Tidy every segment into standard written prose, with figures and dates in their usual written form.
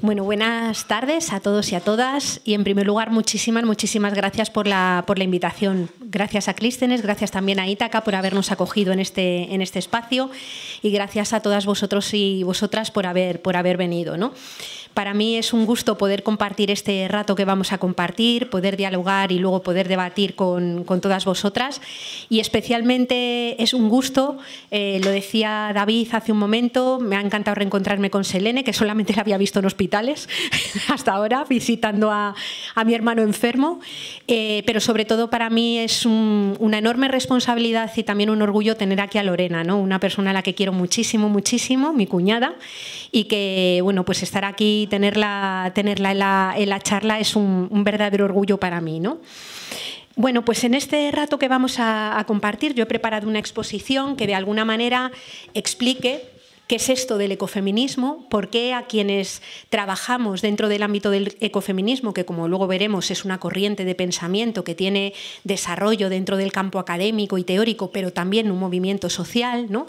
Bueno, buenas tardes a todos y a todas. Y en primer lugar, muchísimas gracias por la invitación. Gracias a Clístenes, gracias también a Ítaca por habernos acogido en este espacio y gracias a todas vosotros y vosotras por haber venido, ¿no? Para mí es un gusto poder compartir este rato que vamos a compartir, poder dialogar y luego poder debatir con todas vosotras. Y especialmente es un gusto, lo decía David hace un momento, me ha encantado reencontrarme con Selene, que solamente la había visto en hospitales hasta ahora, visitando a mi hermano enfermo. Pero sobre todo para mí es una enorme responsabilidad y también un orgullo tener aquí a Lorena, ¿no? Una persona a la que quiero muchísimo, mi cuñada, y que, bueno, pues estar aquí, tenerla en la charla es un verdadero orgullo para mí, ¿no? Bueno, pues en este rato que vamos a compartir yo he preparado una exposición que de alguna manera explique qué es esto del ecofeminismo, por qué a quienes trabajamos dentro del ámbito del ecofeminismo, que como luego veremos es una corriente de pensamiento que tiene desarrollo dentro del campo académico y teórico, pero también un movimiento social, ¿no?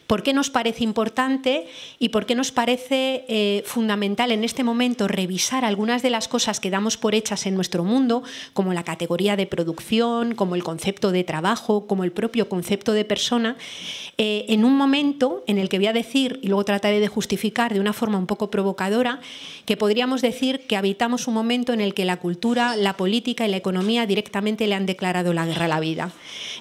¿Por qué nos parece importante y por qué nos parece fundamental en este momento revisar algunas de las cosas que damos por hechas en nuestro mundo, como la categoría de producción, como el concepto de trabajo, como el propio concepto de persona, en un momento en el que voy a decir, y luego trataré de justificar de una forma un poco provocadora, que podríamos decir que habitamos un momento en el que la cultura, la política y la economía directamente le han declarado la guerra a la vida.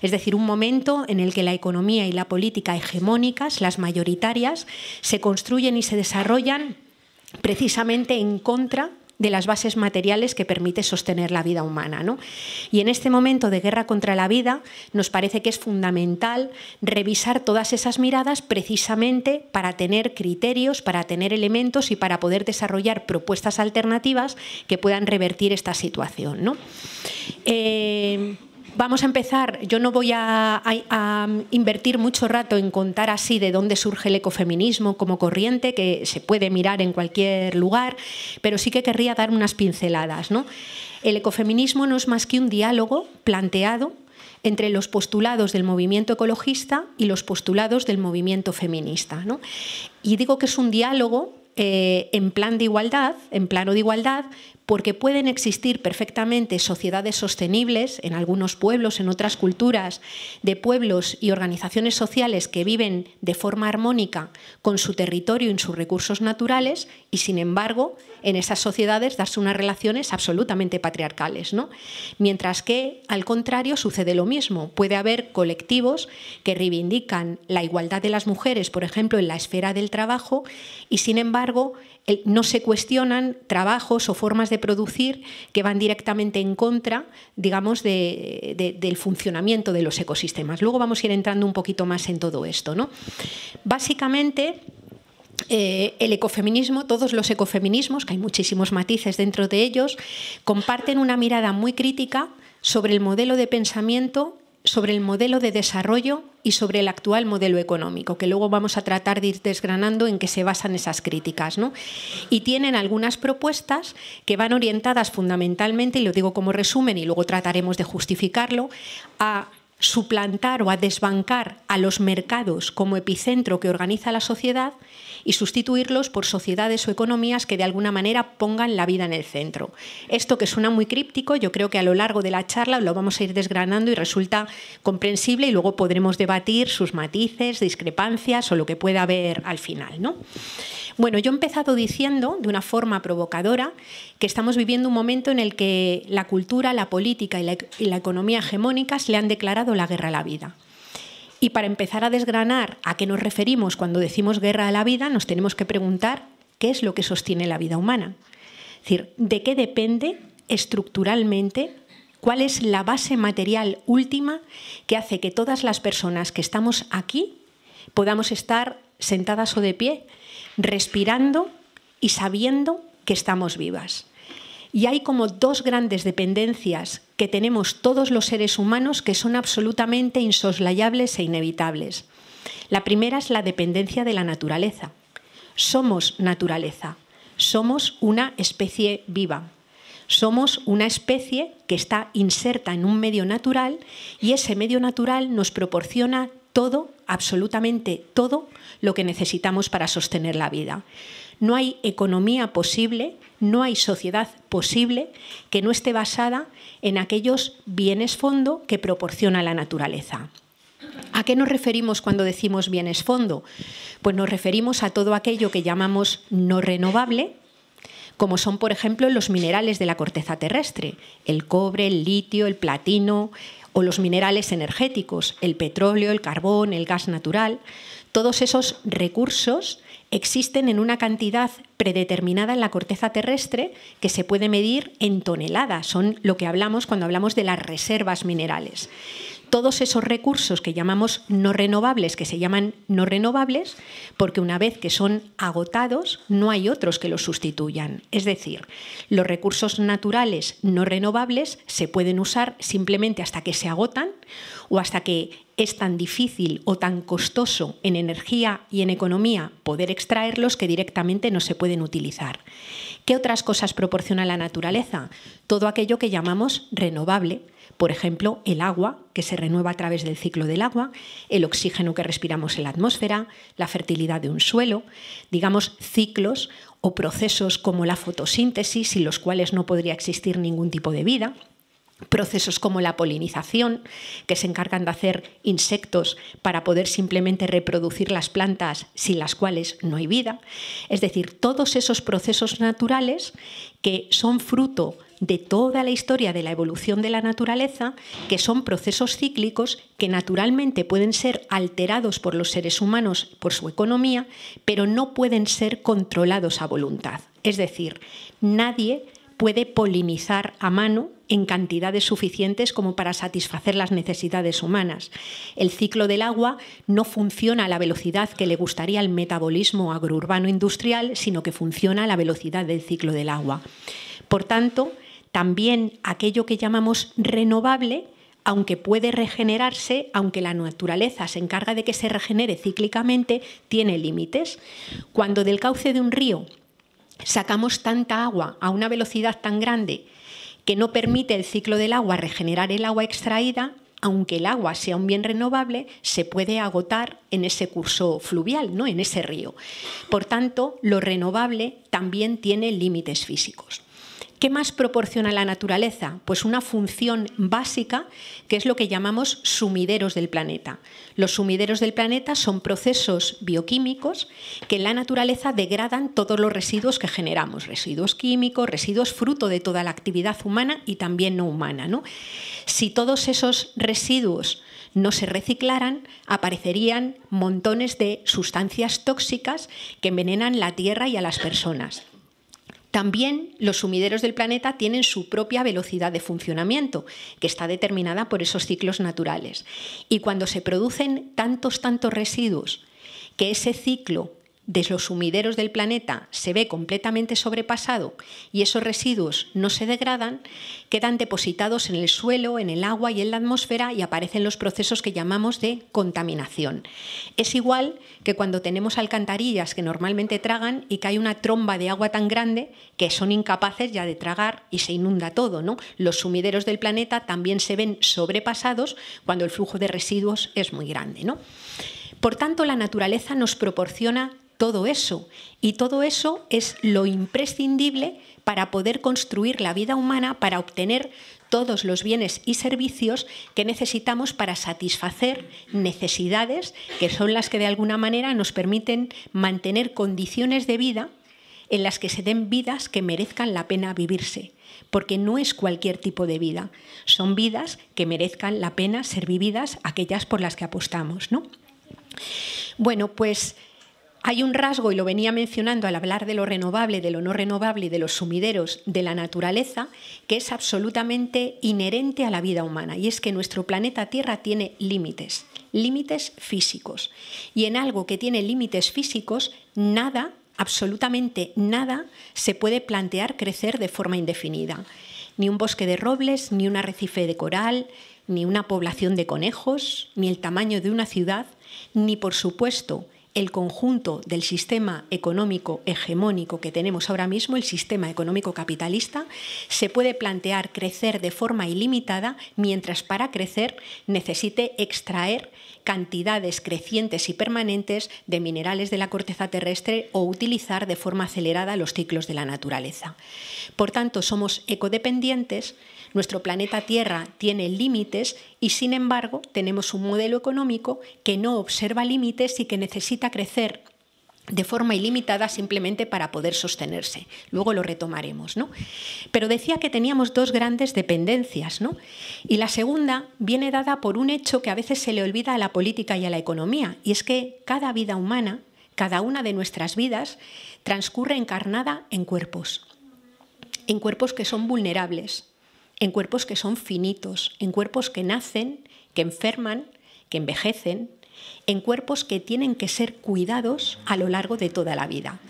Es decir, un momento en el que la economía y la política hegemónicas, las mayoritarias, se construyen y se desarrollan precisamente en contra de las bases materiales que permite sostener la vida humana, ¿no? Y en este momento de guerra contra la vida nos parece que es fundamental revisar todas esas miradas precisamente para tener criterios, para tener elementos y para poder desarrollar propuestas alternativas que puedan revertir esta situación, ¿no? Vamos a empezar. Yo no voy a invertir mucho rato en contar así de dónde surge el ecofeminismo como corriente, que se puede mirar en cualquier lugar, pero sí que querría dar unas pinceladas, ¿no? El ecofeminismo no es más que un diálogo planteado entre los postulados del movimiento ecologista y los postulados del movimiento feminista, ¿no? Y digo que es un diálogo en plano de igualdad, porque pueden existir perfectamente sociedades sostenibles en algunos pueblos, en otras culturas, de pueblos y organizaciones sociales que viven de forma armónica con su territorio y sus recursos naturales y, sin embargo, en esas sociedades darse unas relaciones absolutamente patriarcales, ¿no? Mientras que, al contrario, sucede lo mismo. Puede haber colectivos que reivindican la igualdad de las mujeres, por ejemplo, en la esfera del trabajo y, sin embargo, no se cuestionan trabajos o formas de producir que van directamente en contra, digamos, del funcionamiento de los ecosistemas. Luego vamos a ir entrando un poquito más en todo esto, ¿no? Básicamente, el ecofeminismo, todos los ecofeminismos, que hay muchísimos matices dentro de ellos, comparten una mirada muy crítica sobre el modelo de pensamiento, sobre el modelo de desarrollo y sobre el actual modelo económico, que luego vamos a tratar de ir desgranando en qué se basan esas críticas, ¿no? Y tienen algunas propuestas que van orientadas fundamentalmente, y lo digo como resumen y luego trataremos de justificarlo, a suplantar o a desbancar a los mercados como epicentro que organiza la sociedad y sustituirlos por sociedades o economías que de alguna manera pongan la vida en el centro. Esto, que suena muy críptico, yo creo que a lo largo de la charla lo vamos a ir desgranando y resulta comprensible y luego podremos debatir sus matices, discrepancias o lo que pueda haber al final, ¿no? Bueno, yo he empezado diciendo de una forma provocadora que estamos viviendo un momento en el que la cultura, la política y la economía hegemónicas le han declarado la guerra a la vida. Y para empezar a desgranar a qué nos referimos cuando decimos guerra a la vida, nos tenemos que preguntar qué es lo que sostiene la vida humana. Es decir, ¿de qué depende estructuralmente? ¿Cuál es la base material última que hace que todas las personas que estamos aquí podamos estar sentadas o de pie, respirando y sabiendo que estamos vivas? Y hay como dos grandes dependencias que tenemos todos los seres humanos que son absolutamente insoslayables e inevitables. La primera es la dependencia de la naturaleza. Somos naturaleza, somos una especie viva. Somos una especie que está inserta en un medio natural y ese medio natural nos proporciona todo, absolutamente todo, lo que necesitamos para sostener la vida. No hay economía posible, no hay sociedad posible que no esté basada en aquellos bienes fondo que proporciona la naturaleza. ¿A qué nos referimos cuando decimos bienes fondo? Pues nos referimos a todo aquello que llamamos no renovable, como son, por ejemplo, los minerales de la corteza terrestre, el cobre, el litio, el platino, o los minerales energéticos, el petróleo, el carbón, el gas natural. Todos esos recursos existen en una cantidad predeterminada en la corteza terrestre que se puede medir en toneladas. Son lo que hablamos cuando hablamos de las reservas minerales. Todos esos recursos que llamamos no renovables, que se llaman no renovables, porque una vez que son agotados, no hay otros que los sustituyan. Es decir, los recursos naturales no renovables se pueden usar simplemente hasta que se agotan o hasta que es tan difícil o tan costoso en energía y en economía poder extraerlos que directamente no se pueden utilizar. ¿Qué otras cosas proporciona la naturaleza? Todo aquello que llamamos renovable. Por ejemplo, el agua, que se renueva a través del ciclo del agua, el oxígeno que respiramos en la atmósfera, la fertilidad de un suelo, digamos ciclos o procesos como la fotosíntesis, sin los cuales no podría existir ningún tipo de vida. Procesos como la polinización, que se encargan de hacer insectos para poder simplemente reproducir las plantas sin las cuales no hay vida. Es decir, todos esos procesos naturales que son fruto de toda la historia de la evolución de la naturaleza, que son procesos cíclicos que naturalmente pueden ser alterados por los seres humanos por su economía, pero no pueden ser controlados a voluntad. Es decir, nadie puede polinizar a mano en cantidades suficientes como para satisfacer las necesidades humanas. El ciclo del agua no funciona a la velocidad que le gustaría al metabolismo agrourbano industrial, sino que funciona a la velocidad del ciclo del agua. Por tanto, también aquello que llamamos renovable, aunque puede regenerarse, aunque la naturaleza se encarga de que se regenere cíclicamente, tiene límites. Cuando del cauce de un río sacamos tanta agua a una velocidad tan grande que no permite el ciclo del agua regenerar el agua extraída, aunque el agua sea un bien renovable, se puede agotar en ese curso fluvial, ¿no? En ese río. Por tanto, lo renovable también tiene límites físicos. ¿Qué más proporciona la naturaleza? Pues una función básica, que es lo que llamamos sumideros del planeta. Los sumideros del planeta son procesos bioquímicos que en la naturaleza degradan todos los residuos que generamos, residuos químicos, residuos fruto de toda la actividad humana y también no humana, ¿no? Si todos esos residuos no se reciclaran, aparecerían montones de sustancias tóxicas que envenenan la tierra y a las personas. También los sumideros del planeta tienen su propia velocidad de funcionamiento, que está determinada por esos ciclos naturales. Y cuando se producen tantos residuos que ese ciclo de los sumideros del planeta se ve completamente sobrepasado y esos residuos no se degradan, quedan depositados en el suelo, en el agua y en la atmósfera y aparecen los procesos que llamamos de contaminación. Es igual que cuando tenemos alcantarillas que normalmente tragan y que hay una tromba de agua tan grande que son incapaces ya de tragar y se inunda todo, ¿no? Los sumideros del planeta también se ven sobrepasados cuando el flujo de residuos es muy grande, ¿no? Por tanto, la naturaleza nos proporciona todo eso, y todo eso es lo imprescindible para poder construir la vida humana, para obtener todos los bienes y servicios que necesitamos para satisfacer necesidades que son las que de alguna manera nos permiten mantener condiciones de vida en las que se den vidas que merezcan la pena vivirse, porque no es cualquier tipo de vida, son vidas que merezcan la pena ser vividas, aquellas por las que apostamos, ¿no? Bueno, pues hay un rasgo, y lo venía mencionando al hablar de lo renovable, de lo no renovable y de los sumideros de la naturaleza, que es absolutamente inherente a la vida humana, y es que nuestro planeta Tierra tiene límites, límites físicos. Y en algo que tiene límites físicos, nada, absolutamente nada, se puede plantear crecer de forma indefinida. Ni un bosque de robles, ni un arrecife de coral, ni una población de conejos, ni el tamaño de una ciudad, ni, por supuesto, el conjunto del sistema económico hegemónico que tenemos ahora mismo, el sistema económico capitalista, se puede plantear crecer de forma ilimitada, mientras para crecer necesite extraer cantidades crecientes y permanentes de minerales de la corteza terrestre o utilizar de forma acelerada los ciclos de la naturaleza. Por tanto, somos ecodependientes. Nuestro planeta Tierra tiene límites y, sin embargo, tenemos un modelo económico que no observa límites y que necesita crecer de forma ilimitada simplemente para poder sostenerse. Luego lo retomaremos, ¿no? Pero decía que teníamos dos grandes dependencias, ¿no? Y la segunda viene dada por un hecho que a veces se le olvida a la política y a la economía, y es que cada vida humana, cada una de nuestras vidas, transcurre encarnada en cuerpos que son vulnerables, en cuerpos que son finitos, en cuerpos que nacen, que enferman, que envejecen, en cuerpos que tienen que ser cuidados a lo largo de toda la vida.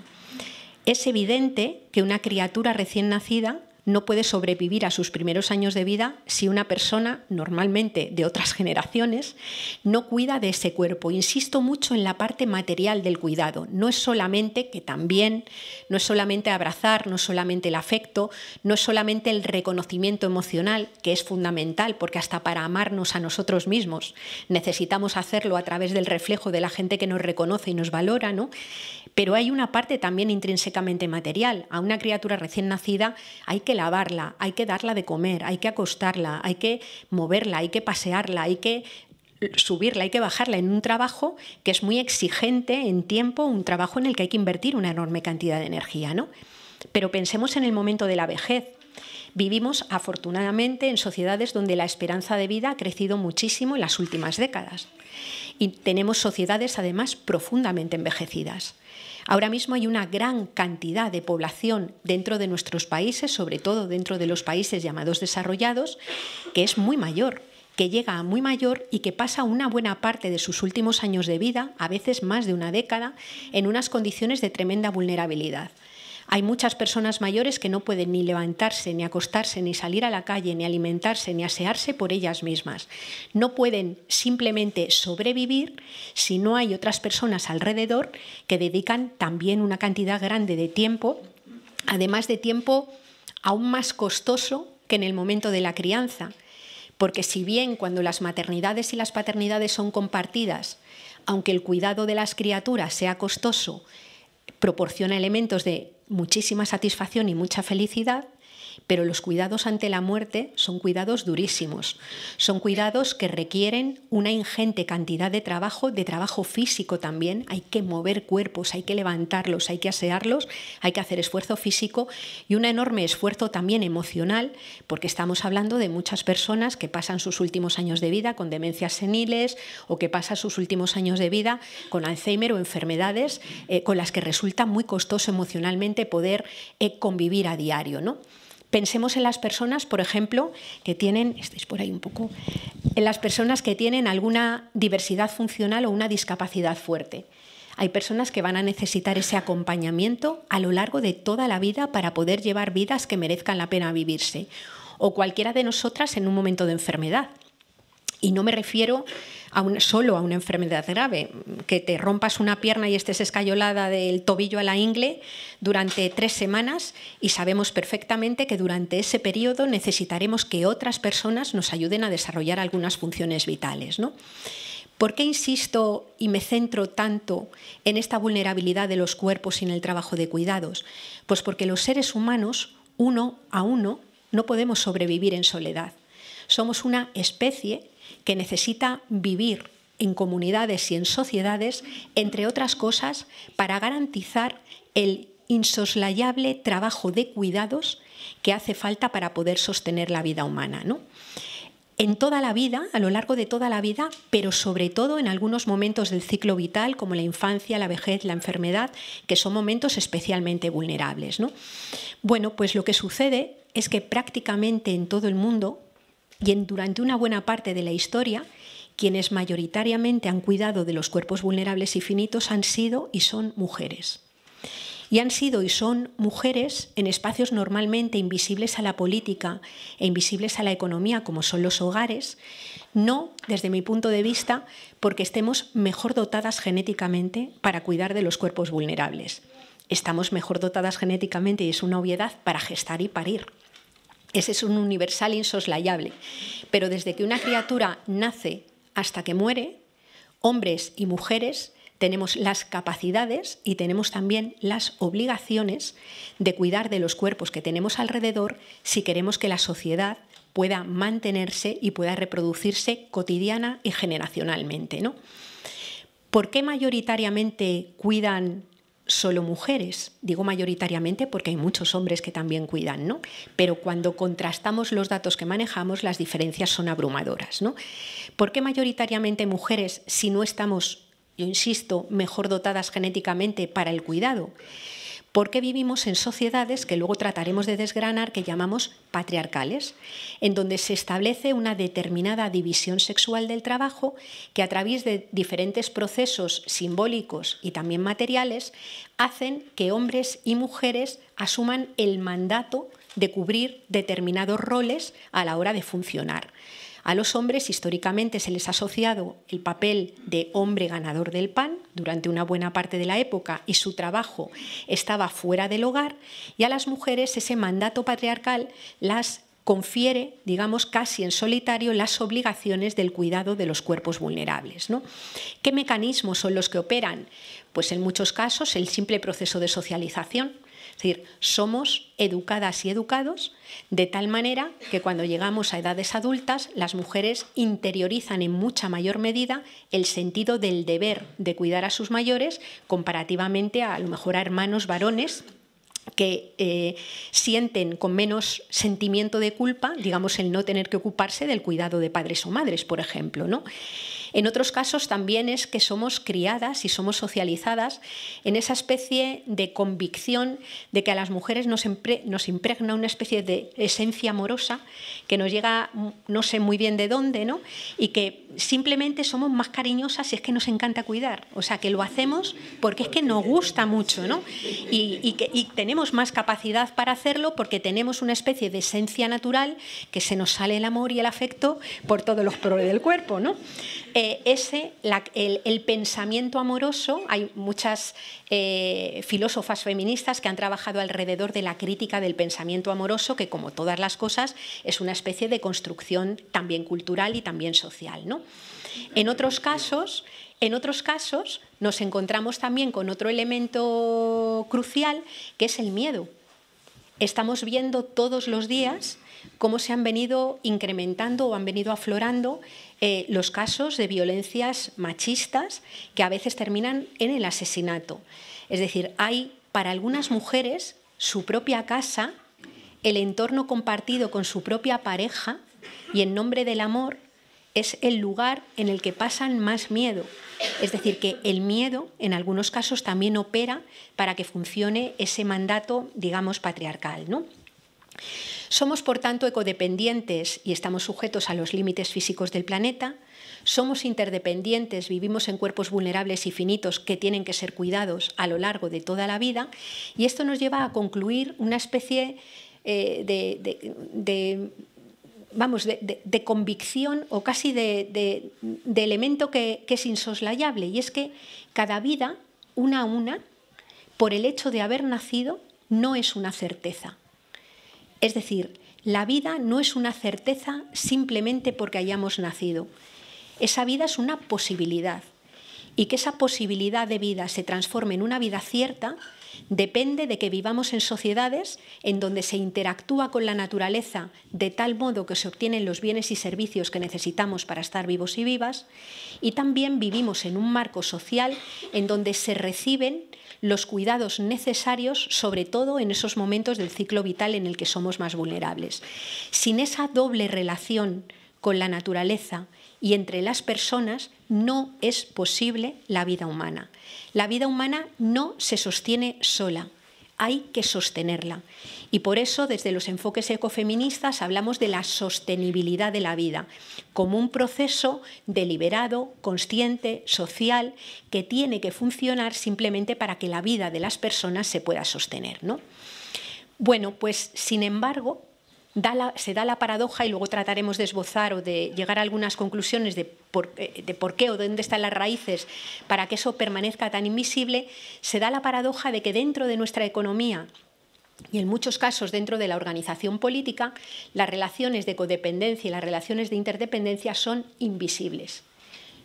Es evidente que una criatura recién nacida no puede sobrevivir a sus primeros años de vida si una persona, normalmente de otras generaciones, no cuida de ese cuerpo. Insisto mucho en la parte material del cuidado. No es solamente, que también, no es solamente abrazar, no es solamente el afecto, no es solamente el reconocimiento emocional, que es fundamental, porque hasta para amarnos a nosotros mismos necesitamos hacerlo a través del reflejo de la gente que nos reconoce y nos valora, ¿no? Pero hay una parte también intrínsecamente material. A una criatura recién nacida hay que lavarla, hay que darla de comer, hay que acostarla, hay que moverla, hay que pasearla, hay que subirla, hay que bajarla en un trabajo que es muy exigente en tiempo, un trabajo en el que hay que invertir una enorme cantidad de energía, ¿no? Pero pensemos en el momento de la vejez. Vivimos, afortunadamente, en sociedades donde la esperanza de vida ha crecido muchísimo en las últimas décadas. Y tenemos sociedades, además, profundamente envejecidas. Ahora mismo hay una gran cantidad de población dentro de nuestros países, sobre todo dentro de los países llamados desarrollados, que es muy mayor, que llega a muy mayor y que pasa una buena parte de sus últimos años de vida, a veces más de una década, en unas condiciones de tremenda vulnerabilidad. Hay muchas personas mayores que no pueden ni levantarse, ni acostarse, ni salir a la calle, ni alimentarse, ni asearse por ellas mismas. No pueden simplemente sobrevivir si no hay otras personas alrededor que dedican también una cantidad grande de tiempo, además de tiempo aún más costoso que en el momento de la crianza. Porque si bien cuando las maternidades y las paternidades son compartidas, aunque el cuidado de las criaturas sea costoso, proporciona elementos de muchísima satisfacción y mucha felicidad, pero los cuidados ante la muerte son cuidados durísimos. Son cuidados que requieren una ingente cantidad de trabajo físico también. Hay que mover cuerpos, hay que levantarlos, hay que asearlos, hay que hacer esfuerzo físico y un enorme esfuerzo también emocional, porque estamos hablando de muchas personas que pasan sus últimos años de vida con demencias seniles o que pasan sus últimos años de vida con Alzheimer o enfermedades con las que resulta muy costoso emocionalmente poder convivir a diario, ¿no? Pensemos en las personas, por ejemplo, que tienen, estáis por ahí un poco, en las personas que tienen alguna diversidad funcional o una discapacidad fuerte. Hay personas que van a necesitar ese acompañamiento a lo largo de toda la vida para poder llevar vidas que merezcan la pena vivirse. O cualquiera de nosotras en un momento de enfermedad. Y no me refiero solo a una enfermedad grave, que te rompas una pierna y estés escayolada del tobillo a la ingle durante 3 semanas y sabemos perfectamente que durante ese periodo necesitaremos que otras personas nos ayuden a desarrollar algunas funciones vitales, ¿no? ¿Por qué insisto y me centro tanto en esta vulnerabilidad de los cuerpos y en el trabajo de cuidados? Pues porque los seres humanos, uno a uno, no podemos sobrevivir en soledad. Somos una especie que necesita vivir en comunidades y en sociedades, entre otras cosas, para garantizar el insoslayable trabajo de cuidados que hace falta para poder sostener la vida humana, ¿no? En toda la vida, a lo largo de toda la vida, pero sobre todo en algunos momentos del ciclo vital, como la infancia, la vejez, la enfermedad, que son momentos especialmente vulnerables, ¿no? Bueno, pues lo que sucede es que prácticamente en todo el mundo y durante una buena parte de la historia, quienes mayoritariamente han cuidado de los cuerpos vulnerables y finitos han sido y son mujeres. Y han sido y son mujeres en espacios normalmente invisibles a la política e invisibles a la economía, como son los hogares, no, desde mi punto de vista, porque estemos mejor dotadas genéticamente para cuidar de los cuerpos vulnerables. Estamos mejor dotadas genéticamente, y es una obviedad, para gestar y parir. Ese es un universal insoslayable. Pero desde que una criatura nace hasta que muere, hombres y mujeres tenemos las capacidades y tenemos también las obligaciones de cuidar de los cuerpos que tenemos alrededor si queremos que la sociedad pueda mantenerse y pueda reproducirse cotidiana y generacionalmente, ¿no? ¿Por qué mayoritariamente cuidan solo mujeres? Digo mayoritariamente porque hay muchos hombres que también cuidan, ¿no? Pero cuando contrastamos los datos que manejamos, las diferencias son abrumadoras, ¿no? ¿Por qué mayoritariamente mujeres si no estamos, yo insisto, mejor dotadas genéticamente para el cuidado? Porque vivimos en sociedades que luego trataremos de desgranar, que llamamos patriarcales, en donde se establece una determinada división sexual del trabajo que, a través de diferentes procesos simbólicos y también materiales, hacen que hombres y mujeres asuman el mandato de cubrir determinados roles a la hora de funcionar. A los hombres históricamente se les ha asociado el papel de hombre ganador del pan durante una buena parte de la época, y su trabajo estaba fuera del hogar, y a las mujeres ese mandato patriarcal las confiere, digamos, casi en solitario las obligaciones del cuidado de los cuerpos vulnerables, ¿no? ¿Qué mecanismos son los que operan? Pues en muchos casos el simple proceso de socialización. Es decir, somos educadas y educados de tal manera que cuando llegamos a edades adultas, las mujeres interiorizan en mucha mayor medida el sentido del deber de cuidar a sus mayores, comparativamente a lo mejor a hermanos varones que sienten con menos sentimiento de culpa, digamos, el no tener que ocuparse del cuidado de padres o madres, por ejemplo, ¿no? En otros casos también es que somos criadas y somos socializadas en esa especie de convicción de que a las mujeres nos impregna una especie de esencia amorosa que nos llega no sé muy bien de dónde, ¿no? Y que simplemente somos más cariñosas si es que nos encanta cuidar. O sea, que lo hacemos porque es que nos gusta mucho, ¿no? Y tenemos más capacidad para hacerlo porque tenemos una especie de esencia natural que se nos sale el amor y el afecto por todos los poros del cuerpo, ¿no? El pensamiento amoroso, hay muchas filósofas feministas que han trabajado alrededor de la crítica del pensamiento amoroso, que, como todas las cosas, es una especie de construcción también cultural y también social, ¿no? En otros casos nos encontramos también con otro elemento crucial, que es el miedo. Estamos viendo todos los días cómo se han venido incrementando o han venido aflorando los casos de violencias machistas que a veces terminan en el asesinato. Es decir, hay para algunas mujeres su propia casa, el entorno compartido con su propia pareja, y en nombre del amor es el lugar en el que pasan más miedo. Es decir, que el miedo en algunos casos también opera para que funcione ese mandato, digamos, patriarcal, ¿no? Somos, por tanto, ecodependientes y estamos sujetos a los límites físicos del planeta. Somos interdependientes, vivimos en cuerpos vulnerables y finitos que tienen que ser cuidados a lo largo de toda la vida, y esto nos lleva a concluir una especie de convicción o casi de elemento que es insoslayable, y es que cada vida, una a una, por el hecho de haber nacido, no es una certeza. Es decir, la vida no es una certeza simplemente porque hayamos nacido. Esa vida es una posibilidad. Y que esa posibilidad de vida se transforme en una vida cierta depende de que vivamos en sociedades en donde se interactúa con la naturaleza de tal modo que se obtienen los bienes y servicios que necesitamos para estar vivos y vivas, y también vivimos en un marco social en donde se reciben los cuidados necesarios, sobre todo en esos momentos del ciclo vital en el que somos más vulnerables. Sin esa doble relación con la naturaleza y entre las personas no es posible la vida humana. La vida humana no se sostiene sola. hay que sostenerla. Y por eso, desde los enfoques ecofeministas, hablamos de la sostenibilidad de la vida como un proceso deliberado, consciente, social, que tiene que funcionar simplemente para que la vida de las personas se pueda sostener, ¿no? Bueno, pues, sin embargo, se da la paradoja, y luego trataremos de esbozar o de llegar a algunas conclusiones de por qué o de dónde están las raíces para que eso permanezca tan invisible. Se da la paradoja de que dentro de nuestra economía y en muchos casos dentro de la organización política, las relaciones de codependencia y las relaciones de interdependencia son invisibles.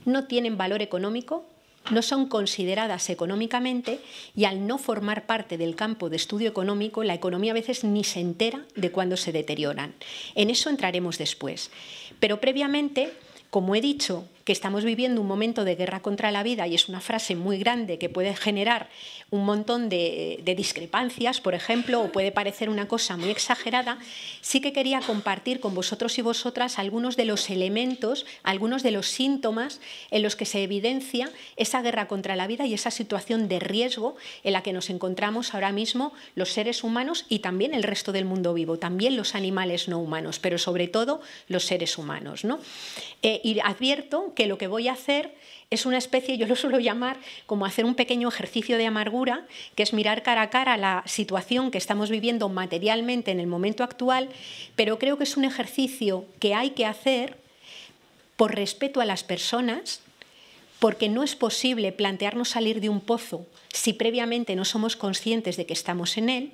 No tienen valor económico, no son consideradas económicamente, y al no formar parte del campo de estudio económico, la economía a veces ni se entera de cuándo se deterioran. En eso entraremos después. Pero previamente, como he dicho, que estamos viviendo un momento de guerra contra la vida, y es una frase muy grande que puede generar un montón de discrepancias, por ejemplo, o puede parecer una cosa muy exagerada, sí que quería compartir con vosotros y vosotras algunos de los elementos, algunos de los síntomas en los que se evidencia esa guerra contra la vida y esa situación de riesgo en la que nos encontramos ahora mismo los seres humanos y también el resto del mundo vivo, también los animales no humanos, pero sobre todo los seres humanos, ¿no? Y advierto que lo que voy a hacer es una especie, yo lo suelo llamar como hacer un pequeño ejercicio de amargura, que es mirar cara a cara la situación que estamos viviendo materialmente en el momento actual, pero creo que es un ejercicio que hay que hacer por respeto a las personas, porque no es posible plantearnos salir de un pozo si previamente no somos conscientes de que estamos en él,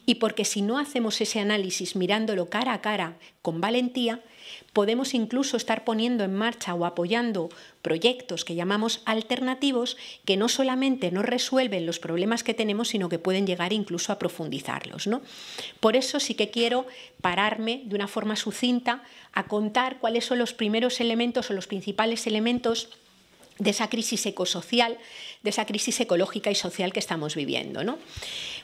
y porque si no hacemos ese análisis mirándolo cara a cara con valentía, podemos incluso estar poniendo en marcha o apoyando proyectos que llamamos alternativos que no solamente no resuelven los problemas que tenemos, sino que pueden llegar incluso a profundizarlos, ¿no? Por eso sí que quiero pararme de una forma sucinta a contar cuáles son los primeros elementos o los principales elementos de esa crisis ecosocial, de esa crisis ecológica y social que estamos viviendo, ¿no?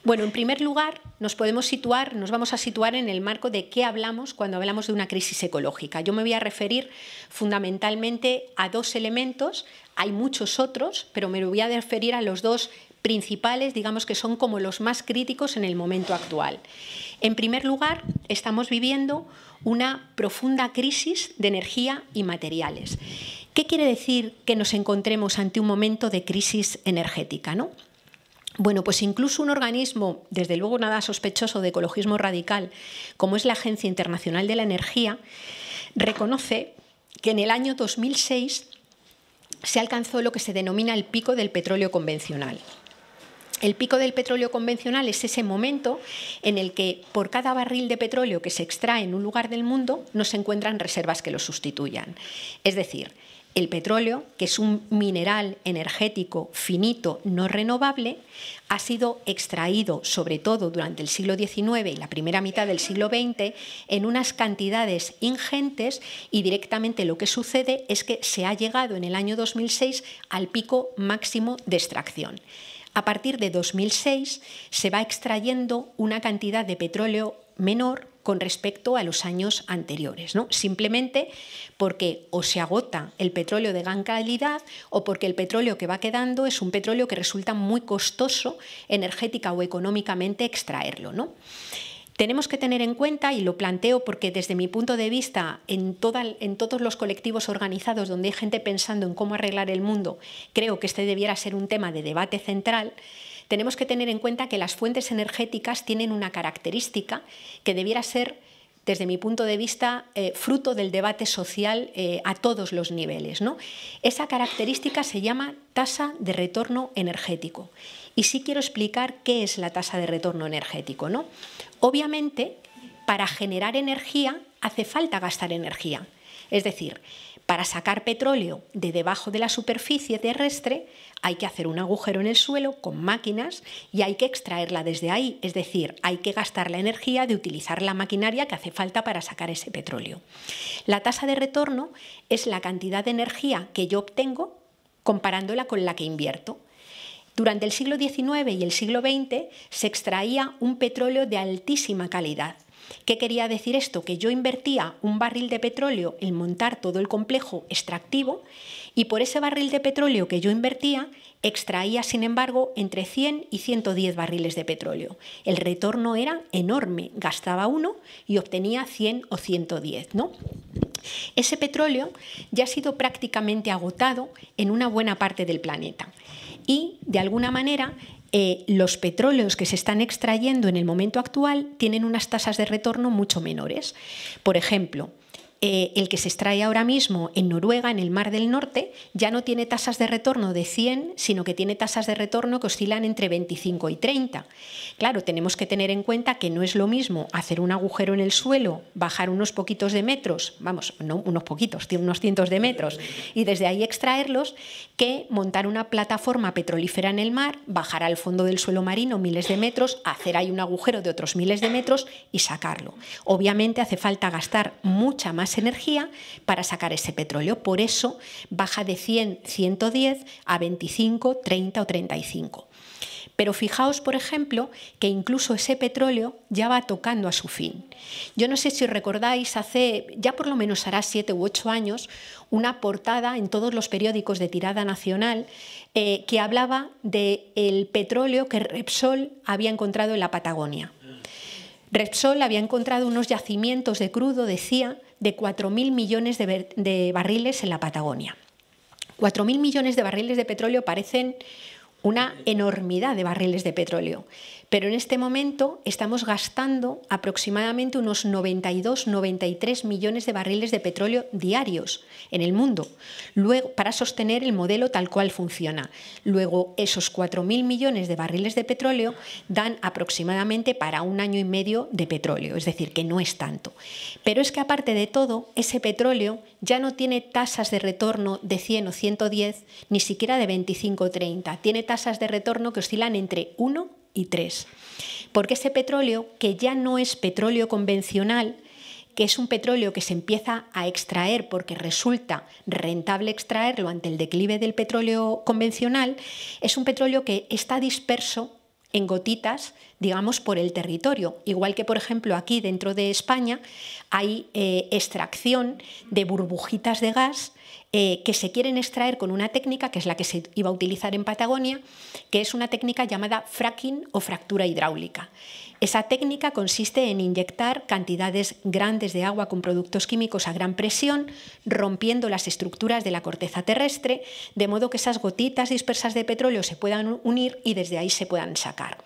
Bueno, en primer lugar, nos vamos a situar en el marco de qué hablamos cuando hablamos de una crisis ecológica. Yo me voy a referir fundamentalmente a dos elementos, hay muchos otros, pero me voy a referir a los dos principales, digamos que son como los más críticos en el momento actual. En primer lugar, estamos viviendo una profunda crisis de energía y materiales. ¿Qué quiere decir que nos encontremos ante un momento de crisis energética, ¿no? Bueno, pues incluso un organismo, desde luego nada sospechoso de ecologismo radical, como es la Agencia Internacional de la Energía, reconoce que en el año 2006 se alcanzó lo que se denomina el pico del petróleo convencional. El pico del petróleo convencional es ese momento en el que por cada barril de petróleo que se extrae en un lugar del mundo no se encuentran reservas que lo sustituyan. Es decir, el petróleo, que es un mineral energético finito no renovable, ha sido extraído, sobre todo durante el siglo XIX y la primera mitad del siglo XX, en unas cantidades ingentes, y directamente lo que sucede es que se ha llegado en el año 2006 al pico máximo de extracción. A partir de 2006 se va extrayendo una cantidad de petróleo menor con respecto a los años anteriores, ¿no? Simplemente porque o se agota el petróleo de gran calidad o porque el petróleo que va quedando es un petróleo que resulta muy costoso energética o económicamente extraerlo, ¿no? Tenemos que tener en cuenta, y lo planteo porque desde mi punto de vista en todos los colectivos organizados donde hay gente pensando en cómo arreglar el mundo, creo que este debiera ser un tema de debate central. Tenemos que tener en cuenta que las fuentes energéticas tienen una característica que debiera ser, desde mi punto de vista, fruto del debate social a todos los niveles, ¿no? Esa característica se llama tasa de retorno energético. Y sí quiero explicar qué es la tasa de retorno energético, ¿no? Obviamente, para generar energía hace falta gastar energía. Es decir, para sacar petróleo de debajo de la superficie terrestre hay que hacer un agujero en el suelo con máquinas y hay que extraerla desde ahí. Es decir, hay que gastar la energía de utilizar la maquinaria que hace falta para sacar ese petróleo. La tasa de retorno es la cantidad de energía que yo obtengo comparándola con la que invierto. Durante el siglo XIX y el siglo XX se extraía un petróleo de altísima calidad. ¿Qué quería decir esto? Que yo invertía un barril de petróleo en montar todo el complejo extractivo y por ese barril de petróleo que yo invertía extraía, sin embargo, entre 100 y 110 barriles de petróleo. El retorno era enorme, gastaba uno y obtenía 100 o 110, ¿no? Ese petróleo ya ha sido prácticamente agotado en una buena parte del planeta y, de alguna manera, los petróleos que se están extrayendo en el momento actual tienen unas tasas de retorno mucho menores. Por ejemplo, el que se extrae ahora mismo en Noruega, en el Mar del Norte, ya no tiene tasas de retorno de 100, sino que tiene tasas de retorno que oscilan entre 25 y 30. Claro, tenemos que tener en cuenta que no es lo mismo hacer un agujero en el suelo, bajar unos poquitos de metros, vamos, no unos poquitos, unos cientos de metros, y desde ahí extraerlos, que montar una plataforma petrolífera en el mar, bajar al fondo del suelo marino miles de metros, hacer ahí un agujero de otros miles de metros y sacarlo. Obviamente hace falta gastar mucha más energía para sacar ese petróleo. Por eso baja de 100, 110 a 25, 30 o 35. Pero fijaos, por ejemplo, que incluso ese petróleo ya va tocando a su fin. Yo no sé si recordáis, hace ya por lo menos hará 7 u 8 años, una portada en todos los periódicos de tirada nacional que hablaba del petróleo que Repsol había encontrado en la Patagonia. Repsol había encontrado unos yacimientos de crudo, decía, de 4.000 millones de barriles en la Patagonia. 4.000 millones de barriles de petróleo parecen una enormidad de barriles de petróleo, pero en este momento estamos gastando aproximadamente unos 92-93 millones de barriles de petróleo diarios en el mundo, luego, para sostener el modelo tal cual funciona. Luego, esos 4.000 millones de barriles de petróleo dan aproximadamente para 1 año y medio de petróleo, es decir, que no es tanto. Pero es que aparte de todo, ese petróleo ya no tiene tasas de retorno de 100 o 110, ni siquiera de 25 o 30, tiene tasas de retorno que oscilan entre 1 y 3. Porque ese petróleo, que ya no es petróleo convencional, que es un petróleo que se empieza a extraer porque resulta rentable extraerlo ante el declive del petróleo convencional, es un petróleo que está disperso en gotitas, digamos, por el territorio. Igual que, por ejemplo, aquí dentro de España hay extracción de burbujitas de gas que se quieren extraer con una técnica que es la que se iba a utilizar en Patagonia, que es una técnica llamada fracking o fractura hidráulica. Esa técnica consiste en inyectar cantidades grandes de agua con productos químicos a gran presión, rompiendo las estructuras de la corteza terrestre, de modo que esas gotitas dispersas de petróleo se puedan unir y desde ahí se puedan sacar.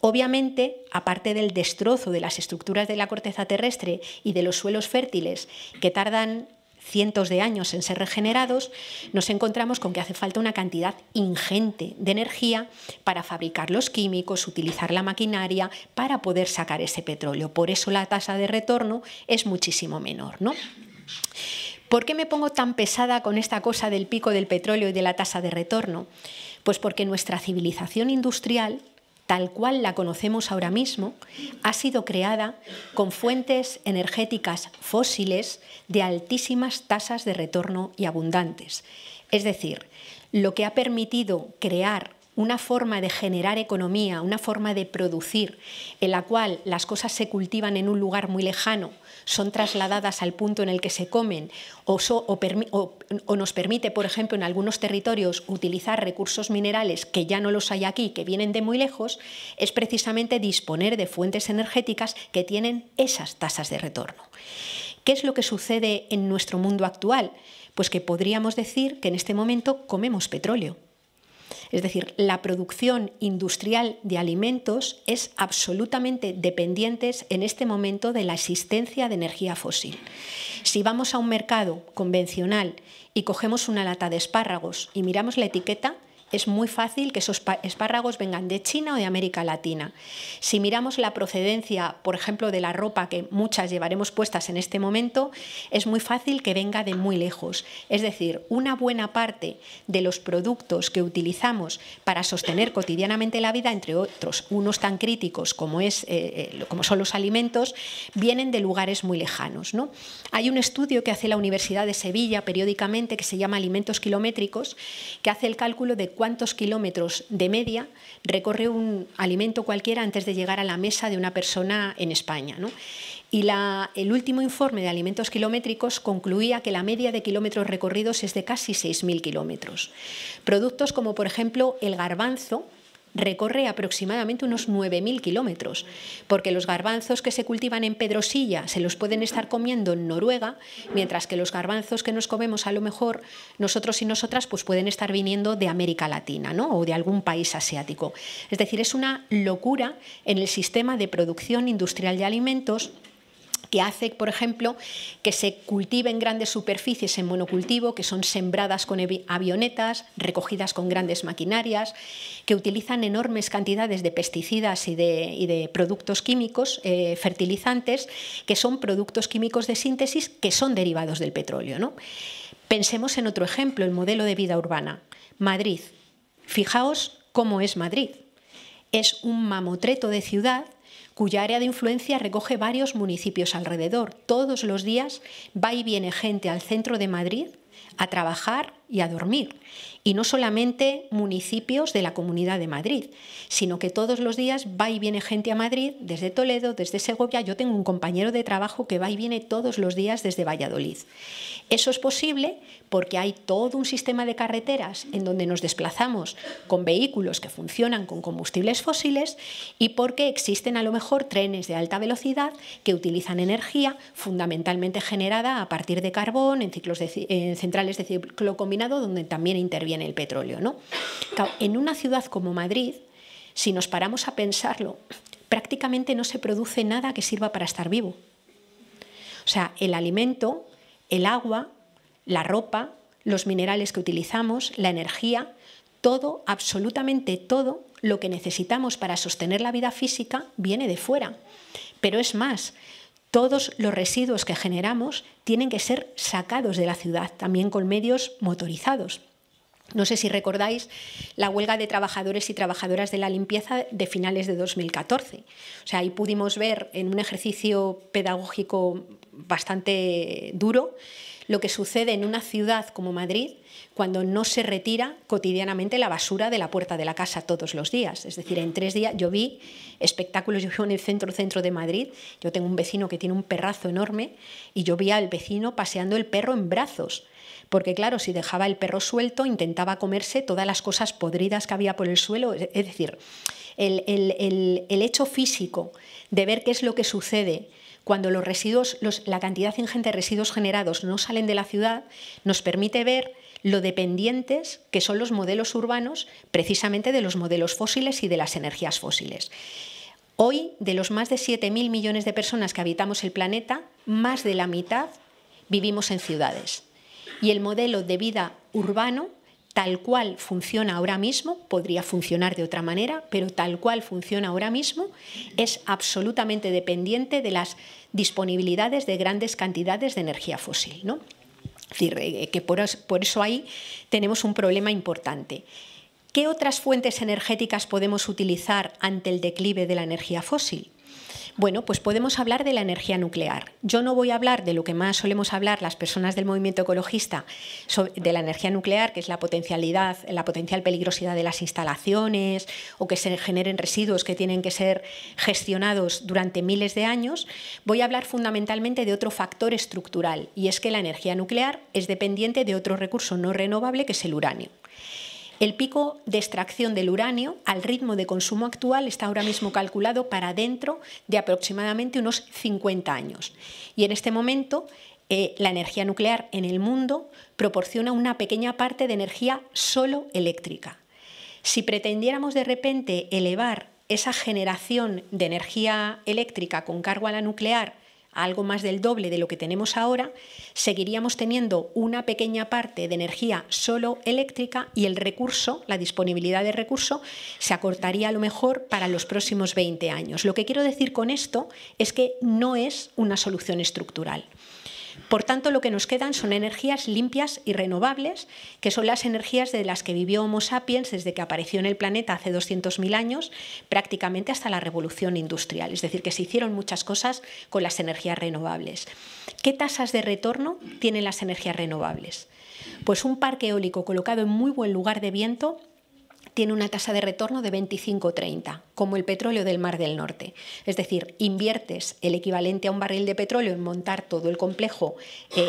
Obviamente, aparte del destrozo de las estructuras de la corteza terrestre y de los suelos fértiles que tardan cientos de años en ser regenerados, nos encontramos con que hace falta una cantidad ingente de energía para fabricar los químicos, utilizar la maquinaria para poder sacar ese petróleo. Por eso la tasa de retorno es muchísimo menor, ¿no? ¿Por qué me pongo tan pesada con esta cosa del pico del petróleo y de la tasa de retorno? Pues porque nuestra civilización industrial, tal cual la conocemos ahora mismo, ha sido creada con fuentes energéticas fósiles de altísimas tasas de retorno y abundantes. Es decir, lo que ha permitido crear una forma de generar economía, una forma de producir, en la cual las cosas se cultivan en un lugar muy lejano, son trasladadas al punto en el que se comen o nos permite, por ejemplo, en algunos territorios utilizar recursos minerales que ya no los hay aquí, que vienen de muy lejos, es precisamente disponer de fuentes energéticas que tienen esas tasas de retorno. ¿Qué es lo que sucede en nuestro mundo actual? Pues que podríamos decir que en este momento comemos petróleo. Es decir, la producción industrial de alimentos es absolutamente dependiente en este momento de la existencia de energía fósil. Si vamos a un mercado convencional y cogemos una lata de espárragos y miramos la etiqueta, es muy fácil que esos espárragos vengan de China o de América Latina. Si miramos la procedencia, por ejemplo, de la ropa que muchas llevaremos puestas en este momento, es muy fácil que venga de muy lejos. Es decir, una buena parte de los productos que utilizamos para sostener cotidianamente la vida, entre otros, unos tan críticos como son los alimentos, vienen de lugares muy lejanos, ¿no? Hay un estudio que hace la Universidad de Sevilla periódicamente que se llama Alimentos Kilométricos, que hace el cálculo de cuántos kilómetros de media recorre un alimento cualquiera antes de llegar a la mesa de una persona en España, ¿no? Y el último informe de alimentos kilométricos concluía que la media de kilómetros recorridos es de casi 6.000 kilómetros. Productos como, por ejemplo, el garbanzo recorre aproximadamente unos 9.000 kilómetros, porque los garbanzos que se cultivan en Pedrosilla se los pueden estar comiendo en Noruega, mientras que los garbanzos que nos comemos a lo mejor nosotros y nosotras pues pueden estar viniendo de América Latina, ¿no? O de algún país asiático. Es decir, es una locura en el sistema de producción industrial de alimentos que hace, por ejemplo, que se cultiven grandes superficies en monocultivo, que son sembradas con avionetas, recogidas con grandes maquinarias, que utilizan enormes cantidades de pesticidas y de productos químicos, fertilizantes, que son productos químicos de síntesis que son derivados del petróleo, ¿no? Pensemos en otro ejemplo, el modelo de vida urbana. Madrid. Fijaos cómo es Madrid. Es un mamotreto de ciudad cuya área de influencia recoge varios municipios alrededor. Todos los días va y viene gente al centro de Madrid a trabajar y a dormir. Y no solamente municipios de la Comunidad de Madrid, sino que todos los días va y viene gente a Madrid, desde Toledo, desde Segovia. Yo tengo un compañero de trabajo que va y viene todos los días desde Valladolid. Eso es posible porque hay todo un sistema de carreteras en donde nos desplazamos con vehículos que funcionan con combustibles fósiles y porque existen a lo mejor trenes de alta velocidad que utilizan energía fundamentalmente generada a partir de carbón en centrales de ciclo combinado donde también interviene el petróleo, ¿no? En una ciudad como Madrid, si nos paramos a pensarlo, prácticamente no se produce nada que sirva para estar vivo. O sea, el alimento, el agua, la ropa, los minerales que utilizamos, la energía, todo, absolutamente todo lo que necesitamos para sostener la vida física viene de fuera. Pero es más, todos los residuos que generamos tienen que ser sacados de la ciudad, también con medios motorizados. No sé si recordáis la huelga de trabajadores y trabajadoras de la limpieza de finales de 2014. O sea, ahí pudimos ver en un ejercicio pedagógico bastante duro lo que sucede en una ciudad como Madrid cuando no se retira cotidianamente la basura de la puerta de la casa todos los días. Es decir, en 3 días yo vi espectáculos, yo vivo en el centro de Madrid, yo tengo un vecino que tiene un perrazo enorme y yo vi al vecino paseando el perro en brazos. Porque claro, si dejaba el perro suelto, intentaba comerse todas las cosas podridas que había por el suelo. Es decir, el hecho físico de ver qué es lo que sucede cuando los residuos, la cantidad ingente de residuos generados no salen de la ciudad, nos permite ver lo dependientes que son los modelos urbanos precisamente de los modelos fósiles y de las energías fósiles. Hoy, de los más de 7.000 millones de personas que habitamos el planeta, más de la mitad vivimos en ciudades. Y el modelo de vida urbano, tal cual funciona ahora mismo, podría funcionar de otra manera, pero tal cual funciona ahora mismo, es absolutamente dependiente de las disponibilidades de grandes cantidades de energía fósil, ¿no? Es decir, que por eso ahí tenemos un problema importante. ¿Qué otras fuentes energéticas podemos utilizar ante el declive de la energía fósil? Bueno, pues podemos hablar de la energía nuclear. Yo no voy a hablar de lo que más solemos hablar las personas del movimiento ecologista, de la energía nuclear, que es la potencial peligrosidad de las instalaciones o que se generen residuos que tienen que ser gestionados durante miles de años. Voy a hablar fundamentalmente de otro factor estructural, y es que la energía nuclear es dependiente de otro recurso no renovable, que es el uranio. El pico de extracción del uranio al ritmo de consumo actual está ahora mismo calculado para dentro de aproximadamente unos 50 años. Y en este momento la energía nuclear en el mundo proporciona una pequeña parte de energía solo eléctrica. Si pretendiéramos de repente elevar esa generación de energía eléctrica con cargo a la nuclear a algo más del doble de lo que tenemos ahora, seguiríamos teniendo una pequeña parte de energía solo eléctrica y el recurso, la disponibilidad de recurso, se acortaría a lo mejor para los próximos 20 años. Lo que quiero decir con esto es que no es una solución estructural. Por tanto, lo que nos quedan son energías limpias y renovables, que son las energías de las que vivió Homo sapiens desde que apareció en el planeta hace 200.000 años, prácticamente hasta la revolución industrial. Es decir, que se hicieron muchas cosas con las energías renovables. ¿Qué tasas de retorno tienen las energías renovables? Pues un parque eólico colocado en muy buen lugar de viento tiene una tasa de retorno de 25-30, como el petróleo del Mar del Norte. Es decir, inviertes el equivalente a un barril de petróleo en montar todo el complejo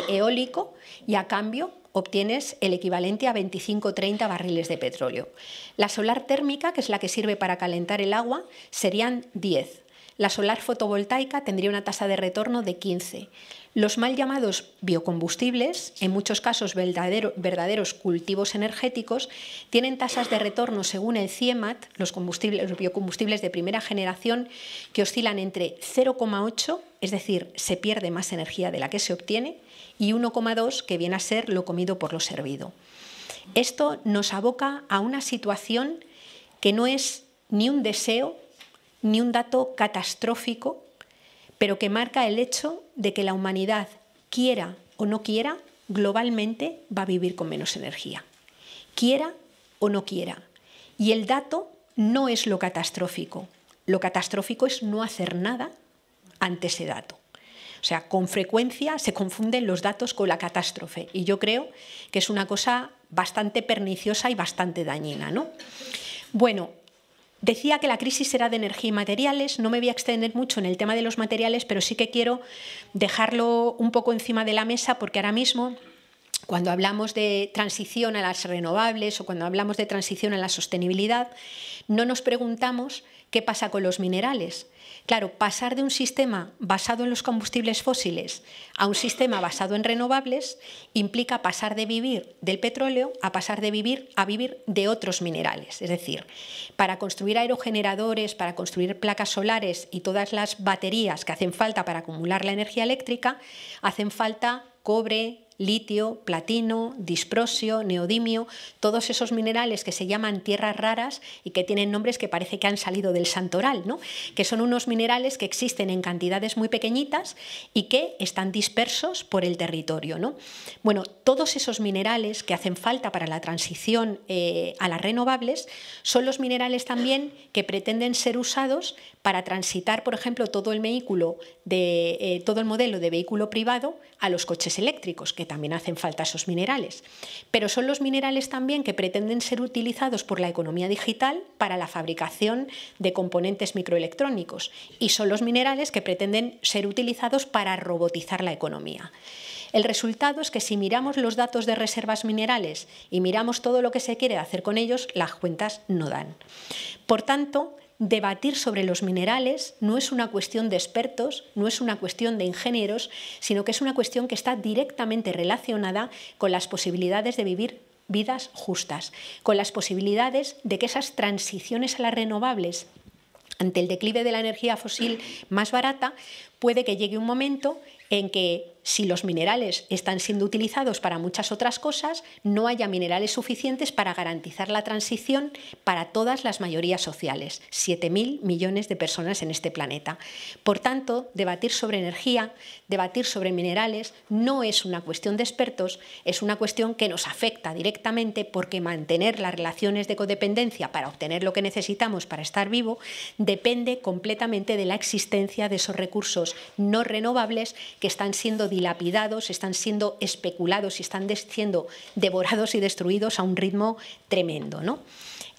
eólico y a cambio obtienes el equivalente a 25-30 barriles de petróleo. La solar térmica, que es la que sirve para calentar el agua, serían 10. La solar fotovoltaica tendría una tasa de retorno de 15. Los mal llamados biocombustibles, en muchos casos verdaderos cultivos energéticos, tienen tasas de retorno según el CIEMAT, los biocombustibles de primera generación, que oscilan entre 0,8, es decir, se pierde más energía de la que se obtiene, y 1,2, que viene a ser lo comido por lo servido. Esto nos aboca a una situación que no es ni un deseo ni un dato catastrófico, pero que marca el hecho de que la humanidad, quiera o no quiera, globalmente va a vivir con menos energía. Quiera o no quiera. Y el dato no es lo catastrófico. Lo catastrófico es no hacer nada ante ese dato. O sea, con frecuencia se confunden los datos con la catástrofe. Y yo creo que es una cosa bastante perniciosa y bastante dañina, ¿no? Bueno, decía que la crisis era de energía y materiales. No me voy a extender mucho en el tema de los materiales, pero sí que quiero dejarlo un poco encima de la mesa, porque ahora mismo, cuando hablamos de transición a las renovables o cuando hablamos de transición a la sostenibilidad, no nos preguntamos qué pasa con los minerales. Claro, pasar de un sistema basado en los combustibles fósiles a un sistema basado en renovables implica pasar de vivir del petróleo a pasar de vivir a vivir de otros minerales. Es decir, para construir aerogeneradores, para construir placas solares y todas las baterías que hacen falta para acumular la energía eléctrica, hacen falta cobre, litio, platino, disprosio, neodimio, todos esos minerales que se llaman tierras raras y que tienen nombres que parece que han salido del santoral, ¿no? Que son unos minerales que existen en cantidades muy pequeñitas y que están dispersos por el territorio, ¿no? Bueno, todos esos minerales que hacen falta para la transición a las renovables son los minerales también que pretenden ser usados para transitar, por ejemplo, todo el modelo de vehículo privado a los coches eléctricos, que también hacen falta esos minerales. Pero son los minerales también que pretenden ser utilizados por la economía digital para la fabricación de componentes microelectrónicos, y son los minerales que pretenden ser utilizados para robotizar la economía. El resultado es que si miramos los datos de reservas minerales y miramos todo lo que se quiere hacer con ellos, las cuentas no dan. Por tanto, debatir sobre los minerales no es una cuestión de expertos, no es una cuestión de ingenieros, sino que es una cuestión que está directamente relacionada con las posibilidades de vivir vidas justas, con las posibilidades de que esas transiciones a las renovables ante el declive de la energía fósil más barata, puede que llegue un momento en que, si los minerales están siendo utilizados para muchas otras cosas, no haya minerales suficientes para garantizar la transición para todas las mayorías sociales, 7.000 millones de personas en este planeta. Por tanto, debatir sobre energía, debatir sobre minerales, no es una cuestión de expertos, es una cuestión que nos afecta directamente, porque mantener las relaciones de codependencia para obtener lo que necesitamos para estar vivo depende completamente de la existencia de esos recursos no renovables que están siendo dilapidados, están siendo especulados y están siendo devorados y destruidos a un ritmo tremendo, ¿no?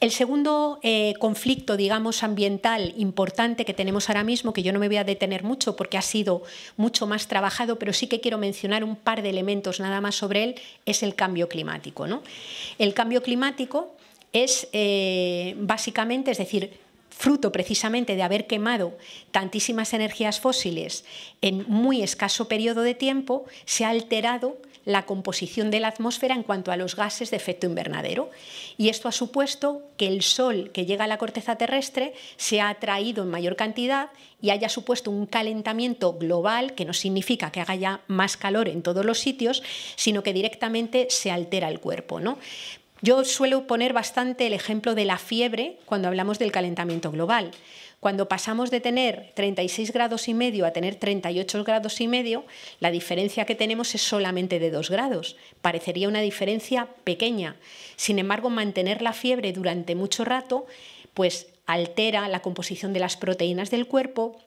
El segundo conflicto, digamos, ambiental importante que tenemos ahora mismo, que yo no me voy a detener mucho porque ha sido mucho más trabajado, pero sí que quiero mencionar un par de elementos nada más sobre él, es el cambio climático, ¿no? El cambio climático es básicamente, es decir, fruto precisamente de haber quemado tantísimas energías fósiles en muy escaso periodo de tiempo, se ha alterado la composición de la atmósfera en cuanto a los gases de efecto invernadero. Y esto ha supuesto que el sol que llega a la corteza terrestre se ha atraído en mayor cantidad y haya supuesto un calentamiento global, que no significa que haga ya más calor en todos los sitios, sino que directamente se altera el cuerpo, ¿no? Yo suelo poner bastante el ejemplo de la fiebre cuando hablamos del calentamiento global. Cuando pasamos de tener 36 grados y medio a tener 38 grados y medio, la diferencia que tenemos es solamente de 2 grados. Parecería una diferencia pequeña. Sin embargo, mantener la fiebre durante mucho rato, pues altera la composición de las proteínas del cuerpo,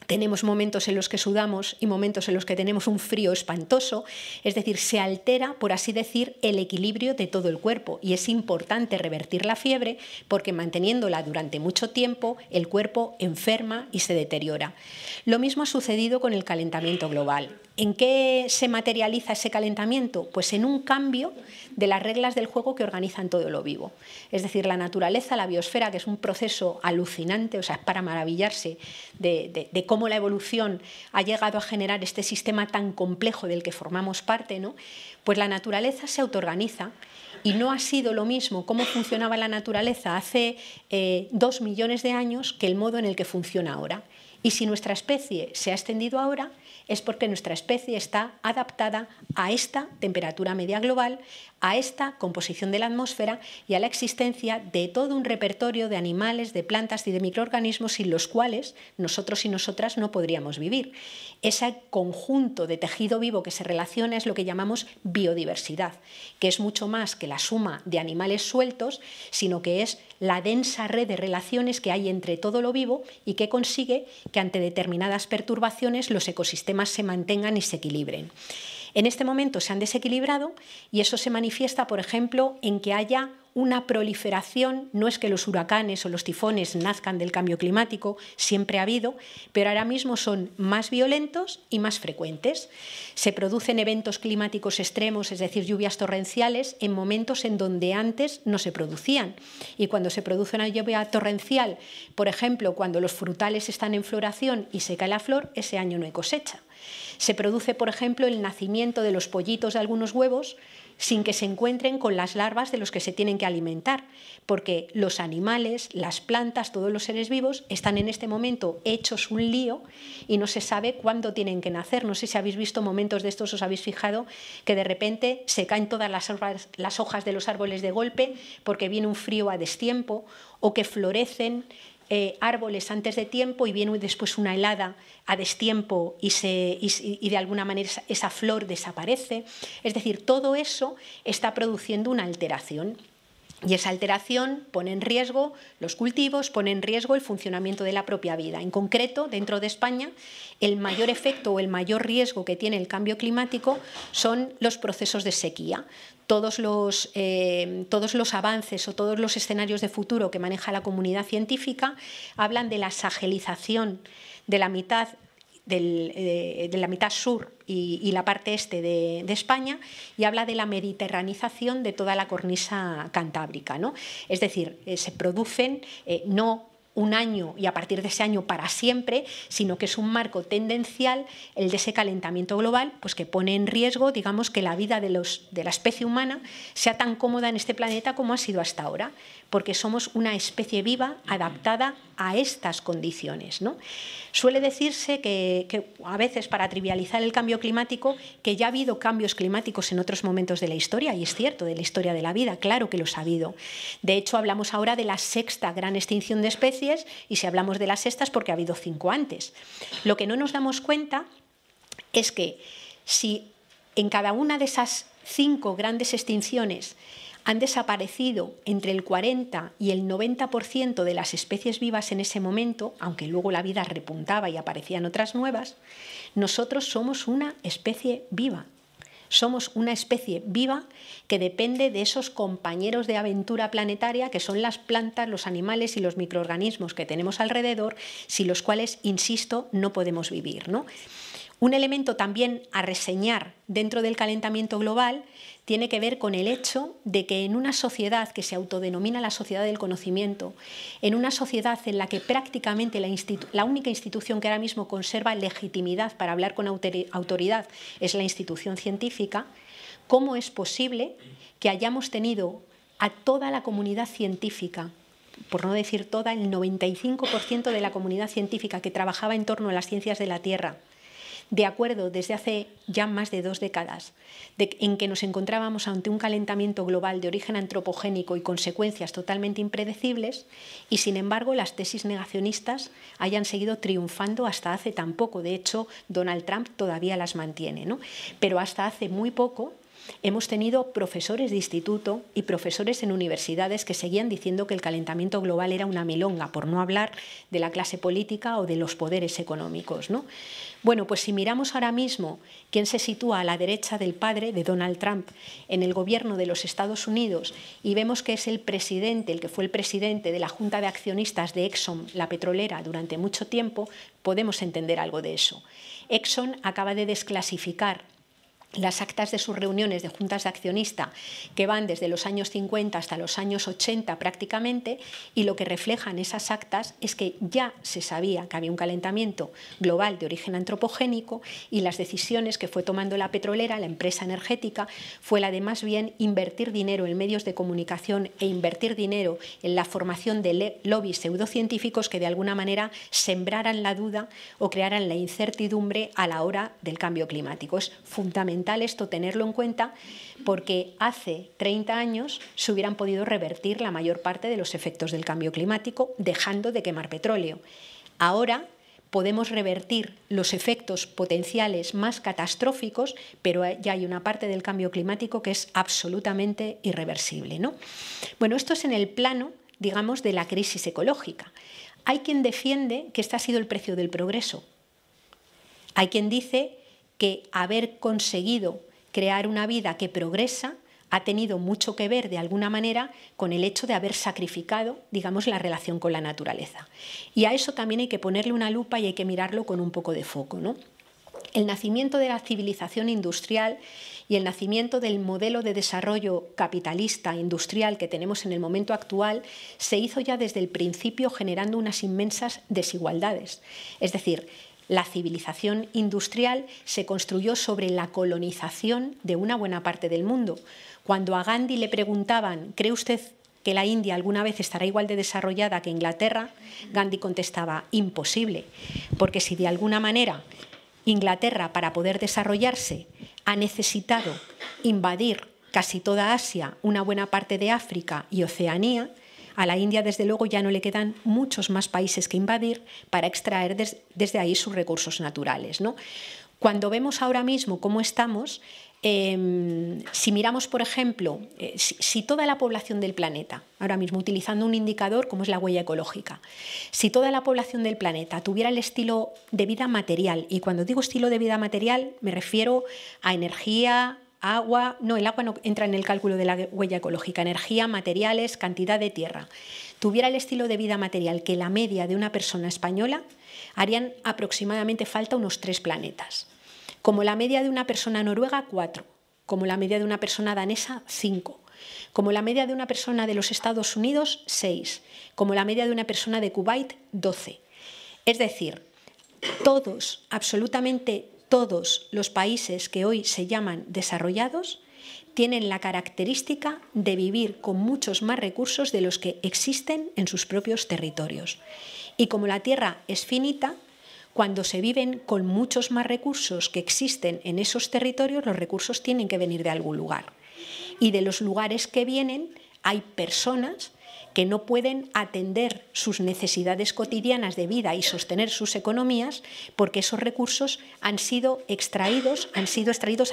Tenemos momentos en los que sudamos y momentos en los que tenemos un frío espantoso, es decir, se altera, por así decir, el equilibrio de todo el cuerpo y es importante revertir la fiebre porque manteniéndola durante mucho tiempo el cuerpo enferma y se deteriora. Lo mismo ha sucedido con el calentamiento global. ¿En qué se materializa ese calentamiento? Pues en un cambio de las reglas del juego que organizan todo lo vivo. Es decir, la naturaleza, la biosfera, que es un proceso alucinante, o sea, es para maravillarse de cómo la evolución ha llegado a generar este sistema tan complejo del que formamos parte, ¿no? Pues la naturaleza se autoorganiza y no ha sido lo mismo cómo funcionaba la naturaleza hace 2 millones de años que el modo en el que funciona ahora. Y si nuestra especie se ha extendido ahora, es porque nuestra especie está adaptada a esta temperatura media global, a esta composición de la atmósfera y a la existencia de todo un repertorio de animales, de plantas y de microorganismos sin los cuales nosotros y nosotras no podríamos vivir. Ese conjunto de tejido vivo que se relaciona es lo que llamamos biodiversidad, que es mucho más que la suma de animales sueltos, sino que es la densa red de relaciones que hay entre todo lo vivo y que consigue que ante determinadas perturbaciones los ecosistemas se mantengan y se equilibren. En este momento se han desequilibrado y eso se manifiesta, por ejemplo, en que haya una proliferación, no es que los huracanes o los tifones nazcan del cambio climático, siempre ha habido, pero ahora mismo son más violentos y más frecuentes. Se producen eventos climáticos extremos, es decir, lluvias torrenciales, en momentos en donde antes no se producían. Y cuando se produce una lluvia torrencial, por ejemplo, cuando los frutales están en floración y se cae la flor, ese año no hay cosecha. Se produce, por ejemplo, el nacimiento de los pollitos de algunos huevos sin que se encuentren con las larvas de los que se tienen que alimentar, porque los animales, las plantas, todos los seres vivos están en este momento hechos un lío y no se sabe cuándo tienen que nacer. No sé si habéis visto momentos de estos, os habéis fijado que de repente se caen todas las hojas de los árboles de golpe porque viene un frío a destiempo o que florecen árboles antes de tiempo y viene después una helada a destiempo y de alguna manera esa flor desaparece. Es decir, todo eso está produciendo una alteración. Y esa alteración pone en riesgo los cultivos, pone en riesgo el funcionamiento de la propia vida. En concreto, dentro de España, el mayor efecto o el mayor riesgo que tiene el cambio climático son los procesos de sequía. Todos los avances o todos los escenarios de futuro que maneja la comunidad científica hablan de la sahelización de la mitad sur y la parte este de España y habla de la mediterranización de toda la cornisa cantábrica, ¿no? Es decir, se producen no un año y a partir de ese año para siempre, sino que es un marco tendencial el de ese calentamiento global, pues que pone en riesgo, digamos, que la vida de la especie humana sea tan cómoda en este planeta como ha sido hasta ahora, porque somos una especie viva adaptada a estas condiciones, ¿no? Suele decirse que a veces, para trivializar el cambio climático, que ya ha habido cambios climáticos en otros momentos de la historia, y es cierto, de la historia de la vida, claro que los ha habido. De hecho, hablamos ahora de la sexta gran extinción de especies, y si hablamos de la sexta es porque ha habido 5 antes. Lo que no nos damos cuenta es que si en cada una de esas 5 grandes extinciones han desaparecido entre el 40 y el 90% de las especies vivas en ese momento, aunque luego la vida repuntaba y aparecían otras nuevas, nosotros somos una especie viva. Somos una especie viva que depende de esos compañeros de aventura planetaria que son las plantas, los animales y los microorganismos que tenemos alrededor, sin los cuales, insisto, no podemos vivir, ¿no? Un elemento también a reseñar dentro del calentamiento global tiene que ver con el hecho de que en una sociedad que se autodenomina la sociedad del conocimiento, en una sociedad en la que prácticamente la única institución que ahora mismo conserva legitimidad para hablar con autoridad es la institución científica, ¿cómo es posible que hayamos tenido a toda la comunidad científica, por no decir toda, el 95% de la comunidad científica que trabajaba en torno a las ciencias de la Tierra, de acuerdo desde hace ya más de 2 décadas en que nos encontrábamos ante un calentamiento global de origen antropogénico y consecuencias totalmente impredecibles, y sin embargo las tesis negacionistas hayan seguido triunfando hasta hace tan poco? De hecho, Donald Trump todavía las mantiene, ¿no? Pero hasta hace muy poco hemos tenido profesores de instituto y profesores en universidades que seguían diciendo que el calentamiento global era una milonga, por no hablar de la clase política o de los poderes económicos, ¿no? Bueno, pues si miramos ahora mismo quién se sitúa a la derecha del padre de Donald Trump en el gobierno de los Estados Unidos y vemos que es el presidente, el que fue el presidente de la Junta de Accionistas de Exxon, la petrolera, durante mucho tiempo, podemos entender algo de eso. Exxon acaba de desclasificar las actas de sus reuniones de juntas de accionista que van desde los años 50 hasta los años 80 prácticamente, y lo que reflejan esas actas es que ya se sabía que había un calentamiento global de origen antropogénico, y las decisiones que fue tomando la petrolera, la empresa energética, fue la de más bien invertir dinero en medios de comunicación e invertir dinero en la formación de lobbies pseudocientíficos que de alguna manera sembraran la duda o crearan la incertidumbre a la hora del cambio climático. Es fundamental esto tenerlo en cuenta, porque hace 30 años se hubieran podido revertir la mayor parte de los efectos del cambio climático dejando de quemar petróleo. Ahora podemos revertir los efectos potenciales más catastróficos, pero ya hay una parte del cambio climático que es absolutamente irreversible, ¿no? Bueno, esto es en el plano, digamos, de la crisis ecológica. Hay quien defiende que este ha sido el precio del progreso. Hay quien dice que haber conseguido crear una vida que progresa ha tenido mucho que ver, de alguna manera, con el hecho de haber sacrificado, digamos, la relación con la naturaleza. Y a eso también hay que ponerle una lupa y hay que mirarlo con un poco de foco, ¿no? El nacimiento de la civilización industrial y el nacimiento del modelo de desarrollo capitalista industrial que tenemos en el momento actual se hizo ya desde el principio generando unas inmensas desigualdades. Es decir, la civilización industrial se construyó sobre la colonización de una buena parte del mundo. Cuando a Gandhi le preguntaban, ¿cree usted que la India alguna vez estará igual de desarrollada que Inglaterra?, Gandhi contestaba, imposible, porque si de alguna manera Inglaterra, para poder desarrollarse, ha necesitado invadir casi toda Asia, una buena parte de África y Oceanía, a la India, desde luego, ya no le quedan muchos más países que invadir para extraer desde ahí sus recursos naturales, ¿no? Cuando vemos ahora mismo cómo estamos, si miramos, por ejemplo, si toda la población del planeta, ahora mismo utilizando un indicador como es la huella ecológica, si toda la población del planeta tuviera el estilo de vida material, y cuando digo estilo de vida material me refiero a energía, agua, no, el agua no entra en el cálculo de la huella ecológica, energía, materiales, cantidad de tierra, tuviera el estilo de vida material que la media de una persona española, harían aproximadamente falta unos 3 planetas. Como la media de una persona noruega, 4. Como la media de una persona danesa, 5. Como la media de una persona de los Estados Unidos, 6. Como la media de una persona de Kuwait, 12. Es decir, todos, absolutamente todos los países que hoy se llaman desarrollados tienen la característica de vivir con muchos más recursos de los que existen en sus propios territorios. Y como la tierra es finita, cuando se viven con muchos más recursos que existen en esos territorios, los recursos tienen que venir de algún lugar. Y de los lugares que vienen hay personas que no pueden atender sus necesidades cotidianas de vida y sostener sus economías porque esos recursos han sido extraídos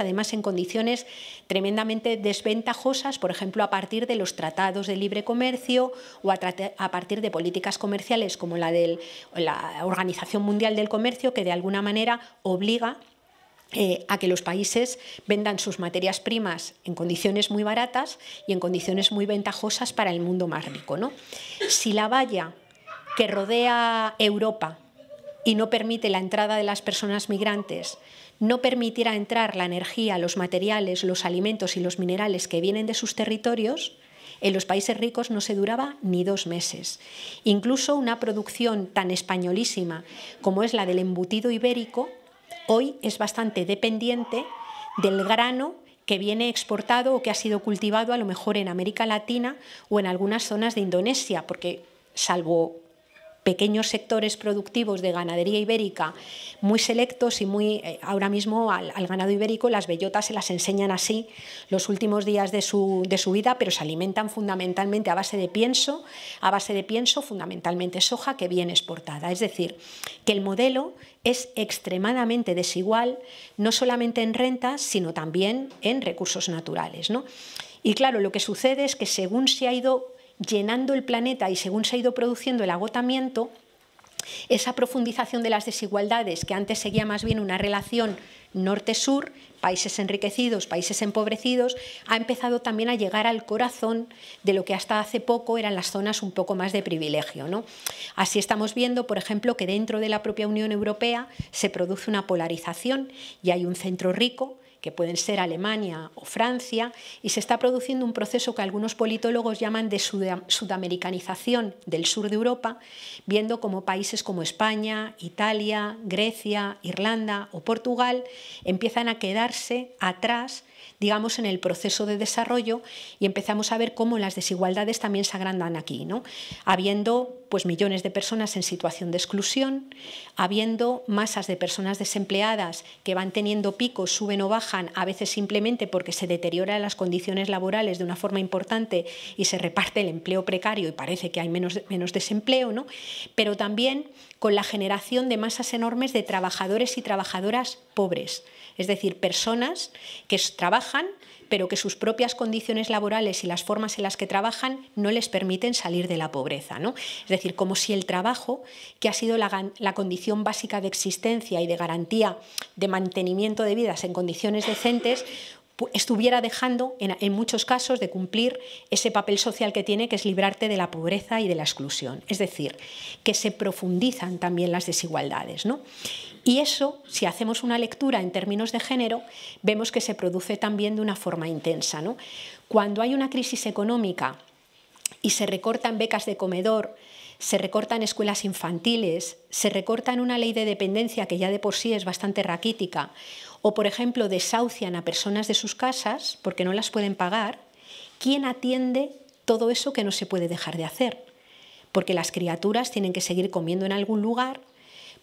además en condiciones tremendamente desventajosas, por ejemplo, a partir de los tratados de libre comercio o a partir de políticas comerciales como la de la Organización Mundial del Comercio, que de alguna manera obliga a que los países vendan sus materias primas en condiciones muy baratas y en condiciones muy ventajosas para el mundo más rico, ¿no? Si la valla que rodea Europa y no permite la entrada de las personas migrantes no permitiera entrar la energía, los materiales, los alimentos y los minerales que vienen de sus territorios, en los países ricos no se duraba ni 2 meses. Incluso una producción tan españolísima como es la del embutido ibérico hoy es bastante dependiente del grano que viene exportado o que ha sido cultivado a lo mejor en América Latina o en algunas zonas de Indonesia, porque salvo pequeños sectores productivos de ganadería ibérica muy selectos y muy ahora mismo al ganado ibérico las bellotas se las enseñan así los últimos días de su vida, pero se alimentan fundamentalmente a base de pienso, fundamentalmente soja que viene exportada. Es decir, que el modelo es extremadamente desigual, no solamente en rentas, sino también en recursos naturales, ¿no? Y claro, lo que sucede es que según se ha ido llenando el planeta y según se ha ido produciendo el agotamiento, esa profundización de las desigualdades, que antes seguía más bien una relación norte-sur, países enriquecidos, países empobrecidos, ha empezado también a llegar al corazón de lo que hasta hace poco eran las zonas un poco más de privilegio, ¿no? Así estamos viendo, por ejemplo, que dentro de la propia Unión Europea se produce una polarización y hay un centro rico, que pueden ser Alemania o Francia, y se está produciendo un proceso que algunos politólogos llaman de sudamericanización del sur de Europa, viendo como países como España, Italia, Grecia, Irlanda o Portugal empiezan a quedarse atrás, digamos, en el proceso de desarrollo, y empezamos a ver cómo las desigualdades también se agrandan aquí, ¿no? Habiendo pues millones de personas en situación de exclusión, habiendo masas de personas desempleadas que van teniendo picos, suben o bajan, a veces simplemente porque se deterioran las condiciones laborales de una forma importante y se reparte el empleo precario y parece que hay menos desempleo, ¿no? Pero también con la generación de masas enormes de trabajadores y trabajadoras pobres, es decir, personas que trabajan pero que sus propias condiciones laborales y las formas en las que trabajan no les permiten salir de la pobreza, ¿no? Es decir, como si el trabajo, que ha sido la condición básica de existencia y de garantía de mantenimiento de vidas en condiciones decentes, estuviera dejando, en muchos casos, de cumplir ese papel social que tiene, que es librarte de la pobreza y de la exclusión. Es decir, que se profundizan también las desigualdades, ¿no? Y eso, si hacemos una lectura en términos de género, vemos que se produce también de una forma intensa, ¿no? Cuando hay una crisis económica y se recortan becas de comedor, se recortan escuelas infantiles, se recortan una ley de dependencia que ya de por sí es bastante raquítica, o, por ejemplo, desahucian a personas de sus casas porque no las pueden pagar, ¿quién atiende todo eso que no se puede dejar de hacer? Porque las criaturas tienen que seguir comiendo en algún lugar,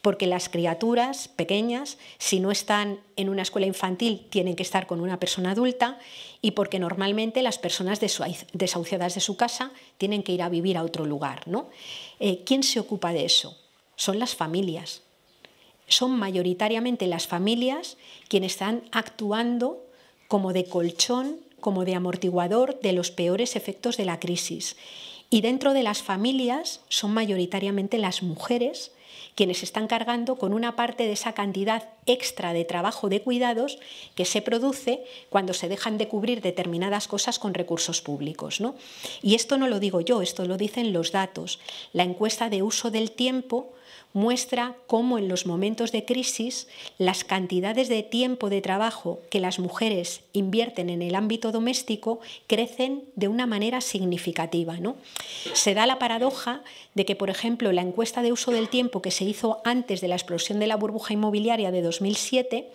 porque las criaturas pequeñas, si no están en una escuela infantil, tienen que estar con una persona adulta, y porque normalmente las personas desahuciadas de su casa tienen que ir a vivir a otro lugar, ¿no? ¿Quién se ocupa de eso? Son las familias. Son mayoritariamente las familias quienes están actuando como de colchón, como de amortiguador de los peores efectos de la crisis. Y dentro de las familias son mayoritariamente las mujeres quienes están cargando con una parte de esa cantidad extra de trabajo de cuidados que se produce cuando se dejan de cubrir determinadas cosas con recursos públicos, ¿no? Y esto no lo digo yo, esto lo dicen los datos. La encuesta de uso del tiempo muestra cómo en los momentos de crisis las cantidades de tiempo de trabajo que las mujeres invierten en el ámbito doméstico crecen de una manera significativa, ¿no? Se da la paradoja de que, por ejemplo, la encuesta de uso del tiempo que se hizo antes de la explosión de la burbuja inmobiliaria de 2007,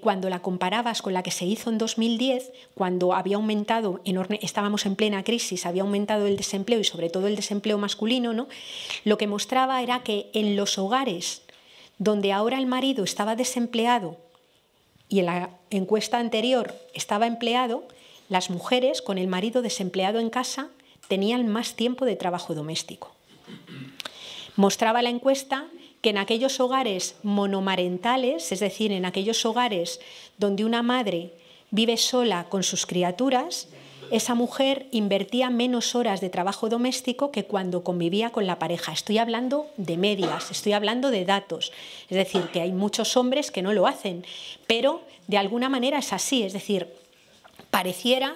cuando la comparabas con la que se hizo en 2010, cuando había aumentado estábamos en plena crisis, había aumentado el desempleo y sobre todo el desempleo masculino, ¿no? Lo que mostraba era que en los hogares donde ahora el marido estaba desempleado y en la encuesta anterior estaba empleado, las mujeres con el marido desempleado en casa tenían más tiempo de trabajo doméstico. Mostraba la encuesta que en aquellos hogares monomarentales, es decir, en aquellos hogares donde una madre vive sola con sus criaturas, esa mujer invertía menos horas de trabajo doméstico que cuando convivía con la pareja. Estoy hablando de medias, estoy hablando de datos. Es decir, que hay muchos hombres que no lo hacen, pero de alguna manera es así. Es decir, pareciera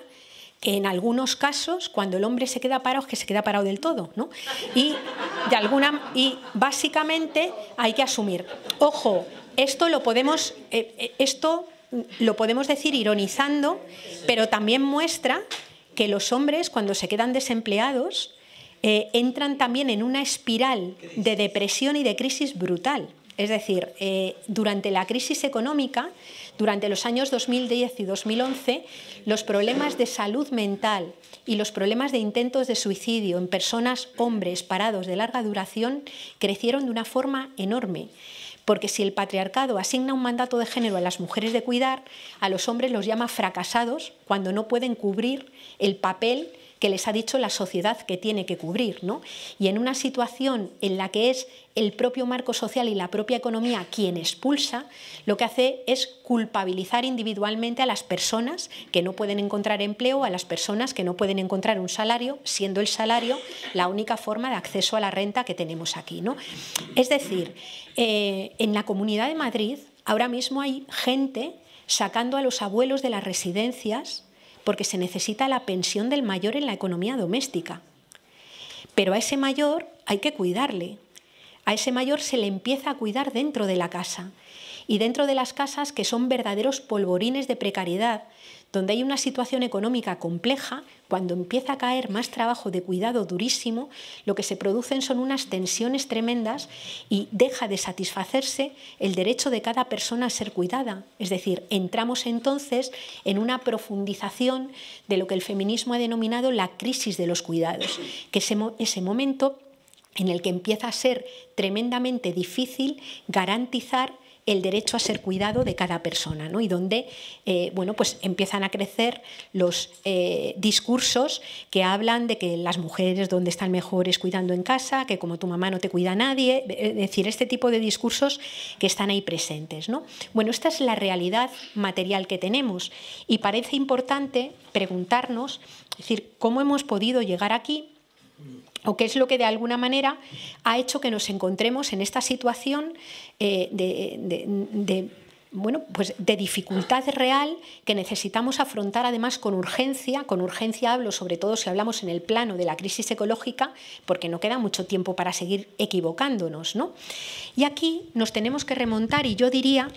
que en algunos casos, cuando el hombre se queda parado, es que se queda parado del todo, ¿no? Y básicamente hay que asumir. Ojo, esto lo podemos decir ironizando, pero también muestra que los hombres, cuando se quedan desempleados, entran también en una espiral de depresión y de crisis brutal. Es decir, durante la crisis económica, durante los años 2010 y 2011, los problemas de salud mental y los problemas de intentos de suicidio en personas, hombres, parados de larga duración, crecieron de una forma enorme. Porque si el patriarcado asigna un mandato de género a las mujeres de cuidar, a los hombres los llama fracasados cuando no pueden cubrir el papel que les ha dicho la sociedad que tiene que cubrir, ¿no? Y en una situación en la que es el propio marco social y la propia economía quien expulsa, lo que hace es culpabilizar individualmente a las personas que no pueden encontrar empleo, a las personas que no pueden encontrar un salario, siendo el salario la única forma de acceso a la renta que tenemos aquí, ¿no? Es decir, en la Comunidad de Madrid ahora mismo hay gente sacando a los abuelos de las residencias porque se necesita la pensión del mayor en la economía doméstica. Pero a ese mayor hay que cuidarle. A ese mayor se le empieza a cuidar dentro de la casa. Y dentro de las casas, que son verdaderos polvorines de precariedad, donde hay una situación económica compleja, cuando empieza a caer más trabajo de cuidado durísimo, lo que se producen son unas tensiones tremendas y deja de satisfacerse el derecho de cada persona a ser cuidada. Es decir, entramos entonces en una profundización de lo que el feminismo ha denominado la crisis de los cuidados, que es ese momento en el que empieza a ser tremendamente difícil garantizar el derecho a ser cuidado de cada persona, ¿no? Y donde pues empiezan a crecer los discursos que hablan de que las mujeres donde están mejor es cuidando en casa, que como tu mamá no te cuida nadie, es decir, este tipo de discursos que están ahí presentes, ¿no? Bueno, esta es la realidad material que tenemos y parece importante preguntarnos, es decir, ¿cómo hemos podido llegar aquí? O qué es lo que de alguna manera ha hecho que nos encontremos en esta situación de dificultad real que necesitamos afrontar además con urgencia. Con urgencia hablo sobre todo si hablamos en el plano de la crisis ecológica, porque no queda mucho tiempo para seguir equivocándonos, ¿no? Y aquí nos tenemos que remontar, y yo diría,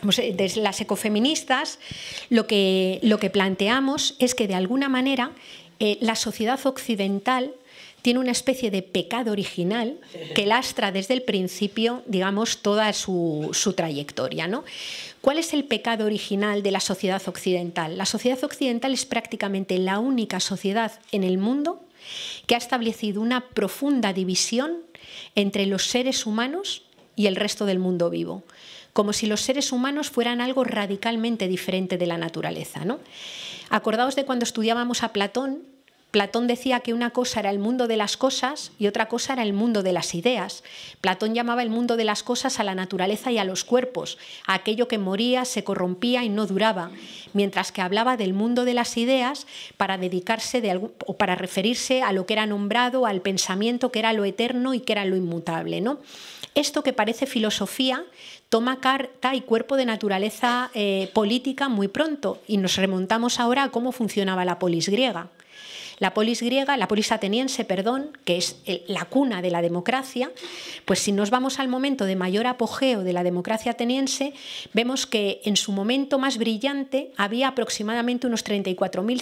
desde las ecofeministas, lo que planteamos es que de alguna manera la sociedad occidental tiene una especie de pecado original que lastra desde el principio, digamos, toda su trayectoria, ¿no? ¿Cuál es el pecado original de la sociedad occidental? La sociedad occidental es prácticamente la única sociedad en el mundo que ha establecido una profunda división entre los seres humanos y el resto del mundo vivo, como si los seres humanos fueran algo radicalmente diferente de la naturaleza, ¿no? Acordaos de cuando estudiábamos a Platón. Platón decía que una cosa era el mundo de las cosas y otra cosa era el mundo de las ideas. Platón llamaba el mundo de las cosas a la naturaleza y a los cuerpos, a aquello que moría, se corrompía y no duraba, mientras que hablaba del mundo de las ideas para dedicarse o para referirse a lo que era nombrado, al pensamiento que era lo eterno y que era lo inmutable, ¿no? Esto que parece filosofía toma carta y cuerpo de naturaleza política muy pronto, y nos remontamos ahora a cómo funcionaba la polis griega. La polis ateniense, que es la cuna de la democracia, pues si nos vamos al momento de mayor apogeo de la democracia ateniense, vemos que en su momento más brillante había aproximadamente unos 34.000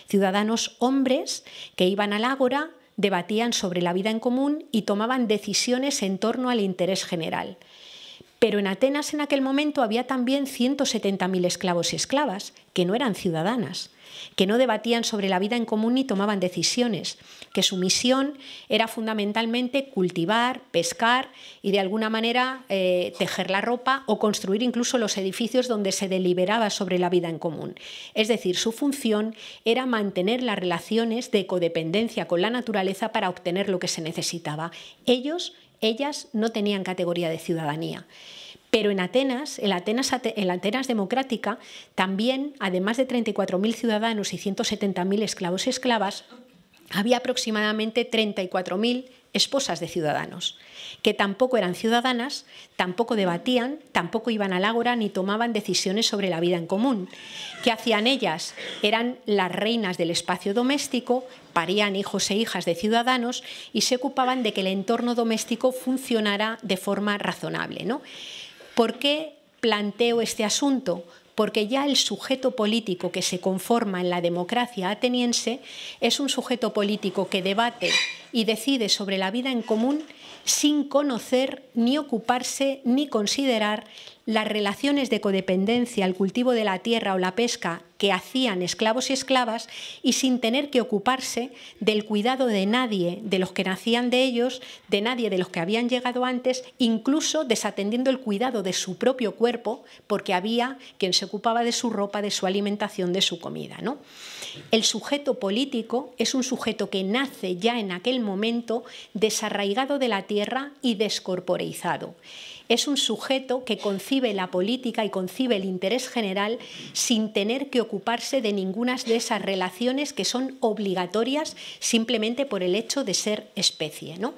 ciudadanos hombres que iban al ágora, debatían sobre la vida en común y tomaban decisiones en torno al interés general. Pero en Atenas en aquel momento había también 170.000 esclavos y esclavas que no eran ciudadanas, que no debatían sobre la vida en común ni tomaban decisiones, que su misión era fundamentalmente cultivar, pescar y de alguna manera tejer la ropa o construir incluso los edificios donde se deliberaba sobre la vida en común. Es decir, su función era mantener las relaciones de codependencia con la naturaleza para obtener lo que se necesitaba. Ellas no tenían categoría de ciudadanía. Pero en Atenas democrática, también, además de 34.000 ciudadanos y 170.000 esclavos y esclavas, había aproximadamente 34.000 esposas de ciudadanos, que tampoco eran ciudadanas, tampoco debatían, tampoco iban al ágora ni tomaban decisiones sobre la vida en común. ¿Qué hacían ellas? Eran las reinas del espacio doméstico, parían hijos e hijas de ciudadanos y se ocupaban de que el entorno doméstico funcionara de forma razonable, ¿no? ¿Por qué planteo este asunto? Porque ya el sujeto político que se conforma en la democracia ateniense es un sujeto político que debate y decide sobre la vida en común sin conocer, ni ocuparse, ni considerar las relaciones de codependencia, el cultivo de la tierra o la pesca que hacían esclavos y esclavas, y sin tener que ocuparse del cuidado de nadie de los que nacían de ellos, de nadie de los que habían llegado antes, incluso desatendiendo el cuidado de su propio cuerpo, porque había quien se ocupaba de su ropa, de su alimentación, de su comida, ¿no? El sujeto político es un sujeto que nace ya en aquel momento desarraigado de la tierra y descorporeizado. Es un sujeto que concibe la política y concibe el interés general sin tener que ocuparse de ninguna de esas relaciones que son obligatorias simplemente por el hecho de ser especie, ¿no?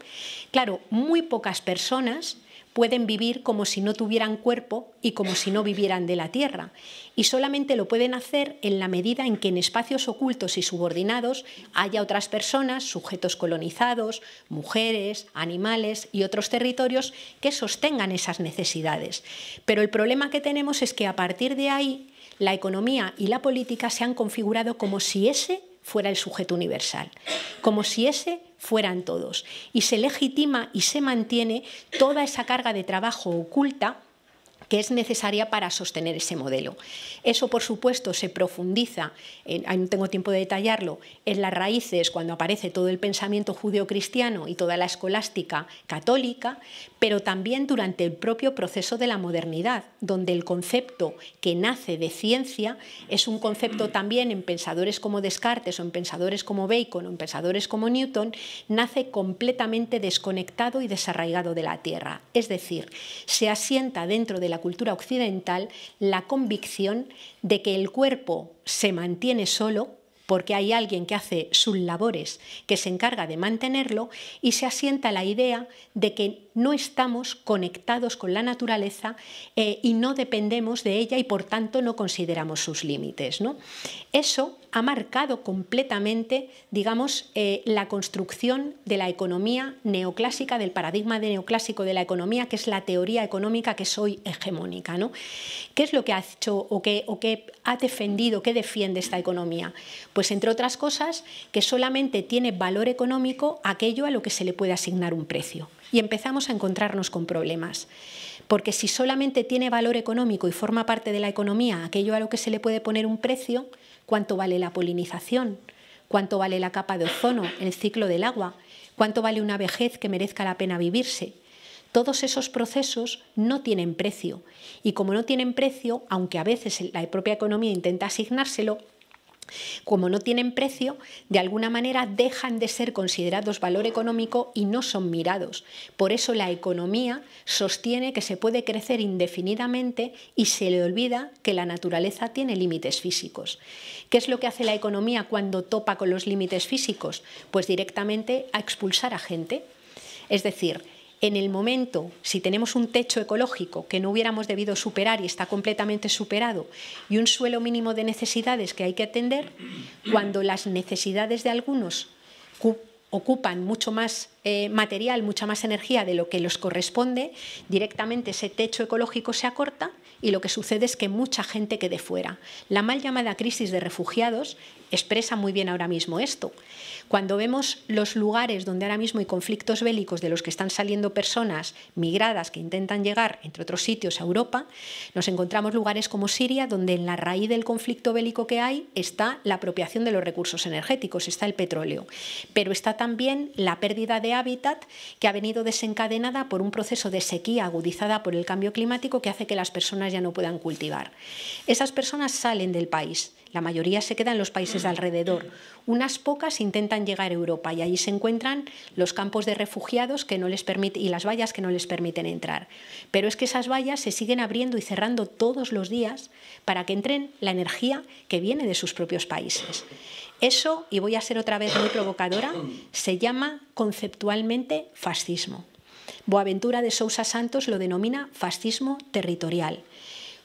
Claro, muy pocas personas pueden vivir como si no tuvieran cuerpo y como si no vivieran de la tierra. Y solamente lo pueden hacer en la medida en que en espacios ocultos y subordinados haya otras personas, sujetos colonizados, mujeres, animales y otros territorios que sostengan esas necesidades. Pero el problema que tenemos es que a partir de ahí la economía y la política se han configurado como si ese fuera el sujeto universal, como si ese fueran todos. Y se legitima y se mantiene toda esa carga de trabajo oculta que es necesaria para sostener ese modelo. Eso, por supuesto, se profundiza, no tengo tiempo de detallarlo, en las raíces cuando aparece todo el pensamiento judeocristiano y toda la escolástica católica, pero también durante el propio proceso de la modernidad, donde el concepto que nace de ciencia es un concepto también en pensadores como Descartes o en pensadores como Bacon o en pensadores como Newton, nace completamente desconectado y desarraigado de la tierra. Es decir, se asienta dentro de la cultura occidental la convicción de que el cuerpo se mantiene solo porque hay alguien que hace sus labores, que se encarga de mantenerlo, y se asienta la idea de que no estamos conectados con la naturaleza y no dependemos de ella y por tanto no consideramos sus límites, ¿no? Eso ha marcado completamente, digamos, la construcción de la economía neoclásica, del paradigma neoclásico de la economía, que es la teoría económica que es hoy hegemónica, ¿no? ¿Qué es lo que ha hecho o qué ha defendido, qué defiende esta economía? Pues, entre otras cosas, que solamente tiene valor económico aquello a lo que se le puede asignar un precio. Y empezamos a encontrarnos con problemas. Porque si solamente tiene valor económico y forma parte de la economía aquello a lo que se le puede poner un precio, ¿cuánto vale la polinización? ¿Cuánto vale la capa de ozono, el ciclo del agua? ¿Cuánto vale una vejez que merezca la pena vivirse? Todos esos procesos no tienen precio. Y como no tienen precio, aunque a veces la propia economía intenta asignárselo, como no tienen precio, de alguna manera dejan de ser considerados valor económico y no son mirados. Por eso la economía sostiene que se puede crecer indefinidamente y se le olvida que la naturaleza tiene límites físicos. ¿Qué es lo que hace la economía cuando topa con los límites físicos? Pues directamente a expulsar a gente. Es decir, en el momento, si tenemos un techo ecológico que no hubiéramos debido superar y está completamente superado, y un suelo mínimo de necesidades que hay que atender, cuando las necesidades de algunos ocupan mucho más material, mucha más energía de lo que les corresponde, directamente ese techo ecológico se acorta y lo que sucede es que mucha gente quede fuera. La mal llamada crisis de refugiados expresa muy bien ahora mismo esto. Cuando vemos los lugares donde ahora mismo hay conflictos bélicos de los que están saliendo personas migradas que intentan llegar, entre otros sitios, a Europa, nos encontramos lugares como Siria, donde en la raíz del conflicto bélico que hay está la apropiación de los recursos energéticos, está el petróleo, pero está también la pérdida de hábitat que ha venido desencadenada por un proceso de sequía agudizada por el cambio climático que hace que las personas ya no puedan cultivar. Esas personas salen del país. La mayoría se queda en los países de alrededor. Unas pocas intentan llegar a Europa y allí se encuentran los campos de refugiados que no les y las vallas que no les permiten entrar. Pero es que esas vallas se siguen abriendo y cerrando todos los días para que entren la energía que viene de sus propios países. Eso, y voy a ser otra vez muy provocadora, se llama conceptualmente fascismo. Boaventura de Sousa Santos lo denomina fascismo territorial.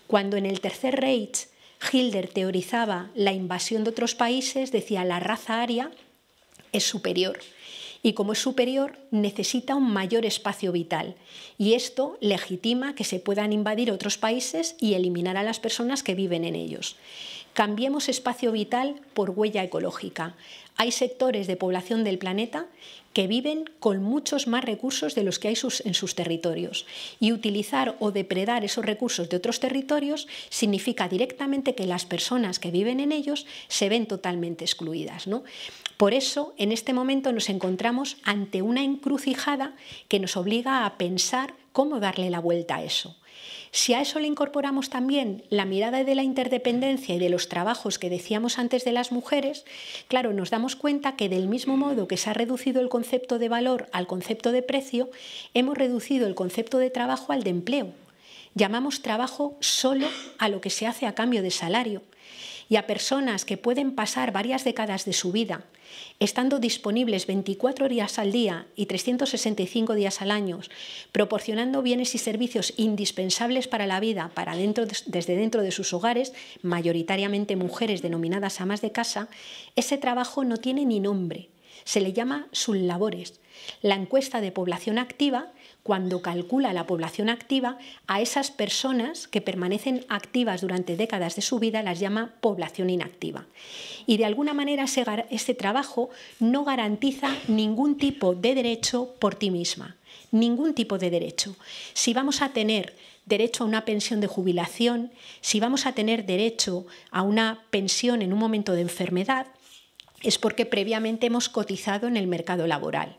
Cuando en el Tercer Reich Hitler teorizaba la invasión de otros países, decía la raza aria es superior y como es superior necesita un mayor espacio vital y esto legitima que se puedan invadir otros países y eliminar a las personas que viven en ellos. Cambiemos espacio vital por huella ecológica. Hay sectores de población del planeta que viven con muchos más recursos de los que hay en sus territorios. Y utilizar o depredar esos recursos de otros territorios significa directamente que las personas que viven en ellos se ven totalmente excluidas, ¿no? Por eso, en este momento nos encontramos ante una encrucijada que nos obliga a pensar cómo darle la vuelta a eso. Si a eso le incorporamos también la mirada de la interdependencia y de los trabajos que decíamos antes de las mujeres, claro, nos damos cuenta que del mismo modo que se ha reducido el concepto de valor al concepto de precio, hemos reducido el concepto de trabajo al de empleo. Llamamos trabajo solo a lo que se hace a cambio de salario. Y a personas que pueden pasar varias décadas de su vida estando disponibles 24 horas al día y 365 días al año, proporcionando bienes y servicios indispensables para la vida desde dentro de sus hogares, mayoritariamente mujeres denominadas amas de casa, ese trabajo no tiene ni nombre. Se le llama sublabores. La encuesta de población activa, cuando calcula la población activa, a esas personas que permanecen activas durante décadas de su vida las llama población inactiva. Y de alguna manera ese trabajo no garantiza ningún tipo de derecho por ti misma. Ningún tipo de derecho. Si vamos a tener derecho a una pensión de jubilación, si vamos a tener derecho a una pensión en un momento de enfermedad, es porque previamente hemos cotizado en el mercado laboral.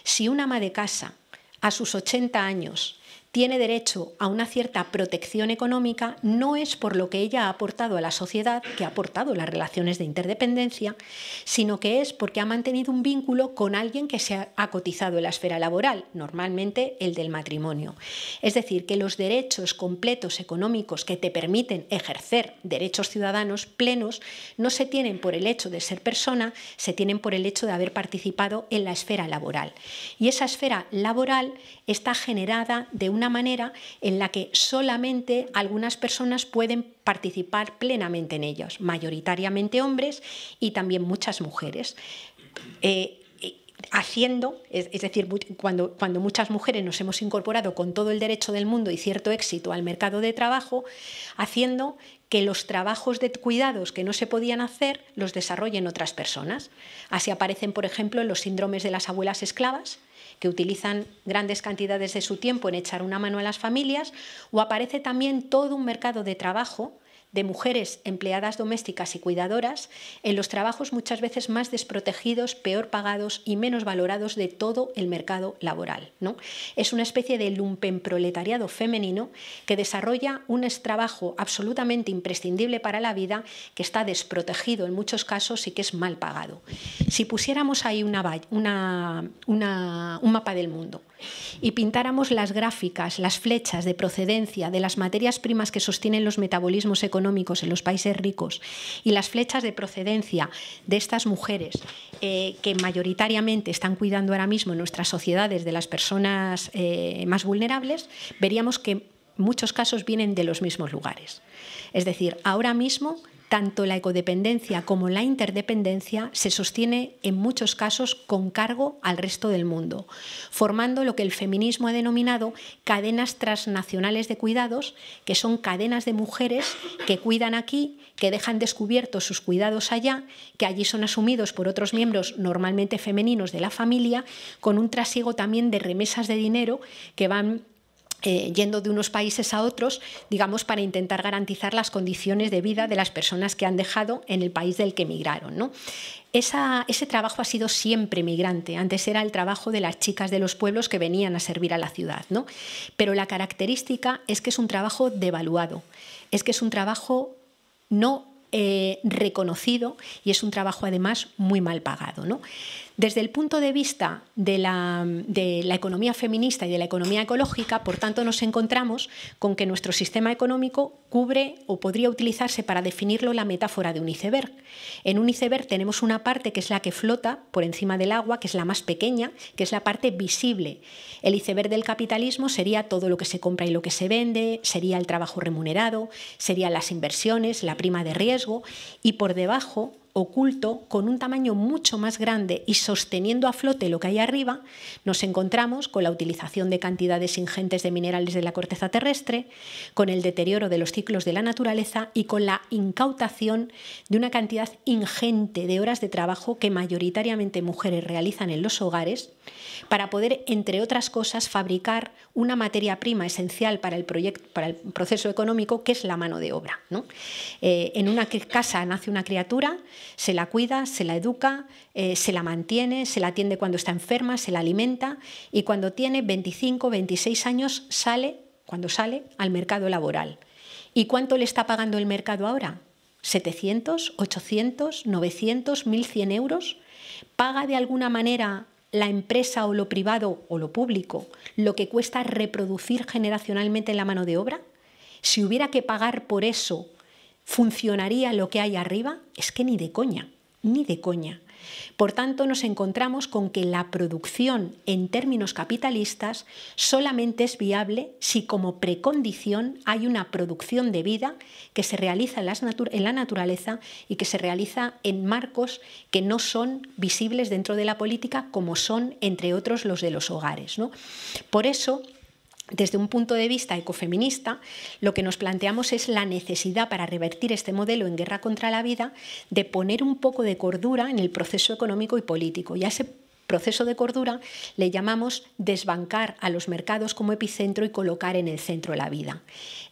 Si una ama de casa a sus 80 años tiene derecho a una cierta protección económica, no es por lo que ella ha aportado a la sociedad, que ha aportado las relaciones de interdependencia, sino que es porque ha mantenido un vínculo con alguien que se ha cotizado en la esfera laboral, normalmente el del matrimonio. Es decir, que los derechos completos económicos que te permiten ejercer derechos ciudadanos plenos no se tienen por el hecho de ser persona, se tienen por el hecho de haber participado en la esfera laboral. Y esa esfera laboral está generada de una manera en la que solamente algunas personas pueden participar plenamente en ellos, mayoritariamente hombres y también muchas mujeres. Es decir, cuando muchas mujeres nos hemos incorporado con todo el derecho del mundo y cierto éxito al mercado de trabajo, haciendo que los trabajos de cuidados que no se podían hacer los desarrollen otras personas. Así aparecen, por ejemplo, los síndromes de las abuelas esclavas, que utilizan grandes cantidades de su tiempo en echar una mano a las familias, o aparece también todo un mercado de trabajo de mujeres empleadas domésticas y cuidadoras en los trabajos muchas veces más desprotegidos, peor pagados y menos valorados de todo el mercado laboral, ¿no? Es una especie de lumpenproletariado femenino que desarrolla un trabajo absolutamente imprescindible para la vida, que está desprotegido en muchos casos y que es mal pagado. Si pusiéramos ahí un mapa del mundo y pintáramos las gráficas, las flechas de procedencia de las materias primas que sostienen los metabolismos económicos en los países ricos y las flechas de procedencia de estas mujeres que mayoritariamente están cuidando ahora mismo en nuestras sociedades de las personas más vulnerables, veríamos que en muchos casos vienen de los mismos lugares. Es decir, ahora mismo tanto la ecodependencia como la interdependencia se sostiene en muchos casos con cargo al resto del mundo, formando lo que el feminismo ha denominado cadenas transnacionales de cuidados, que son cadenas de mujeres que cuidan aquí, que dejan descubiertos sus cuidados allá, que allí son asumidos por otros miembros normalmente femeninos de la familia, con un trasiego también de remesas de dinero que van yendo de unos países a otros, digamos, para intentar garantizar las condiciones de vida de las personas que han dejado en el país del que emigraron, ¿no? Ese trabajo ha sido siempre migrante. Antes era el trabajo de las chicas de los pueblos que venían a servir a la ciudad, ¿no? Pero la característica es que es un trabajo devaluado, es que es un trabajo no reconocido y es un trabajo además muy mal pagado, ¿no? Desde el punto de vista de la economía feminista y de la economía ecológica, por tanto, nos encontramos con que nuestro sistema económico cubre o podría utilizarse para definirlo la metáfora de un iceberg. En un iceberg tenemos una parte que es la que flota por encima del agua, que es la más pequeña, que es la parte visible. El iceberg del capitalismo sería todo lo que se compra y lo que se vende, sería el trabajo remunerado, serían las inversiones, la prima de riesgo, y por debajo oculto, con un tamaño mucho más grande y sosteniendo a flote lo que hay arriba, nos encontramos con la utilización de cantidades ingentes de minerales de la corteza terrestre, con el deterioro de los ciclos de la naturaleza y con la incautación de una cantidad ingente de horas de trabajo que mayoritariamente mujeres realizan en los hogares para poder, entre otras cosas, fabricar una materia prima esencial para el proceso económico, que es la mano de obra, ¿no? En una casa nace una criatura, se la cuida, se la educa, se la mantiene, se la atiende cuando está enferma, se la alimenta y cuando tiene 25, 26 años cuando sale al mercado laboral. ¿Y cuánto le está pagando el mercado ahora? ¿700, 800, 900, 1.100 euros? ¿Paga de alguna manera la empresa o lo privado o lo público lo que cuesta reproducir generacionalmente la mano de obra? Si hubiera que pagar por eso, ¿funcionaría lo que hay arriba? Es que ni de coña, ni de coña. Por tanto, nos encontramos con que la producción en términos capitalistas solamente es viable si como precondición hay una producción de vida que se realiza en la naturaleza y que se realiza en marcos que no son visibles dentro de la política, como son, entre otros, los de los hogares, ¿no? Por eso, desde un punto de vista ecofeminista, lo que nos planteamos es la necesidad, para revertir este modelo en guerra contra la vida, de poner un poco de cordura en el proceso económico y político. Y a ese proceso de cordura le llamamos desbancar a los mercados como epicentro y colocar en el centro la vida.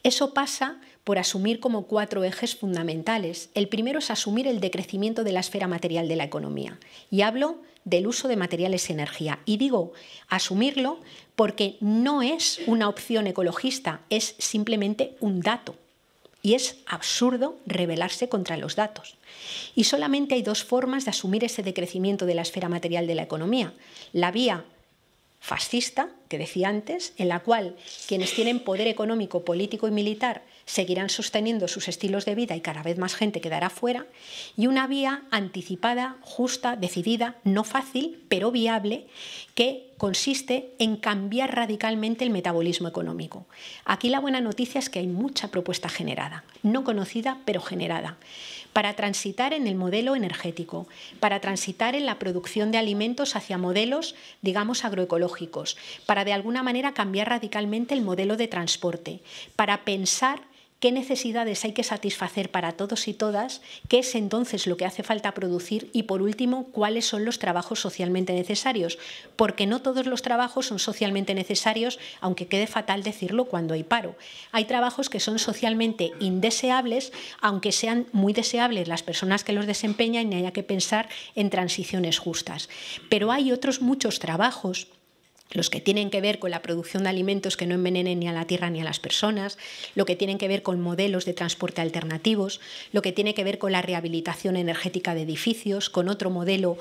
Eso pasa por asumir como 4 ejes fundamentales. El primero es asumir el decrecimiento de la esfera material de la economía. Y hablo del uso de materiales y energía. Y digo asumirlo porque no es una opción ecologista, es simplemente un dato. Y es absurdo rebelarse contra los datos. Y solamente hay 2 formas de asumir ese decrecimiento de la esfera material de la economía. La vía fascista, que decía antes, en la cual quienes tienen poder económico, político y militar seguirán sosteniendo sus estilos de vida y cada vez más gente quedará fuera, y una vía anticipada, justa, decidida, no fácil, pero viable, que consiste en cambiar radicalmente el metabolismo económico. Aquí la buena noticia es que hay mucha propuesta generada, no conocida, pero generada, para transitar en el modelo energético, para transitar en la producción de alimentos hacia modelos, digamos, agroecológicos, para de alguna manera cambiar radicalmente el modelo de transporte, para pensar qué necesidades hay que satisfacer para todos y todas, qué es entonces lo que hace falta producir y, por último, cuáles son los trabajos socialmente necesarios, porque no todos los trabajos son socialmente necesarios, aunque quede fatal decirlo cuando hay paro. Hay trabajos que son socialmente indeseables, aunque sean muy deseables las personas que los desempeñan y haya que pensar en transiciones justas. Pero hay otros muchos trabajos, los que tienen que ver con la producción de alimentos que no envenenen ni a la tierra ni a las personas, lo que tienen que ver con modelos de transporte alternativos, lo que tiene que ver con la rehabilitación energética de edificios, con otro modelo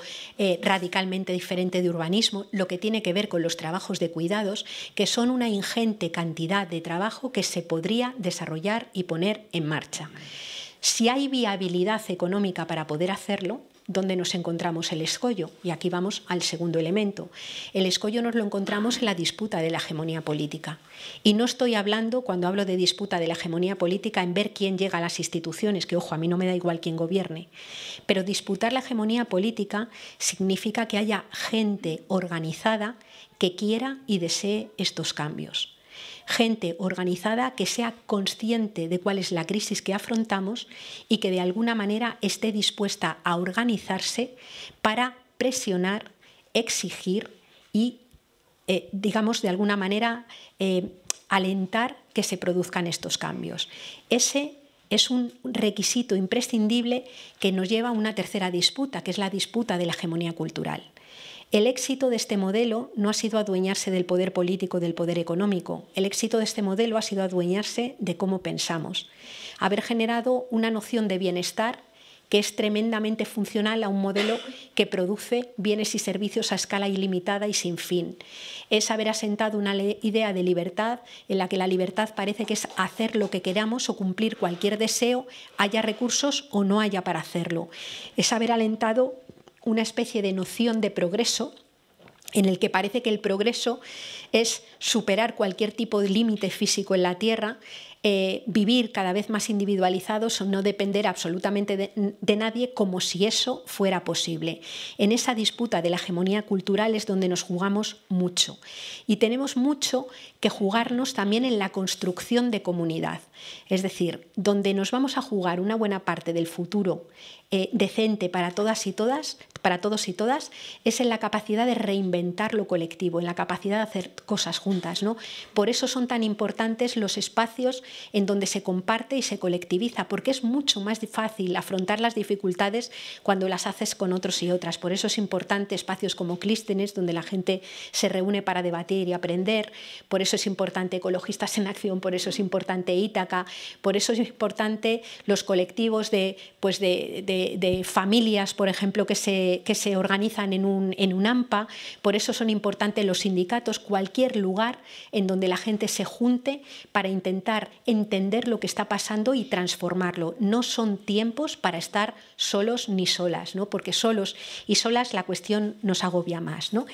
radicalmente diferente de urbanismo, lo que tiene que ver con los trabajos de cuidados, que son una ingente cantidad de trabajo que se podría desarrollar y poner en marcha. Si hay viabilidad económica para poder hacerlo, ¿dónde nos encontramos el escollo? Y aquí vamos al segundo elemento. El escollo nos lo encontramos en la disputa de la hegemonía política. Y no estoy hablando, cuando hablo de disputa de la hegemonía política, en ver quién llega a las instituciones, que ojo, a mí no me da igual quién gobierne. Pero disputar la hegemonía política significa que haya gente organizada que quiera y desee estos cambios. Gente organizada que sea consciente de cuál es la crisis que afrontamos y que de alguna manera esté dispuesta a organizarse para presionar, exigir y, digamos, de alguna manera alentar que se produzcan estos cambios. Ese es un requisito imprescindible que nos lleva a una tercera disputa, que es la disputa de la hegemonía cultural. El éxito de este modelo no ha sido adueñarse del poder político, del poder económico. El éxito de este modelo ha sido adueñarse de cómo pensamos. Haber generado una noción de bienestar que es tremendamente funcional a un modelo que produce bienes y servicios a escala ilimitada y sin fin. Es haber asentado una idea de libertad en la que la libertad parece que es hacer lo que queramos o cumplir cualquier deseo, haya recursos o no haya para hacerlo. Es haber alentado una especie de noción de progreso en el que parece que el progreso es superar cualquier tipo de límite físico en la Tierra, vivir cada vez más individualizados o no depender absolutamente de nadie, como si eso fuera posible. En esa disputa de la hegemonía cultural es donde nos jugamos mucho. Y tenemos mucho que jugarnos también en la construcción de comunidad. Es decir, donde nos vamos a jugar una buena parte del futuro decente para todas y todas, para todos y todas, es en la capacidad de reinventar lo colectivo, en la capacidad de hacer cosas juntas, ¿no? Por eso son tan importantes los espacios en donde se comparte y se colectiviza, porque es mucho más fácil afrontar las dificultades cuando las haces con otros y otras. Por eso es importante espacios como Clístenes, donde la gente se reúne para debatir y aprender. Por eso es importante Ecologistas en Acción, por eso es importante Ítaca, por eso es importante los colectivos de familias, por ejemplo, que se organizan en un AMPA. Por eso son importantes los sindicatos, cualquier lugar en donde la gente se junte para intentar entender lo que está pasando y transformarlo. No son tiempos para estar solos ni solas, ¿no? Porque solos y solas la cuestión nos agobia más, ¿no?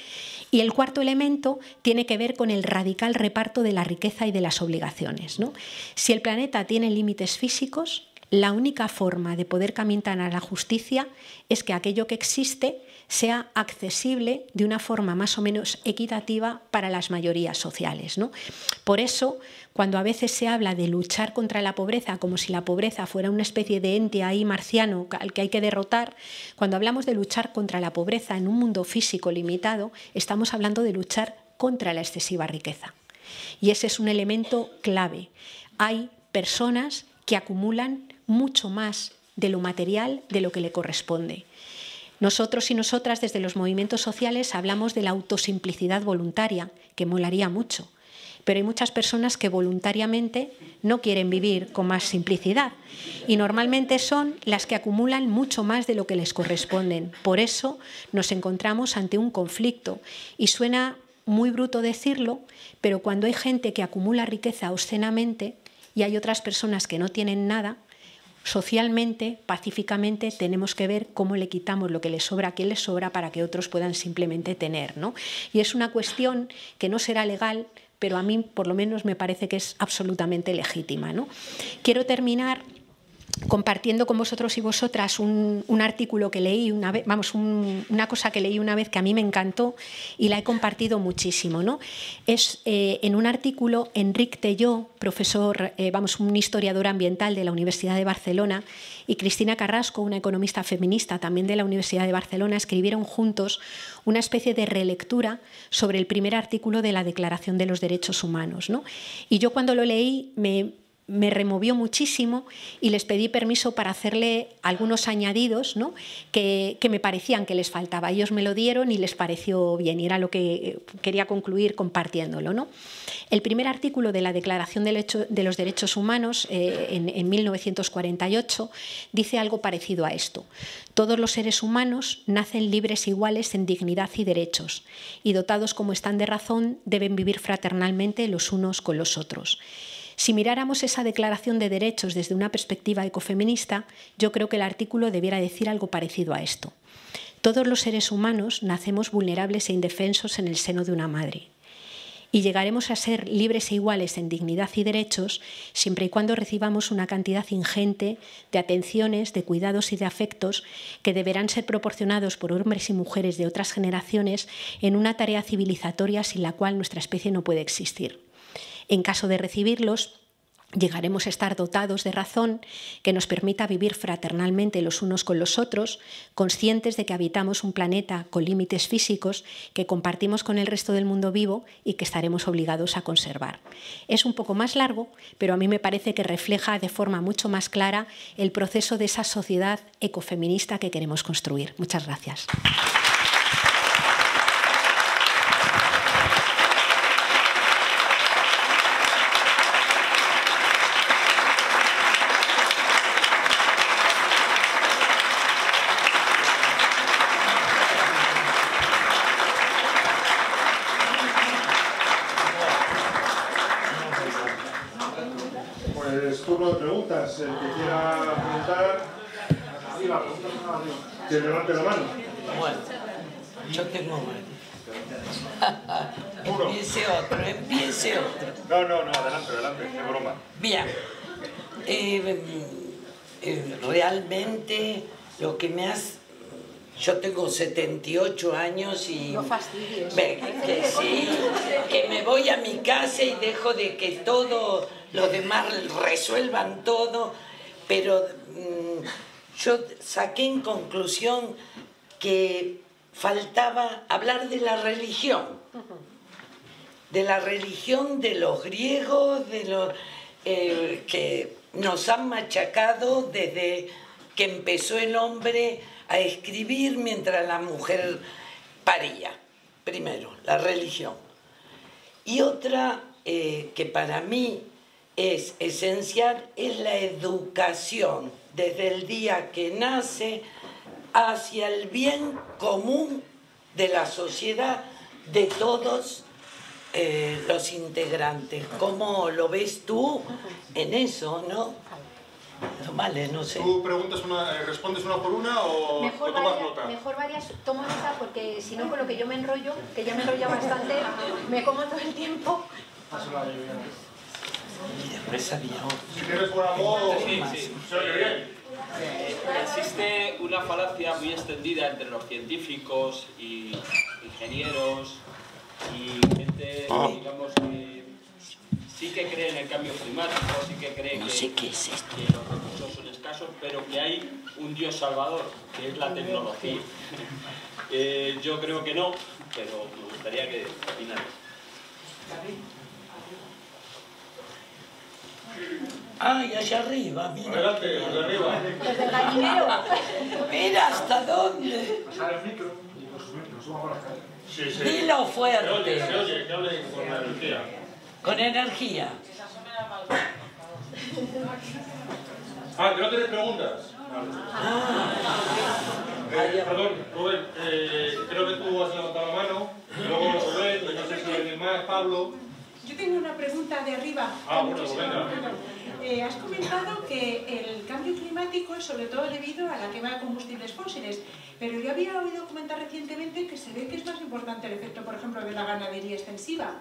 Y el cuarto elemento tiene que ver con el radical reparto de la riqueza y de las obligaciones, ¿no? Si el planeta tiene límites físicos, la única forma de poder caminar a la justicia es que aquello que existe sea accesible de una forma más o menos equitativa para las mayorías sociales, ¿no? Por eso, cuando a veces se habla de luchar contra la pobreza como si la pobreza fuera una especie de ente ahí marciano al que hay que derrotar, cuando hablamos de luchar contra la pobreza en un mundo físico limitado, estamos hablando de luchar contra la excesiva riqueza. Y ese es un elemento clave. Hay personas que acumulan mucho más de lo material de lo que le corresponde. Nosotros y nosotras desde los movimientos sociales hablamos de la autosimplicidad voluntaria, que molaría mucho, pero hay muchas personas que voluntariamente no quieren vivir con más simplicidad y normalmente son las que acumulan mucho más de lo que les corresponden. Por eso nos encontramos ante un conflicto y suena muy bruto decirlo, pero cuando hay gente que acumula riqueza obscenamente y hay otras personas que no tienen nada, socialmente, pacíficamente, tenemos que ver cómo le quitamos lo que le sobra a quien le sobra para que otros puedan simplemente tener, ¿no? Y es una cuestión que no será legal, pero a mí por lo menos me parece que es absolutamente legítima, ¿no? Quiero terminar compartiendo con vosotros y vosotras un artículo que leí una vez, una cosa que leí una vez que a mí me encantó y la he compartido muchísimo, ¿no? Es en un artículo Enric Telló, profesor, un historiador ambiental de la Universidad de Barcelona, y Cristina Carrasco, una economista feminista también de la Universidad de Barcelona, escribieron juntos una especie de relectura sobre el primer artículo de la Declaración de los Derechos Humanos, ¿no? Y yo cuando lo leí me removió muchísimo y les pedí permiso para hacerle algunos añadidos, ¿no? que me parecían que les faltaba. Ellos me lo dieron y les pareció bien y era lo que quería concluir compartiéndolo, ¿no? El primer artículo de la Declaración de los Derechos Humanos en 1948 dice algo parecido a esto. Todos los seres humanos nacen libres e iguales en dignidad y derechos y dotados como están de razón deben vivir fraternalmente los unos con los otros. Si miráramos esa declaración de derechos desde una perspectiva ecofeminista, yo creo que el artículo debiera decir algo parecido a esto. Todos los seres humanos nacemos vulnerables e indefensos en el seno de una madre. Y llegaremos a ser libres e iguales en dignidad y derechos siempre y cuando recibamos una cantidad ingente de atenciones, de cuidados y de afectos que deberán ser proporcionados por hombres y mujeres de otras generaciones en una tarea civilizatoria sin la cual nuestra especie no puede existir. En caso de recibirlos, llegaremos a estar dotados de razón que nos permita vivir fraternalmente los unos con los otros, conscientes de que habitamos un planeta con límites físicos que compartimos con el resto del mundo vivo y que estaremos obligados a conservar. Es un poco más largo, pero a mí me parece que refleja de forma mucho más clara el proceso de esa sociedad ecofeminista que queremos construir. Muchas gracias. Turno de preguntas. El que quiera preguntar, que levante la mano. Bueno, yo tengo mano. Empiece otro, empiece otro. No, adelante, es broma. Bien. Realmente lo que me has... Yo tengo 78 años y... No fastidies. Que sí, que me voy a mi casa y dejo de que todo, los demás resuelvan todo, pero yo saqué en conclusión que faltaba hablar de la religión. De la religión de los griegos, de los que nos han machacado desde que empezó el hombre a escribir mientras la mujer paría. Primero, la religión. Y otra que para mí es esencial es la educación, desde el día que nace hacia el bien común de la sociedad, de todos los integrantes. ¿Cómo lo ves tú en eso, no? Vale, no sé. ¿Tú respondes una por una o tomas nota? Mejor varias, tomo nota porque si no con lo que yo me enrollo, que ya me enrollo bastante, me como todo el tiempo. Y después había otro. Si tienes buena voz, Sí. se oye bien. Existe una falacia muy extendida entre los científicos y ingenieros y gente, digamos, que sí que cree en el cambio climático, sí que cree No sé qué es esto. que los recursos son escasos, pero que hay un Dios salvador, que es la tecnología. Yo creo que no, pero me gustaría que opinaras. Ay, allá arriba, mira. Adelante, de arriba. Desde el gallinero. Mira hasta dónde. Pasar el micro y nos suba por la calle. Sí. Dilo Se fuerte. oye, que hable con la energía. Con energía. ¿Que no tienes preguntas? Perdón, Rubén, creo que tú has levantado la mano. Luego Rubén, no sé si alguien más, Pablo. Yo tengo una pregunta de arriba. Bueno, venga. Has comentado que el cambio climático es sobre todo debido a la quema de combustibles fósiles, pero yo había oído comentar recientemente que se ve que es más importante el efecto, por ejemplo, de la ganadería extensiva.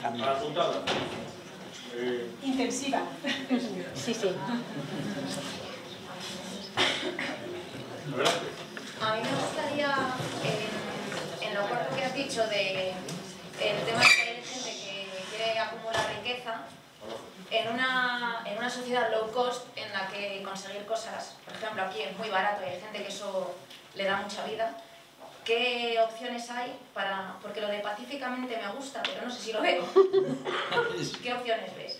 Apuntada. Intensiva. Sí. Adelante. A mí me gustaría, en lo corto que has dicho de el tema de que hay gente que quiere acumular riqueza, en una sociedad low cost en la que conseguir cosas, por ejemplo, aquí es muy barato y hay gente que eso le da mucha vida, ¿qué opciones hay para...? Porque lo de pacíficamente me gusta, pero no sé si lo veo. ¿Qué opciones ves?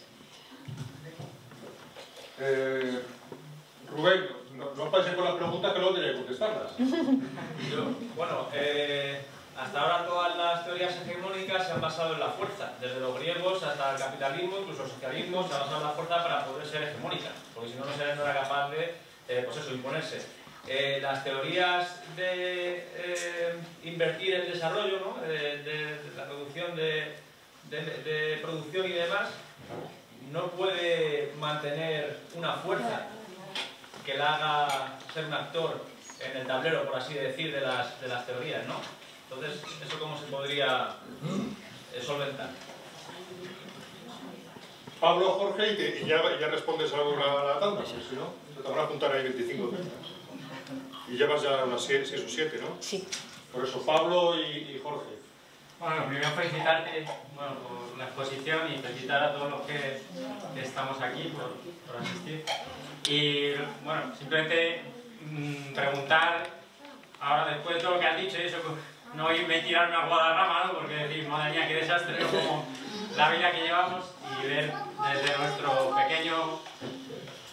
Rubén, no pases con las preguntas que luego tienes que contestarlas. Hasta ahora todas las teorías hegemónicas se han basado en la fuerza, desde los griegos hasta el capitalismo, incluso el socialismo, se ha basado en la fuerza para poder ser hegemónica, porque si no, no era capaz de imponerse. Las teorías de invertir en desarrollo, ¿no? de la reducción de producción y demás, no puede mantener una fuerza que la haga ser un actor en el tablero, por así decir, de las teorías, ¿no? Entonces, ¿eso cómo se podría solventar? Pablo, Jorge, y ya respondes a la tanda, porque si no, te van a apuntar ahí 25 temas. Y llevas ya unas 6 o 7, ¿no? Sí. Por eso, Pablo y Jorge. Bueno, primero felicitarte por la exposición y felicitar a todos los que estamos aquí por asistir. Y bueno, simplemente preguntar, ahora después de todo lo que has dicho y eso, no irme a tirar una guadarrama, ¿no? Porque decir, madre mía, qué desastre, ¿no? Como la vida que llevamos y ver desde nuestro pequeño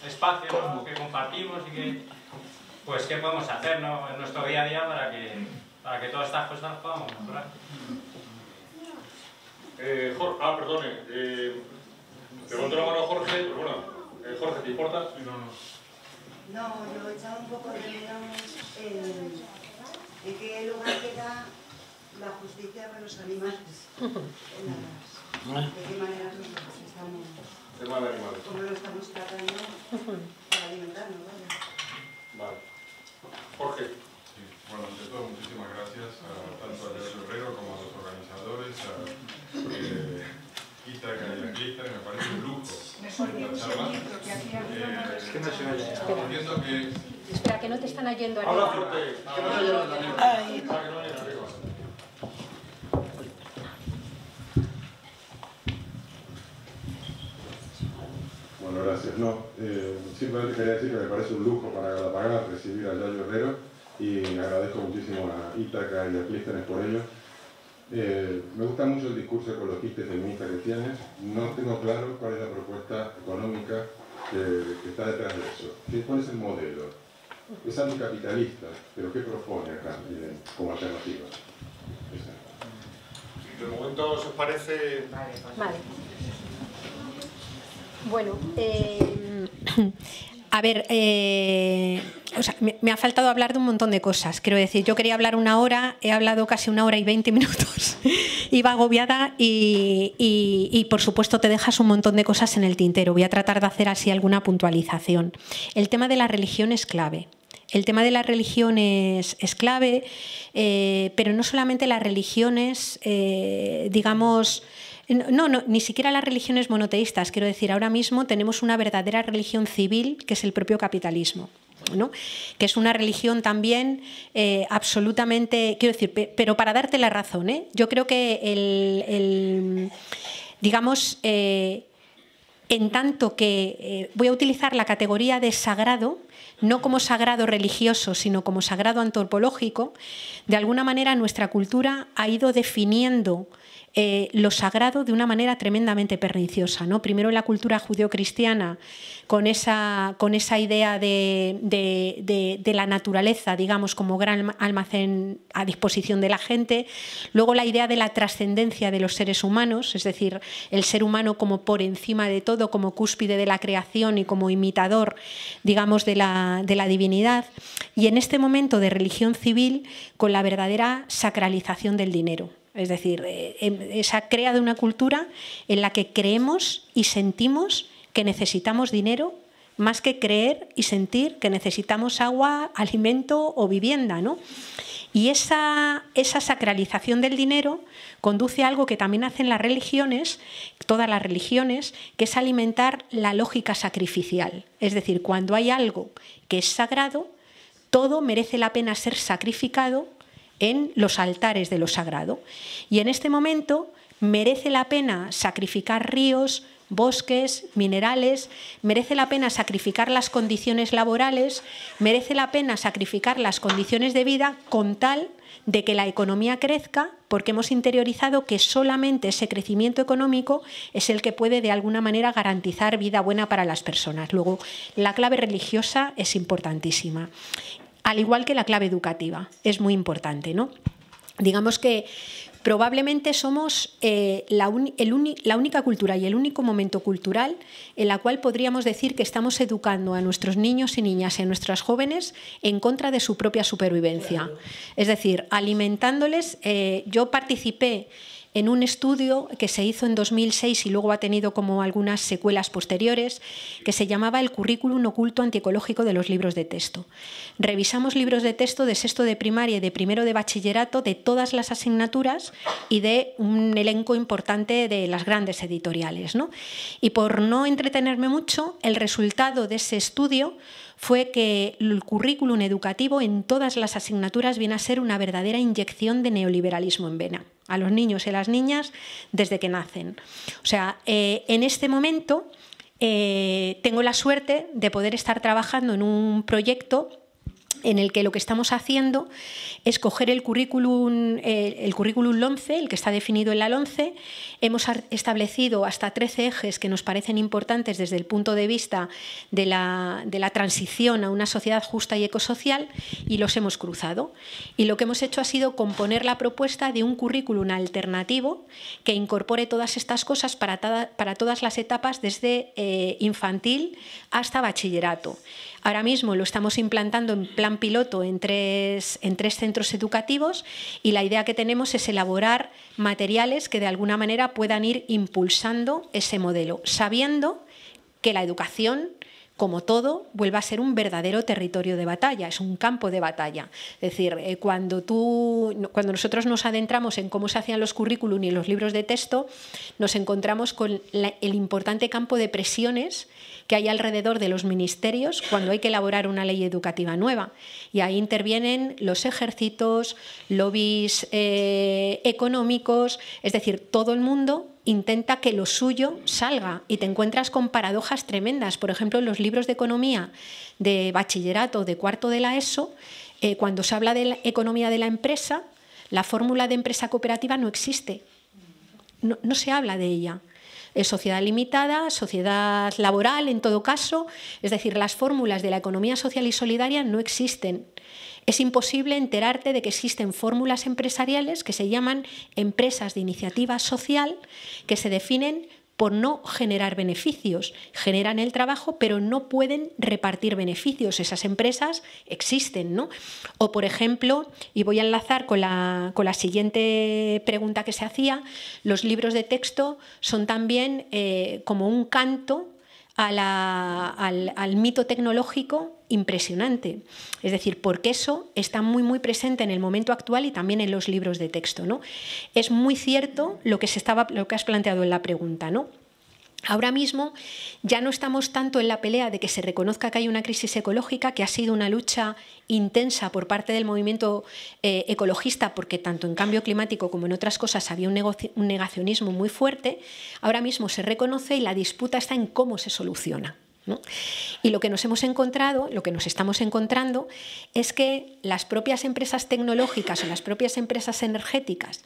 espacio, ¿no? Que compartimos y que, pues, qué podemos hacer, ¿no? En nuestro día a día para que todas estas cosas podamos mejorar. Perdone. Levanto la mano a Jorge, pero bueno, Jorge, ¿te importa? No, yo echaba un poco de menos en qué lugar queda la justicia para los animales. De qué manera nosotros estamos, Tema de animales. cómo lo estamos tratando para alimentarnos, vaya. Vale. Jorge. Bueno, ante todo, muchísimas gracias tanto a Yayo Herrero como a los organizadores, a Ítaca y a Clístenes. Me parece un lujo esta charla. Es que no se oye. Entiendo que... Espera, que no te están oyendo arriba. Habla fuerte, que no se oye arriba. Bueno, gracias. No, simplemente quería decir que me parece un lujo para Galapagar recibir a Yayo Herrero y agradezco muchísimo a Ítaca y a Clístenes por ello. Me gusta mucho el discurso ecologista y feminista que tienes. No tengo claro cuál es la propuesta económica que está detrás de eso. ¿Cuál es el modelo? Es anticapitalista, pero ¿qué propone acá como alternativa? De momento, ¿os parece? Vale. Bueno, a ver, o sea, me ha faltado hablar de un montón de cosas. Quiero decir, yo quería hablar 1 hora, he hablado casi 1 hora y 20 minutos. Iba agobiada y, por supuesto, te dejas un montón de cosas en el tintero. Voy a tratar de hacer así alguna puntualización. El tema de la religión es clave. El tema de la religión es clave, pero no solamente las religiones, digamos... No, ni siquiera las religiones monoteístas. Quiero decir, ahora mismo tenemos una verdadera religión civil, que es el propio capitalismo, ¿no? Que es una religión también absolutamente... Quiero decir, pero para darte la razón, yo creo que digamos, en tanto que voy a utilizar la categoría de sagrado, no como sagrado religioso, sino como sagrado antropológico, de alguna manera nuestra cultura ha ido definiendo lo sagrado de una manera tremendamente perniciosa, ¿no? Primero en la cultura judeocristiana, con esa idea de la naturaleza, digamos, como gran almacén a disposición de la gente. Luego la idea de la trascendencia de los seres humanos, es decir, el ser humano como por encima de todo, como cúspide de la creación y como imitador, digamos, de la divinidad. Y en este momento de religión civil, con la verdadera sacralización del dinero. Es decir, se ha creado una cultura en la que creemos y sentimos que necesitamos dinero más que creer y sentir que necesitamos agua, alimento o vivienda, ¿no? Y esa sacralización del dinero conduce a algo que también hacen las religiones, todas las religiones, que es alimentar la lógica sacrificial. Es decir, cuando hay algo que es sagrado, todo merece la pena ser sacrificado en los altares de lo sagrado. Y en este momento merece la pena sacrificar ríos, bosques, minerales, merece la pena sacrificar las condiciones laborales, merece la pena sacrificar las condiciones de vida con tal de que la economía crezca, porque hemos interiorizado que solamente ese crecimiento económico es el que puede de alguna manera garantizar vida buena para las personas. Luego, la clave religiosa es importantísima. Al igual que la clave educativa, es muy importante, ¿no? Digamos que probablemente somos la única cultura y el único momento cultural en la cual podríamos decir que estamos educando a nuestros niños y niñas y a nuestros jóvenes en contra de su propia supervivencia. Es decir, alimentándoles. Yo participé en un estudio que se hizo en 2006 y luego ha tenido como algunas secuelas posteriores, que se llamaba el currículum oculto antiecológico de los libros de texto. Revisamos libros de texto de sexto de primaria y de primero de bachillerato de todas las asignaturas y de un elenco importante de las grandes editoriales, ¿no? Y por no entretenerme mucho, el resultado de ese estudio fue que el currículum educativo en todas las asignaturas viene a ser una verdadera inyección de neoliberalismo en vena a los niños y a las niñas desde que nacen. O sea, en este momento tengo la suerte de poder estar trabajando en un proyecto en el que lo que estamos haciendo es coger el currículum LOMCE, el que está definido en la LOMCE. Hemos establecido hasta 13 ejes que nos parecen importantes desde el punto de vista de la transición a una sociedad justa y ecosocial y los hemos cruzado. Y lo que hemos hecho ha sido componer la propuesta de un currículum alternativo que incorpore todas estas cosas para todas las etapas desde infantil hasta bachillerato. Ahora mismo lo estamos implantando en plan piloto en tres centros educativos y la idea que tenemos es elaborar materiales que de alguna manera puedan ir impulsando ese modelo, sabiendo que la educación como todo, vuelve a ser un verdadero territorio de batalla, es un campo de batalla. Es decir, cuando nosotros nos adentramos en cómo se hacían los currículum y los libros de texto, nos encontramos con el importante campo de presiones que hay alrededor de los ministerios cuando hay que elaborar una ley educativa nueva. Y ahí intervienen los ejércitos, lobbies económicos, es decir, todo el mundo intenta que lo suyo salga y te encuentras con paradojas tremendas. Por ejemplo, en los libros de economía de bachillerato de cuarto de la ESO, cuando se habla de la economía de la empresa, la fórmula de empresa cooperativa no existe, no se habla de ella. Es sociedad limitada, sociedad laboral en todo caso, es decir, las fórmulas de la economía social y solidaria no existen. Es imposible enterarte de que existen fórmulas empresariales que se llaman empresas de iniciativa social, que se definen por no generar beneficios. Generan el trabajo, pero no pueden repartir beneficios. Esas empresas existen, ¿no? O, por ejemplo, y voy a enlazar con la siguiente pregunta que se hacía, los libros de texto son también como un canto al mito tecnológico impresionante. Es decir, porque eso está muy, muy presente en el momento actual y también en los libros de texto, ¿no? Es muy cierto lo que has planteado en la pregunta, ¿no? Ahora mismo ya no estamos tanto en la pelea de que se reconozca que hay una crisis ecológica, que ha sido una lucha intensa por parte del movimiento ecologista, porque tanto en cambio climático como en otras cosas había un negacionismo muy fuerte. Ahora mismo se reconoce y la disputa está en cómo se soluciona, ¿no? Y lo que nos hemos encontrado, lo que nos estamos encontrando, es que las propias empresas tecnológicas o las propias empresas energéticas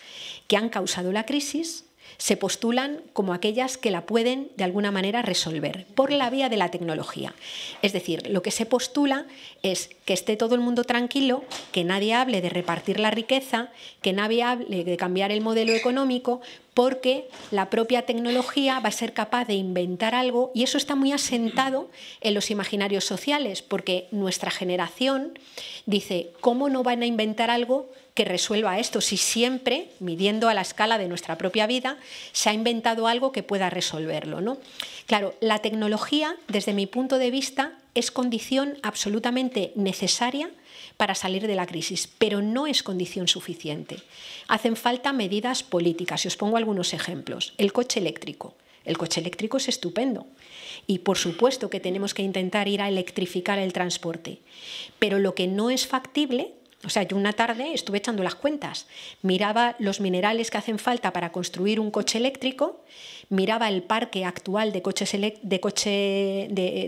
que han causado la crisis se postulan como aquellas que la pueden de alguna manera resolver por la vía de la tecnología. Es decir, lo que se postula es que esté todo el mundo tranquilo, que nadie hable de repartir la riqueza, que nadie hable de cambiar el modelo económico, porque la propia tecnología va a ser capaz de inventar algo, y eso está muy asentado en los imaginarios sociales, porque nuestra generación dice, ¿cómo no van a inventar algo que resuelva esto si siempre, midiendo a la escala de nuestra propia vida, se ha inventado algo que pueda resolverlo, ¿no? Claro, la tecnología, desde mi punto de vista, es condición absolutamente necesaria para salir de la crisis, pero no es condición suficiente. Hacen falta medidas políticas, y os pongo algunos ejemplos. El coche eléctrico. El coche eléctrico es estupendo y por supuesto que tenemos que intentar ir a electrificar el transporte, pero lo que no es factible. O sea, yo una tarde estuve echando las cuentas, miraba los minerales que hacen falta para construir un coche eléctrico, miraba el parque actual de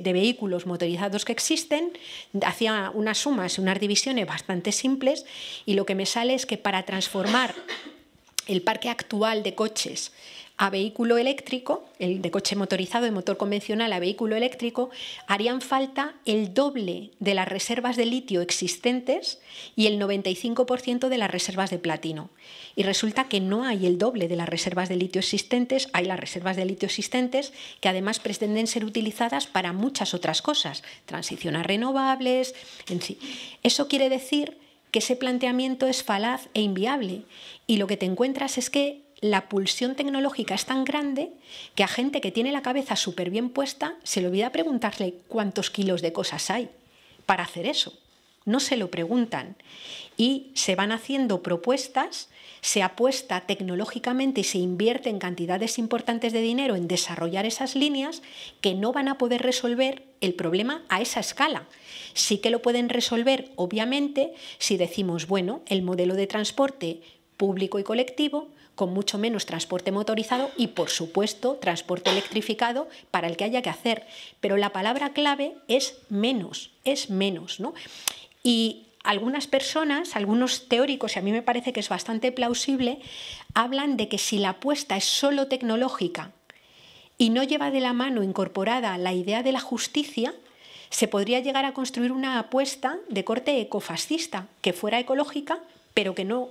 vehículos motorizados que existen, hacía unas sumas y unas divisiones bastante simples, y lo que me sale es que para transformar el parque actual de coches a vehículo eléctrico, el de coche motorizado de motor convencional a vehículo eléctrico, harían falta el doble de las reservas de litio existentes y el 95% de las reservas de platino. Y resulta que no hay el doble de las reservas de litio existentes, hay las reservas de litio existentes que además pretenden ser utilizadas para muchas otras cosas, transición a renovables, en sí. Eso quiere decir que ese planteamiento es falaz e inviable, y lo que te encuentras es que la pulsión tecnológica es tan grande que a gente que tiene la cabeza súper bien puesta se le olvida preguntarle cuántos kilos de cosas hay para hacer eso. No se lo preguntan y se van haciendo propuestas, se apuesta tecnológicamente y se invierte en cantidades importantes de dinero en desarrollar esas líneas que no van a poder resolver el problema a esa escala. Sí que lo pueden resolver, obviamente, si decimos, bueno, el modelo de transporte público y colectivo, con mucho menos transporte motorizado y, por supuesto, transporte electrificado para el que haya que hacer. Pero la palabra clave es menos, ¿no? Y algunas personas, algunos teóricos, y a mí me parece que es bastante plausible, hablan de que si la apuesta es solo tecnológica y no lleva de la mano incorporada la idea de la justicia, se podría llegar a construir una apuesta de corte ecofascista, que fuera ecológica, pero que no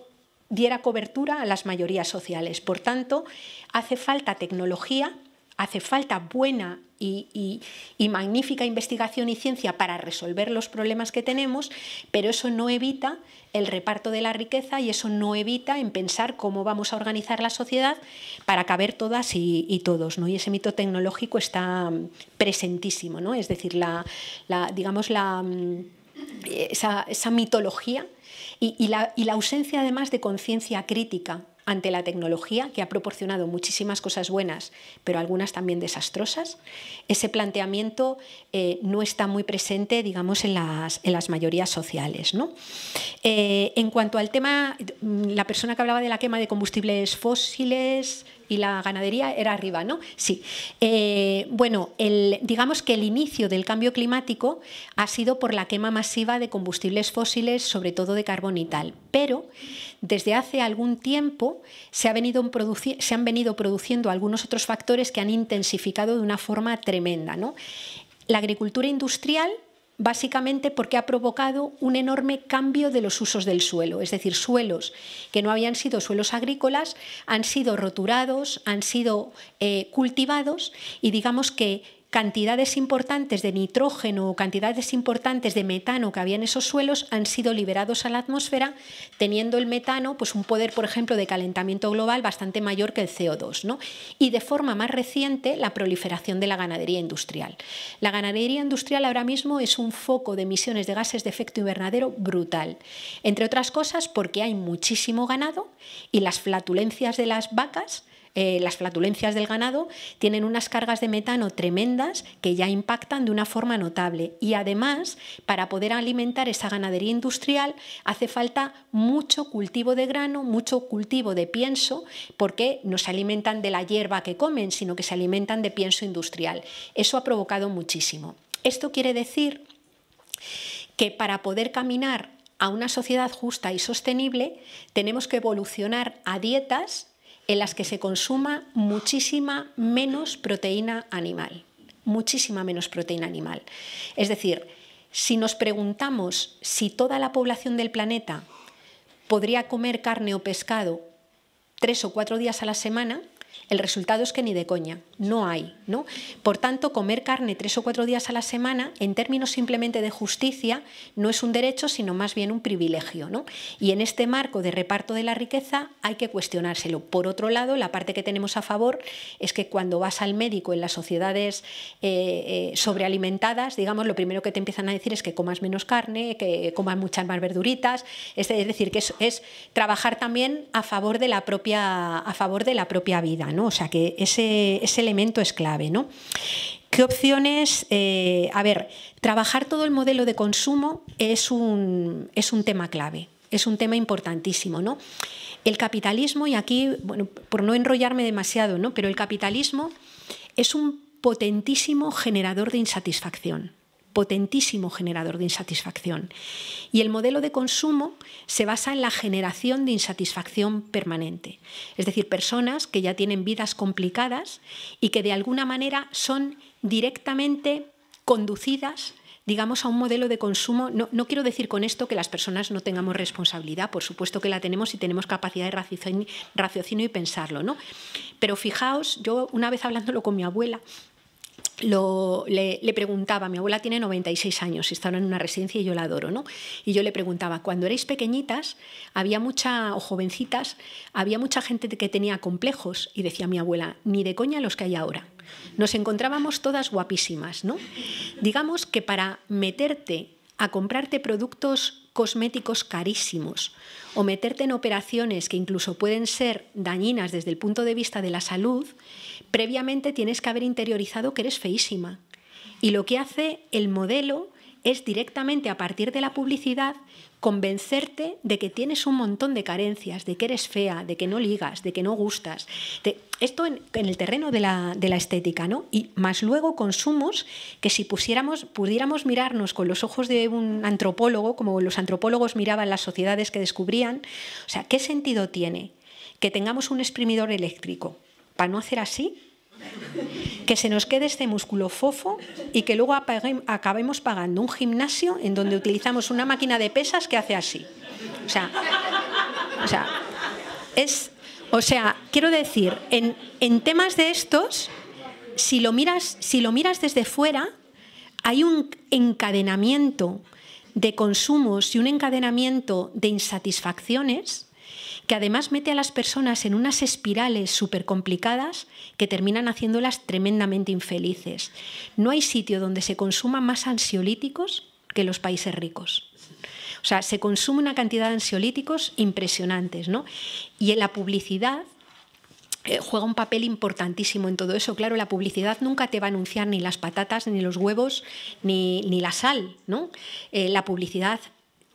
diera cobertura a las mayorías sociales. Por tanto, hace falta tecnología, hace falta buena y magnífica investigación y ciencia para resolver los problemas que tenemos, pero eso no evita el reparto de la riqueza y eso no evita en pensar cómo vamos a organizar la sociedad para caber todas y todos, ¿no? Y ese mito tecnológico está presentísimo, ¿no? Es decir, esa mitología y la ausencia además de conciencia crítica ante la tecnología, que ha proporcionado muchísimas cosas buenas, pero algunas también desastrosas. Ese planteamiento no está muy presente, digamos, en las mayorías sociales, ¿no? En cuanto al tema, la persona que hablaba de la quema de combustibles fósiles y la ganadería era arriba, ¿no? Sí. Bueno, digamos que el inicio del cambio climático ha sido por la quema masiva de combustibles fósiles, sobre todo de carbón y tal, pero desde hace algún tiempo se han venido produciendo algunos otros factores que han intensificado de una forma tremenda, ¿no? La agricultura industrial, básicamente porque ha provocado un enorme cambio de los usos del suelo, es decir, suelos que no habían sido suelos agrícolas han sido roturados, han sido cultivados y digamos que cantidades importantes de nitrógeno o cantidades importantes de metano que había en esos suelos han sido liberados a la atmósfera, teniendo el metano pues un poder, por ejemplo, de calentamiento global bastante mayor que el CO2, ¿no? Y de forma más reciente, la proliferación de la ganadería industrial. La ganadería industrial ahora mismo es un foco de emisiones de gases de efecto invernadero brutal, entre otras cosas porque hay muchísimo ganado y las flatulencias de las vacas, las flatulencias del ganado tienen unas cargas de metano tremendas que ya impactan de una forma notable y además para poder alimentar esa ganadería industrial hace falta mucho cultivo de grano, mucho cultivo de pienso porque no se alimentan de la hierba que comen sino que se alimentan de pienso industrial. Eso ha provocado muchísimo. Esto quiere decir que para poder caminar a una sociedad justa y sostenible tenemos que evolucionar a dietas en las que se consuma muchísima menos proteína animal, muchísima menos proteína animal. Es decir, si nos preguntamos si toda la población del planeta podría comer carne o pescado 3 o 4 días a la semana, el resultado es que ni de coña, no hay, ¿no? Por tanto, comer carne 3 o 4 días a la semana, en términos simplemente de justicia, no es un derecho, sino más bien un privilegio, ¿no? Y en este marco de reparto de la riqueza hay que cuestionárselo. Por otro lado, la parte que tenemos a favor es que cuando vas al médico en las sociedades sobrealimentadas, digamos, lo primero que te empiezan a decir es que comas menos carne, que comas muchas más verduritas, es decir, que es trabajar también a favor de la propia vida, ¿no? O sea que ese elemento es clave, ¿no? ¿Qué opciones? A ver, trabajar todo el modelo de consumo es un tema clave, es un tema importantísimo, ¿no? El capitalismo, y aquí, bueno, por no enrollarme demasiado, ¿no? Pero el capitalismo es un potentísimo generador de insatisfacción. Potentísimo generador de insatisfacción. Y el modelo de consumo se basa en la generación de insatisfacción permanente. Es decir, personas que ya tienen vidas complicadas y que de alguna manera son directamente conducidas, digamos, a un modelo de consumo. No quiero decir con esto que las personas no tengamos responsabilidad, por supuesto que la tenemos y tenemos capacidad de raciocinio y pensarlo, ¿no? Pero fijaos, yo una vez hablándolo con mi abuela, le preguntaba, mi abuela tiene 96 años y está en una residencia y yo la adoro, ¿no? Y yo le preguntaba, cuando erais pequeñitas, o jovencitas, había mucha gente que tenía complejos, y decía mi abuela, ni de coña los que hay ahora. Nos encontrábamos todas guapísimas, ¿no? Digamos que para meterte a comprarte productos cosméticos carísimos o meterte en operaciones que incluso pueden ser dañinas desde el punto de vista de la salud, previamente tienes que haber interiorizado que eres feísima. Y lo que hace el modelo es directamente a partir de la publicidad convencerte de que tienes un montón de carencias, de que eres fea, de que no ligas, de que no gustas. Esto en el terreno de la estética, ¿no? Y más luego consumos que si pudiéramos mirarnos con los ojos de un antropólogo, como los antropólogos miraban las sociedades que descubrían, o sea, ¿qué sentido tiene que tengamos un exprimidor eléctrico para no hacer así? Que se nos quede este músculo fofo y que luego acabemos pagando un gimnasio en donde utilizamos una máquina de pesas que hace así. O sea, quiero decir, en temas de estos, si lo miras desde fuera, hay un encadenamiento de consumos y un encadenamiento de insatisfacciones que además mete a las personas en unas espirales súper complicadas que terminan haciéndolas tremendamente infelices. No hay sitio donde se consuman más ansiolíticos que los países ricos. O sea, se consume una cantidad de ansiolíticos impresionantes, ¿no? Y en la publicidad juega un papel importantísimo en todo eso. Claro, la publicidad nunca te va a anunciar ni las patatas, ni los huevos, ni la sal, ¿no? La publicidad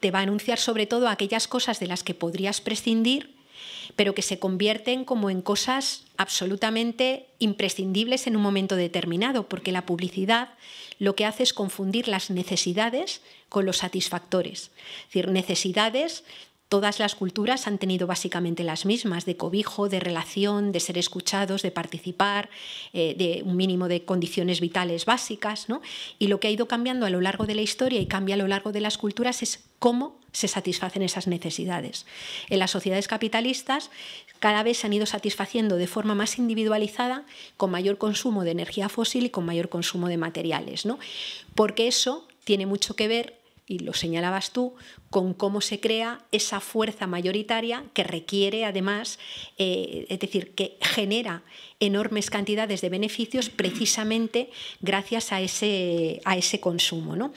te va a anunciar sobre todo aquellas cosas de las que podrías prescindir, pero que se convierten como en cosas absolutamente imprescindibles en un momento determinado, porque la publicidad lo que hace es confundir las necesidades con los satisfactores. Es decir, necesidades, todas las culturas han tenido básicamente las mismas, de cobijo, de relación, de ser escuchados, de participar, de un mínimo de condiciones vitales básicas, ¿no? Y lo que ha ido cambiando a lo largo de la historia y cambia a lo largo de las culturas es cómo se satisfacen esas necesidades. En las sociedades capitalistas cada vez se han ido satisfaciendo de forma más individualizada, con mayor consumo de energía fósil y con mayor consumo de materiales, ¿no? Porque eso tiene mucho que ver, y lo señalabas tú, con cómo se crea esa fuerza mayoritaria que requiere además, es decir, que genera enormes cantidades de beneficios precisamente gracias a ese consumo, ¿no?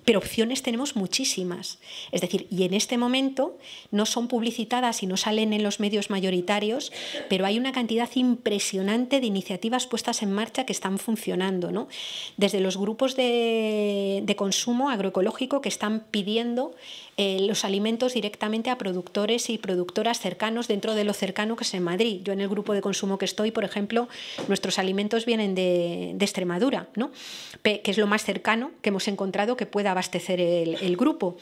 Pero opciones tenemos muchísimas. Es decir, y en este momento no son publicitadas y no salen en los medios mayoritarios, pero hay una cantidad impresionante de iniciativas puestas en marcha que están funcionando, ¿no? Desde los grupos de consumo agroecológico que están pidiendo los alimentos directamente a productores y productoras cercanos dentro de lo cercano que es en Madrid. Yo en el grupo de consumo que estoy, por ejemplo, nuestros alimentos vienen de Extremadura, ¿no? Que es lo más cercano que hemos encontrado que pueda abastecer el grupo.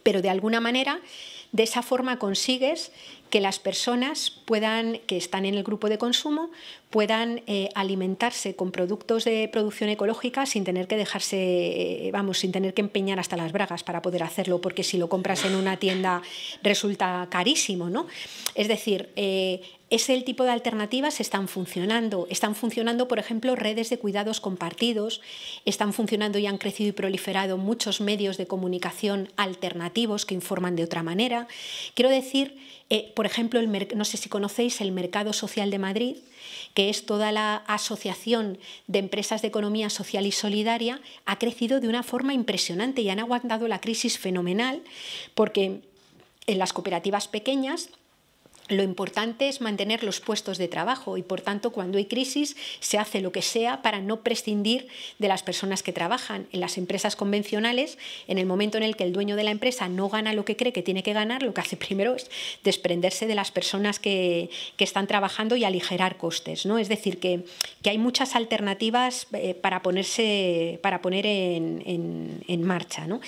Pero de alguna manera, de esa forma consigues que las personas que están en el grupo de consumo puedan alimentarse con productos de producción ecológica sin tener que sin tener que empeñar hasta las bragas para poder hacerlo, porque si lo compras en una tienda resulta carísimo, ¿no? Es decir, es el tipo de alternativas están funcionando. Están funcionando, por ejemplo, redes de cuidados compartidos, están funcionando y han crecido y proliferado muchos medios de comunicación alternativos que informan de otra manera. Quiero decir, por ejemplo, no sé si conocéis el Mercado Social de Madrid, que es toda la asociación de empresas de economía social y solidaria, ha crecido de una forma impresionante y han aguantado la crisis fenomenal, porque en las cooperativas pequeñas lo importante es mantener los puestos de trabajo y, por tanto, cuando hay crisis se hace lo que sea para no prescindir de las personas que trabajan. En las empresas convencionales, en el momento en el que el dueño de la empresa no gana lo que cree que tiene que ganar, lo que hace primero es desprenderse de las personas que están trabajando y aligerar costes, ¿no? Es decir, que hay muchas alternativas para poner en marcha, ¿no?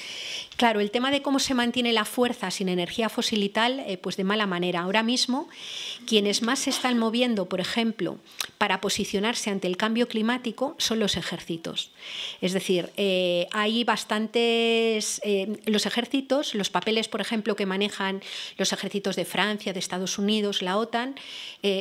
Claro, el tema de cómo se mantiene la fuerza sin energía fósil y tal, pues de mala manera. Ahora mismo, quienes más se están moviendo, por ejemplo, para posicionarse ante el cambio climático son los ejércitos. Es decir, hay bastantes... los ejércitos, los papeles, por ejemplo, que manejan los ejércitos de Francia, de Estados Unidos, la OTAN,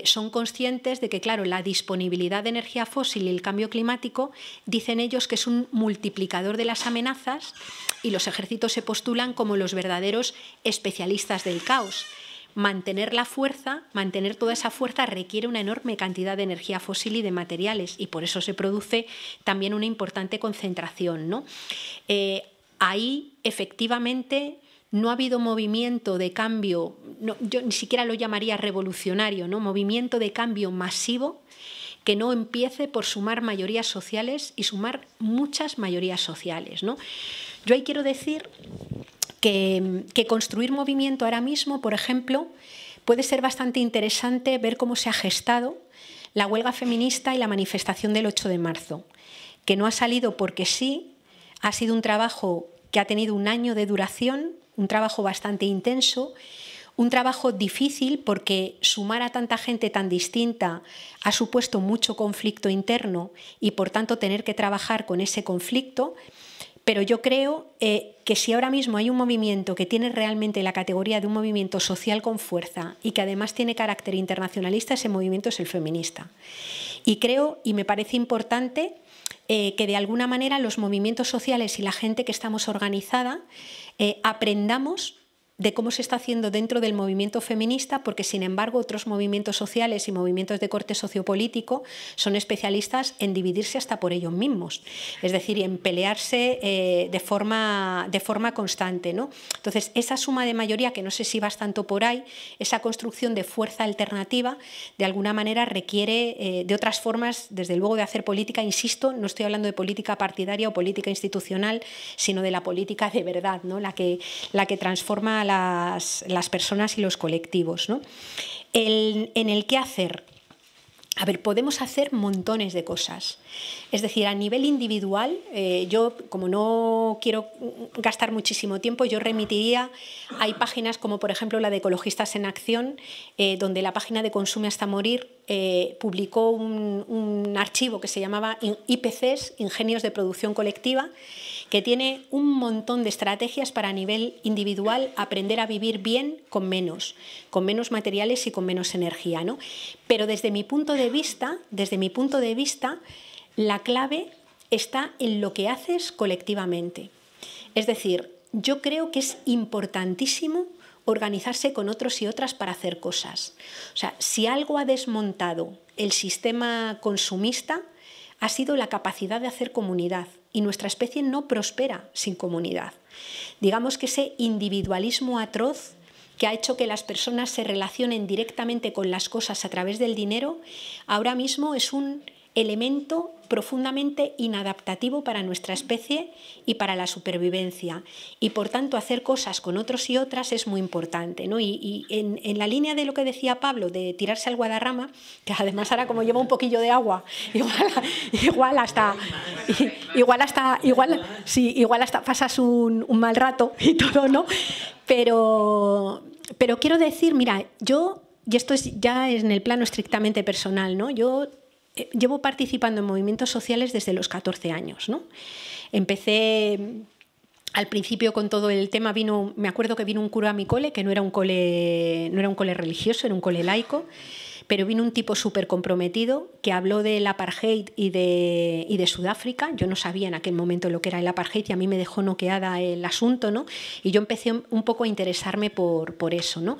son conscientes de que, claro, la disponibilidad de energía fósil y el cambio climático, dicen ellos que es un multiplicador de las amenazas, y los ejércitos se postulan como los verdaderos especialistas del caos. Mantener la fuerza, mantener toda esa fuerza requiere una enorme cantidad de energía fósil y de materiales, y por eso se produce también una importante concentración, ¿no? Ahí, efectivamente, no ha habido movimiento de cambio, yo ni siquiera lo llamaría revolucionario, ¿no? Movimiento de cambio masivo que no empiece por sumar mayorías sociales y sumar muchas mayorías sociales, ¿no? Yo ahí quiero decir que construir movimiento ahora mismo, por ejemplo, puede ser bastante interesante ver cómo se ha gestado la huelga feminista y la manifestación del 8 de marzo, que no ha salido porque sí, ha sido un trabajo que ha tenido un año de duración, un trabajo bastante intenso, un trabajo difícil porque sumar a tanta gente tan distinta ha supuesto mucho conflicto interno y, por tanto, tener que trabajar con ese conflicto. pero yo creo que si ahora mismo hay un movimiento que tiene realmente la categoría de un movimiento social con fuerza y que además tiene carácter internacionalista, ese movimiento es el feminista. Y creo, y me parece importante, que de alguna manera los movimientos sociales y la gente que estamos organizada aprendamos de cómo se está haciendo dentro del movimiento feminista, porque sin embargo otros movimientos sociales y movimientos de corte sociopolítico son especialistas en dividirse hasta por ellos mismos, es decir, en pelearse de forma constante, ¿no? Entonces, esa suma de mayoría, que no sé si vas tanto por ahí, esa construcción de fuerza alternativa, de alguna manera requiere de otras formas, desde luego, de hacer política. Insisto, no estoy hablando de política partidaria o política institucional, sino de la política de verdad, ¿no? La que transforma las personas y los colectivos, ¿no? En el qué hacer. A ver, podemos hacer montones de cosas. Es decir, a nivel individual, yo, como no quiero gastar muchísimo tiempo, yo remitiría, hay páginas como por ejemplo la de Ecologistas en Acción, donde la página de Consume hasta morir publicó un archivo que se llamaba IPCs, Ingenios de Producción Colectiva, que tiene un montón de estrategias para a nivel individual aprender a vivir bien con menos materiales y con menos energía, ¿no? Pero desde mi punto de vista, la clave está en lo que haces colectivamente. Es decir, yo creo que es importantísimo organizarse con otros y otras para hacer cosas. O sea, si algo ha desmontado el sistema consumista, ha sido la capacidad de hacer comunidad, y nuestra especie no prospera sin comunidad. Digamos que ese individualismo atroz que ha hecho que las personas se relacionen directamente con las cosas a través del dinero, ahora mismo es un elemento profundamente inadaptativo para nuestra especie y para la supervivencia. Y por tanto hacer cosas con otros y otras es muy importante, ¿no? Y en la línea de lo que decía Pablo, de tirarse al Guadarrama, que además ahora como lleva un poquillo de agua, igual hasta pasas un mal rato y todo, ¿no? Pero quiero decir, mira, yo, y esto es ya en el plano estrictamente personal, ¿no? Yo llevo participando en movimientos sociales desde los 14 años, ¿no? Empecé al principio con todo el tema, me acuerdo que vino un cura a mi cole, que no era un cole religioso, era un cole laico, pero vino un tipo súper comprometido que habló del apartheid y de Sudáfrica. Yo no sabía en aquel momento lo que era el apartheid y a mí me dejó noqueada el asunto, ¿no? Y yo empecé un poco a interesarme por eso, ¿no?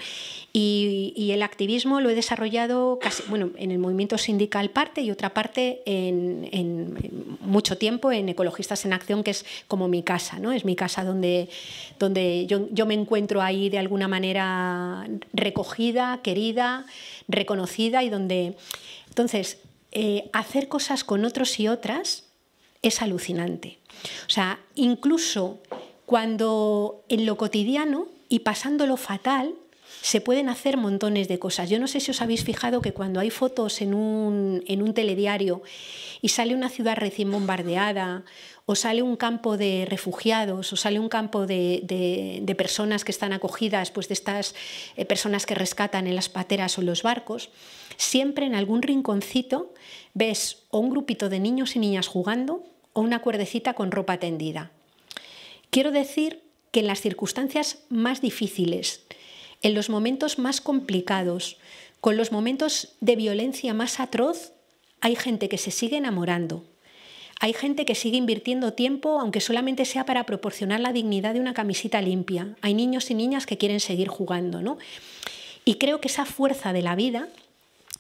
Y el activismo lo he desarrollado casi, bueno, en el movimiento sindical parte y otra parte en mucho tiempo en Ecologistas en Acción, que es como mi casa, ¿no? Es mi casa donde yo me encuentro ahí de alguna manera recogida, querida, reconocida, y donde... Entonces, hacer cosas con otros y otras es alucinante. O sea, incluso cuando en lo cotidiano y pasándolo fatal se pueden hacer montones de cosas. Yo no sé si os habéis fijado que cuando hay fotos en un telediario y sale una ciudad recién bombardeada, o sale un campo de refugiados, o sale un campo de personas que están acogidas, pues de estas personas que rescatan en las pateras o en los barcos, siempre en algún rinconcito ves o un grupito de niños y niñas jugando o una cuerdecita con ropa tendida. Quiero decir que en las circunstancias más difíciles, en los momentos más complicados, con los momentos de violencia más atroz, hay gente que se sigue enamorando. Hay gente que sigue invirtiendo tiempo, aunque solamente sea para proporcionar la dignidad de una camisita limpia. Hay niños y niñas que quieren seguir jugando, ¿no? Y creo que esa fuerza de la vida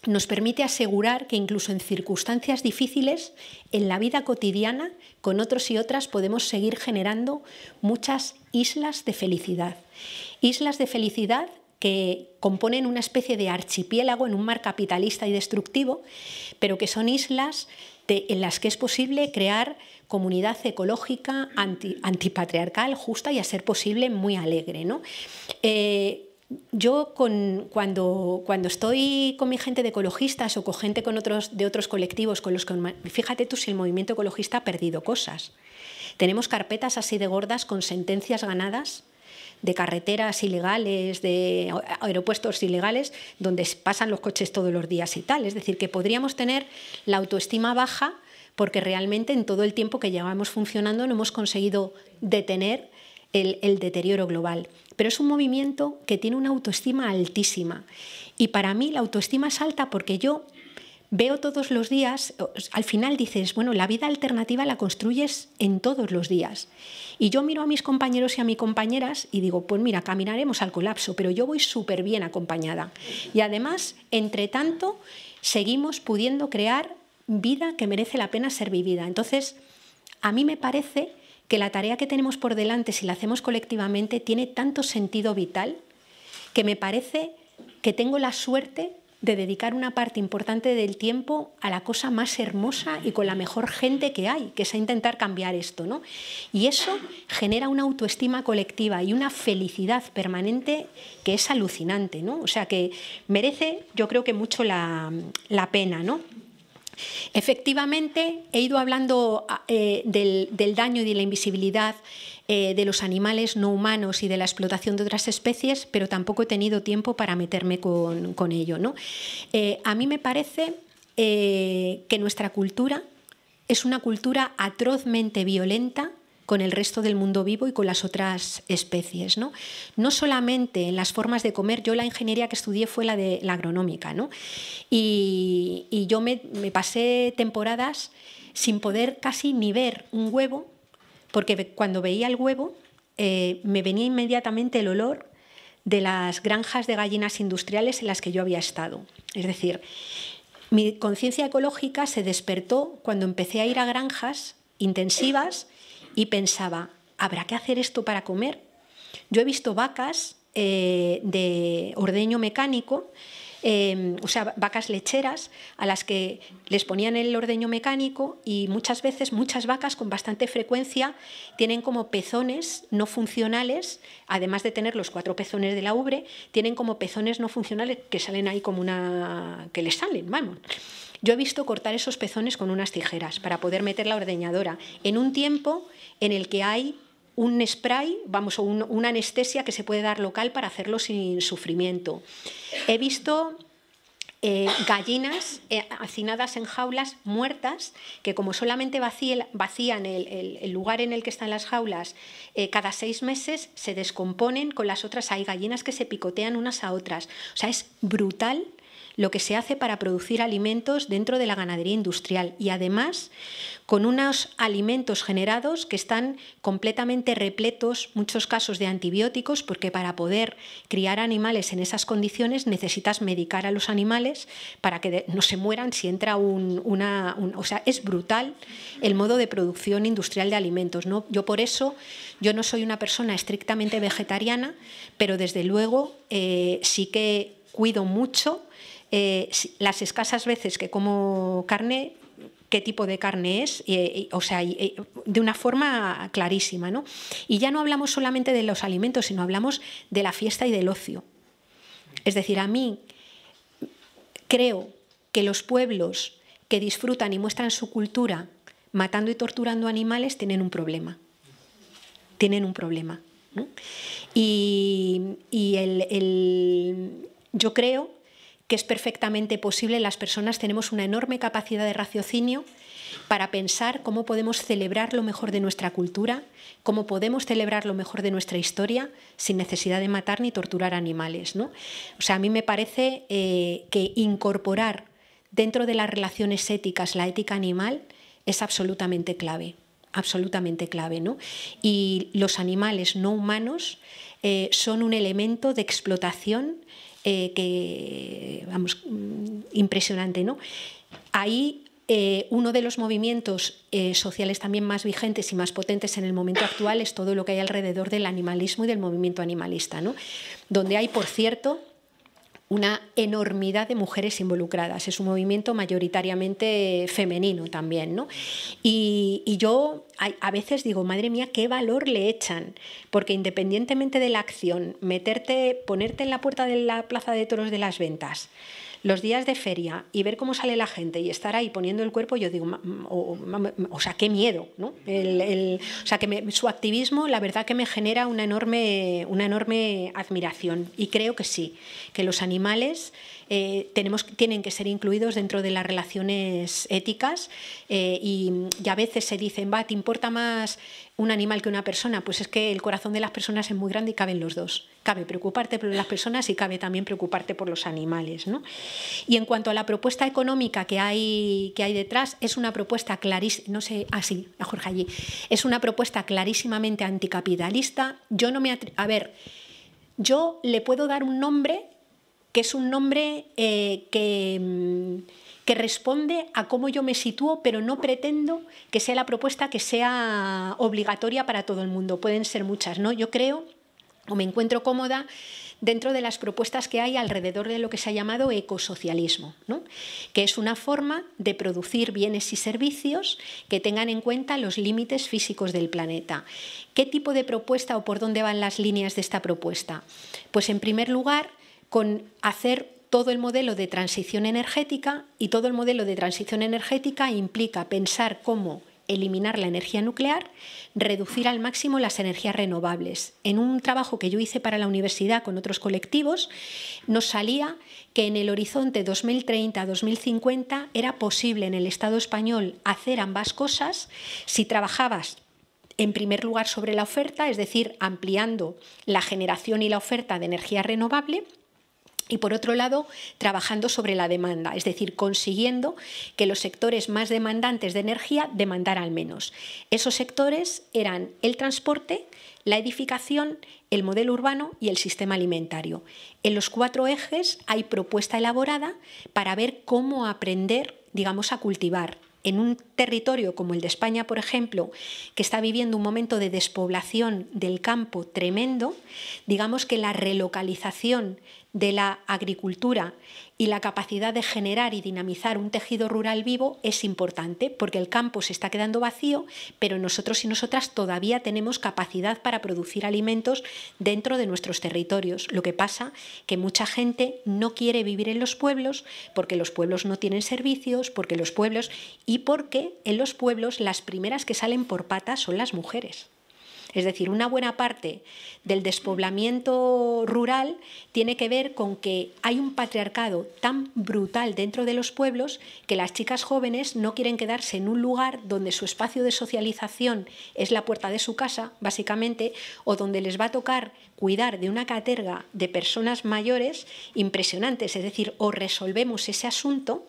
nos permite asegurar que incluso en circunstancias difíciles, en la vida cotidiana, con otros y otras podemos seguir generando muchas islas de felicidad. Islas de felicidad que componen una especie de archipiélago en un mar capitalista y destructivo, pero que son islas en las que es posible crear comunidad ecológica, antipatriarcal, justa y, a ser posible, muy alegre, ¿no? Yo cuando estoy con mi gente de ecologistas o con gente de otros colectivos con los que... Fíjate tú si el movimiento ecologista ha perdido cosas. Tenemos carpetas así de gordas con sentencias ganadas de carreteras ilegales, de aeropuertos ilegales, donde pasan los coches todos los días y tal. Es decir, que podríamos tener la autoestima baja porque realmente en todo el tiempo que llevamos funcionando no hemos conseguido detener el deterioro global. Pero es un movimiento que tiene una autoestima altísima. Y para mí la autoestima es alta porque yo veo todos los días, al final dices, bueno, la vida alternativa la construyes en todos los días. Y yo miro a mis compañeros y a mis compañeras y digo, pues mira, caminaremos al colapso, pero yo voy súper bien acompañada. Y además, entre tanto, seguimos pudiendo crear vida que merece la pena ser vivida. Entonces, a mí me parece que la tarea que tenemos por delante, si la hacemos colectivamente, tiene tanto sentido vital que me parece que tengo la suerte de dedicar una parte importante del tiempo a la cosa más hermosa y con la mejor gente que hay, que es a intentar cambiar esto, ¿no? Y eso genera una autoestima colectiva y una felicidad permanente que es alucinante, ¿no? O sea que merece, yo creo que mucho la pena, ¿no? Efectivamente, he ido hablando del daño y de la invisibilidad de los animales no humanos y de la explotación de otras especies, pero tampoco he tenido tiempo para meterme con ello, ¿no? A mí me parece que nuestra cultura es una cultura atrozmente violenta con el resto del mundo vivo y con las otras especies, ¿no? No solamente en las formas de comer, yo la ingeniería que estudié fue la agronómica, ¿no? Y yo me pasé temporadas sin poder casi ni ver un huevo, porque cuando veía el huevo me venía inmediatamente el olor de las granjas de gallinas industriales en las que yo había estado. Es decir, mi conciencia ecológica se despertó cuando empecé a ir a granjas intensivas y pensaba, ¿habrá que hacer esto para comer? Yo he visto vacas de ordeño mecánico, o sea, vacas lecheras a las que les ponían el ordeño mecánico y muchas veces, muchas vacas con bastante frecuencia tienen como pezones no funcionales, además de tener los 4 pezones de la ubre, tienen como pezones no funcionales que salen ahí como que les salen, vamos. Yo he visto cortar esos pezones con unas tijeras para poder meter la ordeñadora en un tiempo en el que hay un spray, vamos, o una anestesia que se puede dar local para hacerlo sin sufrimiento. He visto gallinas hacinadas en jaulas muertas que como solamente vacían el lugar en el que están las jaulas cada 6 meses se descomponen con las otras. Hay gallinas que se picotean unas a otras. O sea, es brutal lo que se hace para producir alimentos dentro de la ganadería industrial y además con unos alimentos generados que están completamente repletos, muchos casos de antibióticos, porque para poder criar animales en esas condiciones necesitas medicar a los animales para que no se mueran si entra o sea, es brutal el modo de producción industrial de alimentos, ¿no? Yo por eso, yo no soy una persona estrictamente vegetariana, pero desde luego sí que cuido mucho las escasas veces que como carne, qué tipo de carne es, o sea, de una forma clarísima, ¿no? Y ya no hablamos solamente de los alimentos, sino hablamos de la fiesta y del ocio. Es decir, a mí creo que los pueblos que disfrutan y muestran su cultura matando y torturando animales tienen un problema. Tienen un problema, ¿no? Yo creo que es perfectamente posible, las personas tenemos una enorme capacidad de raciocinio para pensar cómo podemos celebrar lo mejor de nuestra cultura, cómo podemos celebrar lo mejor de nuestra historia sin necesidad de matar ni torturar animales, ¿no? O sea, a mí me parece que incorporar dentro de las relaciones éticas la ética animal es absolutamente clave, ¿no? Y los animales no humanos son un elemento de explotación vamos, impresionante, ¿no? Ahí uno de los movimientos sociales también más vigentes y más potentes en el momento actual es todo lo que hay alrededor del animalismo y del movimiento animalista, ¿no? Donde hay, por cierto, una enormidad de mujeres involucradas. Es un movimiento mayoritariamente femenino también, ¿no? Y yo a veces digo, madre mía, qué valor le echan, porque independientemente de la acción, ponerte en la puerta de la Plaza de Toros de las Ventas, los días de feria y ver cómo sale la gente y estar ahí poniendo el cuerpo, yo digo, o sea, qué miedo, ¿no? O sea, que su activismo, la verdad que me genera una enorme admiración, y creo que sí, que los animales tienen que ser incluidos dentro de las relaciones éticas, y a veces se dicen, ¿te importa más un animal que una persona? Pues es que el corazón de las personas es muy grande y caben los dos. Cabe preocuparte por las personas y cabe también preocuparte por los animales, ¿no? Y en cuanto a la propuesta económica que hay detrás, es una propuesta clarísima, no sé, Jorge allí, es una propuesta clarísimamente anticapitalista. Yo le puedo dar un nombre que es un nombre que responde a cómo yo me sitúo, pero no pretendo que sea la propuesta que sea obligatoria para todo el mundo. Pueden ser muchas, ¿no? Yo creo, o me encuentro cómoda dentro de las propuestas que hay alrededor de lo que se ha llamado ecosocialismo, ¿no? Que es una forma de producir bienes y servicios que tengan en cuenta los límites físicos del planeta. ¿Qué tipo de propuesta o por dónde van las líneas de esta propuesta? Pues en primer lugar, con hacer todo el modelo de transición energética, y todo el modelo de transición energética implica pensar cómo eliminar la energía nuclear, reducir al máximo las energías renovables. En un trabajo que yo hice para la universidad con otros colectivos, nos salía que en el horizonte 2030-2050 era posible en el Estado español hacer ambas cosas si trabajabas en primer lugar sobre la oferta, es decir, ampliando la generación y la oferta de energía renovable, y por otro lado, trabajando sobre la demanda, es decir, consiguiendo que los sectores más demandantes de energía demandaran menos. Esos sectores eran el transporte, la edificación, el modelo urbano y el sistema alimentario. En los 4 ejes hay propuesta elaborada para ver cómo aprender, digamos, a cultivar. En un territorio como el de España, por ejemplo, que está viviendo un momento de despoblación del campo tremendo, digamos que la relocalización de la agricultura y la capacidad de generar y dinamizar un tejido rural vivo es importante, porque el campo se está quedando vacío, pero nosotros y nosotras todavía tenemos capacidad para producir alimentos dentro de nuestros territorios. Lo que pasa que mucha gente no quiere vivir en los pueblos porque los pueblos no tienen servicios, y porque en los pueblos las primeras que salen por patas son las mujeres. Es decir, una buena parte del despoblamiento rural tiene que ver con que hay un patriarcado tan brutal dentro de los pueblos que las chicas jóvenes no quieren quedarse en un lugar donde su espacio de socialización es la puerta de su casa, básicamente, o donde les va a tocar cuidar de una caterga de personas mayores impresionantes. Es decir, o resolvemos ese asunto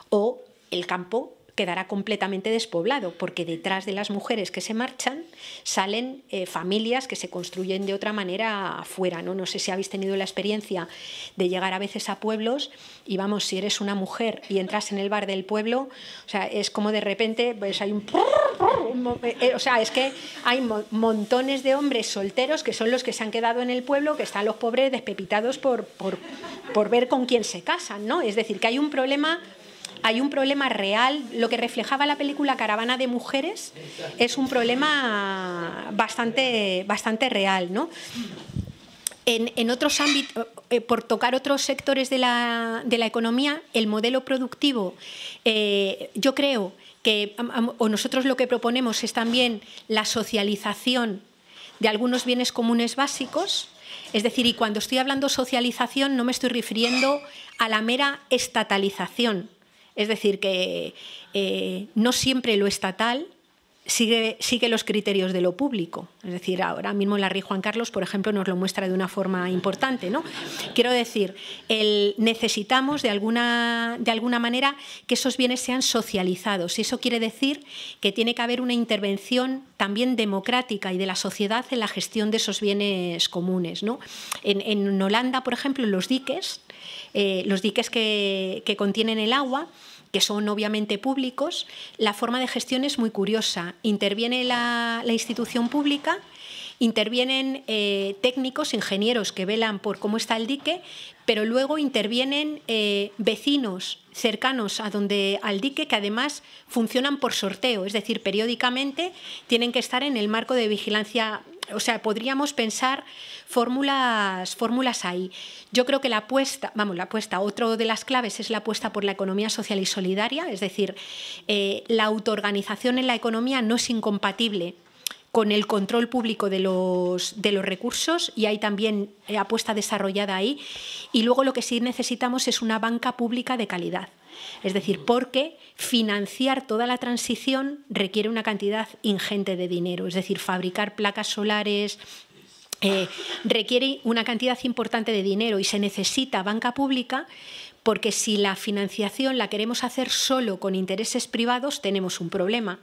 o el campo quedará completamente despoblado, porque detrás de las mujeres que se marchan salen familias que se construyen de otra manera afuera, ¿no? No sé si habéis tenido la experiencia de llegar a veces a pueblos y, vamos, si eres una mujer y entras en el bar del pueblo, o sea, es como de repente pues hay o sea, es que hay montones de hombres solteros que son los que se han quedado en el pueblo, que están los pobres despepitados por ver con quién se casan, ¿no? Es decir, que hay un problema real. Lo que reflejaba la película Caravana de Mujeres es un problema bastante real, ¿no? En otros ámbitos, por tocar otros sectores de la economía, el modelo productivo, yo creo que, o nosotros lo que proponemos es también la socialización de algunos bienes comunes básicos. Es decir, y cuando estoy hablando socialización no me estoy refiriendo a la mera estatalización. Es decir, que no siempre lo estatal sigue los criterios de lo público. Es decir, ahora mismo la Rey Juan Carlos, por ejemplo, nos lo muestra de una forma importante, ¿no? Quiero decir, necesitamos de alguna manera que esos bienes sean socializados, y eso quiere decir que tiene que haber una intervención también democrática y de la sociedad en la gestión de esos bienes comunes, ¿no? En Holanda, por ejemplo, los diques que contienen el agua, que son obviamente públicos, la forma de gestión es muy curiosa. Interviene la institución pública, intervienen técnicos, ingenieros que velan por cómo está el dique, pero luego intervienen vecinos cercanos al dique, que además funcionan por sorteo, es decir, periódicamente tienen que estar en el marco de vigilancia o sea, podríamos pensar fórmulas ahí. Yo creo que la apuesta, otro de las claves es la apuesta por la economía social y solidaria, es decir, la autoorganización en la economía no es incompatible con el control público de los recursos, y hay también apuesta desarrollada ahí. Y luego lo que sí necesitamos es una banca pública de calidad. Es decir, porque financiar toda la transición requiere una cantidad ingente de dinero. Es decir, fabricar placas solares requiere una cantidad importante de dinero y se necesita banca pública, porque si la financiación la queremos hacer solo con intereses privados, tenemos un problema,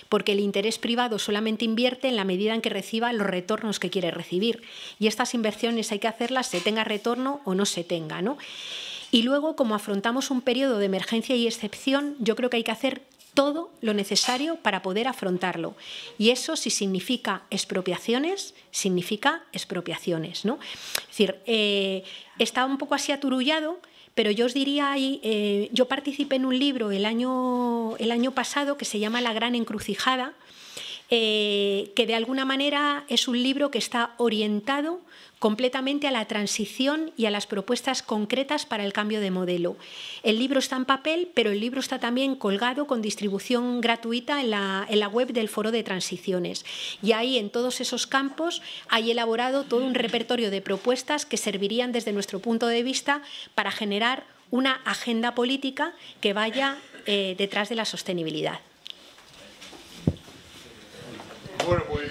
porque el interés privado solamente invierte en la medida en que reciba los retornos que quiere recibir. Y estas inversiones hay que hacerlas se tenga retorno o no se tenga, ¿no? Y luego, como afrontamos un periodo de emergencia y excepción, yo creo que hay que hacer todo lo necesario para poder afrontarlo. Y eso, si significa expropiaciones, ¿no? Es decir, está un poco así aturullado, pero yo os diría ahí, yo participé en un libro el año pasado que se llama La gran encrucijada, que de alguna manera es un libro que está orientado completamente a la transición y a las propuestas concretas para el cambio de modelo. El libro está en papel, pero el libro está también colgado con distribución gratuita en la web del Foro de Transiciones. Y ahí, en todos esos campos, hay elaborado todo un repertorio de propuestas que servirían, desde nuestro punto de vista, para generar una agenda política que vaya detrás de la sostenibilidad. Bueno, pues